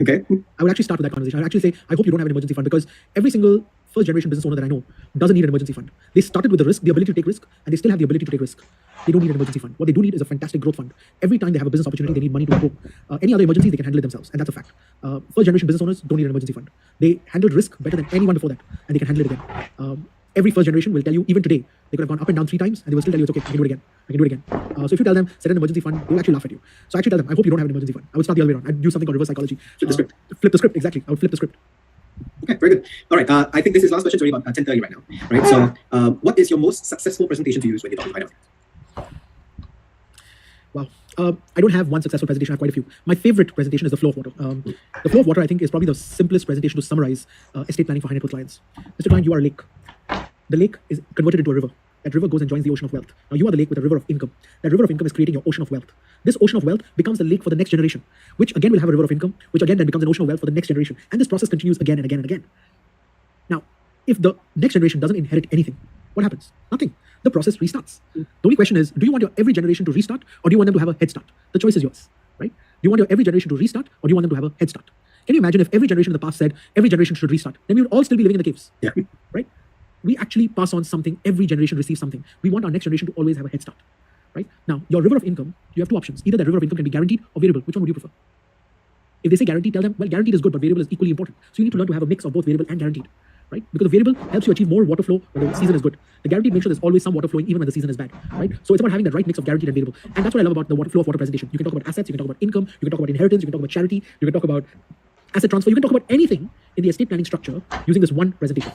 Okay. I would actually start with that conversation. I would actually say, I hope you don't have an emergency fund, because every single first generation business owner that I know doesn't need an emergency fund. They started with the risk, the ability to take risk, and they still have the ability to take risk. They don't need an emergency fund. What they do need is a fantastic growth fund. Every time they have a business opportunity, they need money to grow. Any other emergencies, they can handle it themselves, and that's a fact. First generation business owners don't need an emergency fund. They handled risk better than anyone before that, and they can handle it again. Every first generation will tell you, even today, They could have gone up and down 3 times, and they will still tell you it's okay. I can do it again. I can do it again. So if you tell them set an emergency fund, they will actually laugh at you. So I actually tell them, I hope you don't have an emergency fund. I would start the other way around. I'd do something called reverse psychology. Flip the script. Flip the script, exactly. I would flip the script. Okay, very good. All right, I think this is last question. It's already about 10:30 right now. Right. So, what is your most successful presentation to use when you're talking about finance? Wow. I don't have one successful presentation. I have quite a few. My favorite presentation is the flow of water. The flow of water, I think, is probably the simplest presentation to summarize estate planning for high net worth clients. Mr. Client, you are a lake. The lake is converted into a river. That river goes and joins the ocean of wealth. Now you are the lake with a river of income. That river of income is creating your ocean of wealth. This ocean of wealth becomes the lake for the next generation, which again will have a river of income, which again then becomes an ocean of wealth for the next generation. And this process continues again and again and again. Now, if the next generation doesn't inherit anything, what happens? Nothing. The process restarts. The only question is, do you want your every generation to restart, or do you want them to have a head start? The choice is yours, right? Do you want your every generation to restart, or do you want them to have a head start? Can you imagine if every generation in the past said every generation should restart? Then we would all still be living in the caves. Yeah. Right? We actually pass on something. Every generation receives something. We want our next generation to always have a head start. Right? Now, your river of income, you have 2 options. Either that river of income can be guaranteed or variable. Which one would you prefer? If they say guaranteed, tell them, well, guaranteed is good, but variable is equally important. So you need to learn to have a mix of both variable and guaranteed. Right? Because the variable helps you achieve more water flow when the season is good. The guaranteed makes sure there's always some water flowing even when the season is bad. Right? So it's about having the right mix of guaranteed and variable. And that's what I love about the flow of water presentation. You can talk about assets, you can talk about income, you can talk about inheritance, you can talk about charity, you can talk about asset transfer, you can talk about anything in the estate planning structure using this one presentation.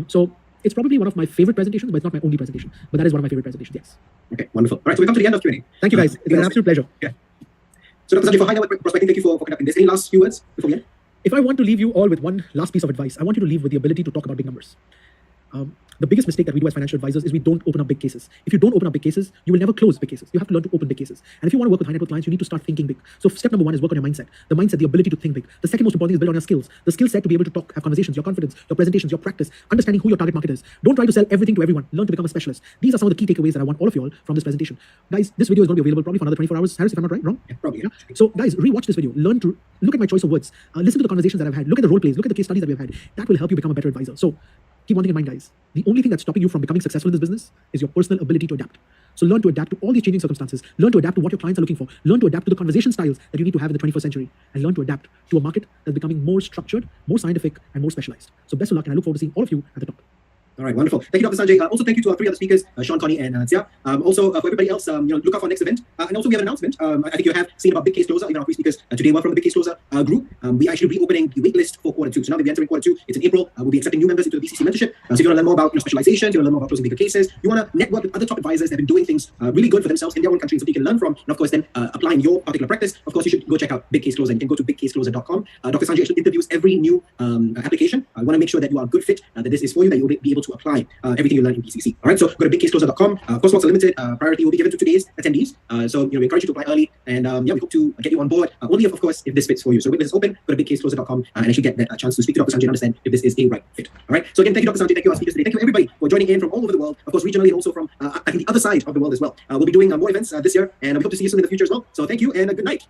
So it's probably one of my favorite presentations, but it's not my only presentation. But that is one of my favorite presentations, yes. Okay, wonderful. All right, so we come to the end of Q&A. Thank you, guys. It's been an absolute pleasure. Yeah. So Dr. Sanjay, for high net worth prospecting, thank you for conducting this. Any last few words before we end? If I want to leave you all with one last piece of advice, I want you to leave with the ability to talk about big numbers. The biggest mistake that we do as financial advisors is we don't open up big cases. If you don't open up big cases, you will never close big cases. You have to learn to open big cases. And if you want to work with high net worth clients, you need to start thinking big. So step number 1 is work on your mindset. The mindset, the ability to think big. The second most important thing is build on your skills. The skill set to be able to talk, have conversations, your confidence, your presentations, your practice, understanding who your target market is. Don't try to sell everything to everyone. Learn to become a specialist. These are some of the key takeaways that I want all of you all from this presentation. Guys, this video is going to be available probably for another 24 hours. Harris, if I'm not right, wrong? Yeah, probably. Yeah. So guys, rewatch this video. Learn to look at my choice of words. Listen to the conversations that I've had. Look at the role plays. Look at the case studies that we've had. That will help you become a better advisor. So keep one thing in mind, guys. The only thing that's stopping you from becoming successful in this business is your personal ability to adapt. So learn to adapt to all these changing circumstances. Learn to adapt to what your clients are looking for. Learn to adapt to the conversation styles that you need to have in the 21st century. And learn to adapt to a market that's becoming more structured, more scientific, and more specialized. So best of luck, and I look forward to seeing all of you at the top. All right, wonderful. Thank you, Dr. Sanjay. Also, thank you to our 3 other speakers, Sean, Connie, and Zia. Also, for everybody else, look out for our next event. And also, we have an announcement. I think you have seen about Big Case Closer. Even our 3 speakers today were from the Big Case Closer group. We are actually reopening the waitlist for quarter 2. So now that we're entering quarter 2, it's in April. We'll be accepting new members into the BCC mentorship. So if you want to learn more about your specializations, you want to learn more about closing bigger cases, you want to network with other top advisors that have been doing things really good for themselves in their own country, so you can learn from, and of course, then applying your particular practice. Of course, you should go check out Big Case Closer. You can go to bigcasecloser.com. Dr. Sanjay actually interviews every new application. I want to make sure that you are a good fit, that this is for you, that you'll be able to apply everything you learn in BCC. All right, so go to bigcasecloser.com. Course slots are limited. Priority will be given to today's attendees. So we encourage you to apply early, and we hope to get you on board. Only if, of course, if this fits for you. So waitlist is open. Go to bigcasecloser.com and actually get that chance to speak to Dr. Sanjay and understand if this is a right fit. All right. So again, thank you, Dr. Sanjay. Thank you, our speakers today. Thank you, everybody, for joining in from all over the world. Of course, regionally and also from I think the other side of the world as well. We'll be doing more events this year, and we hope to see you soon in the future as well. So thank you and good night.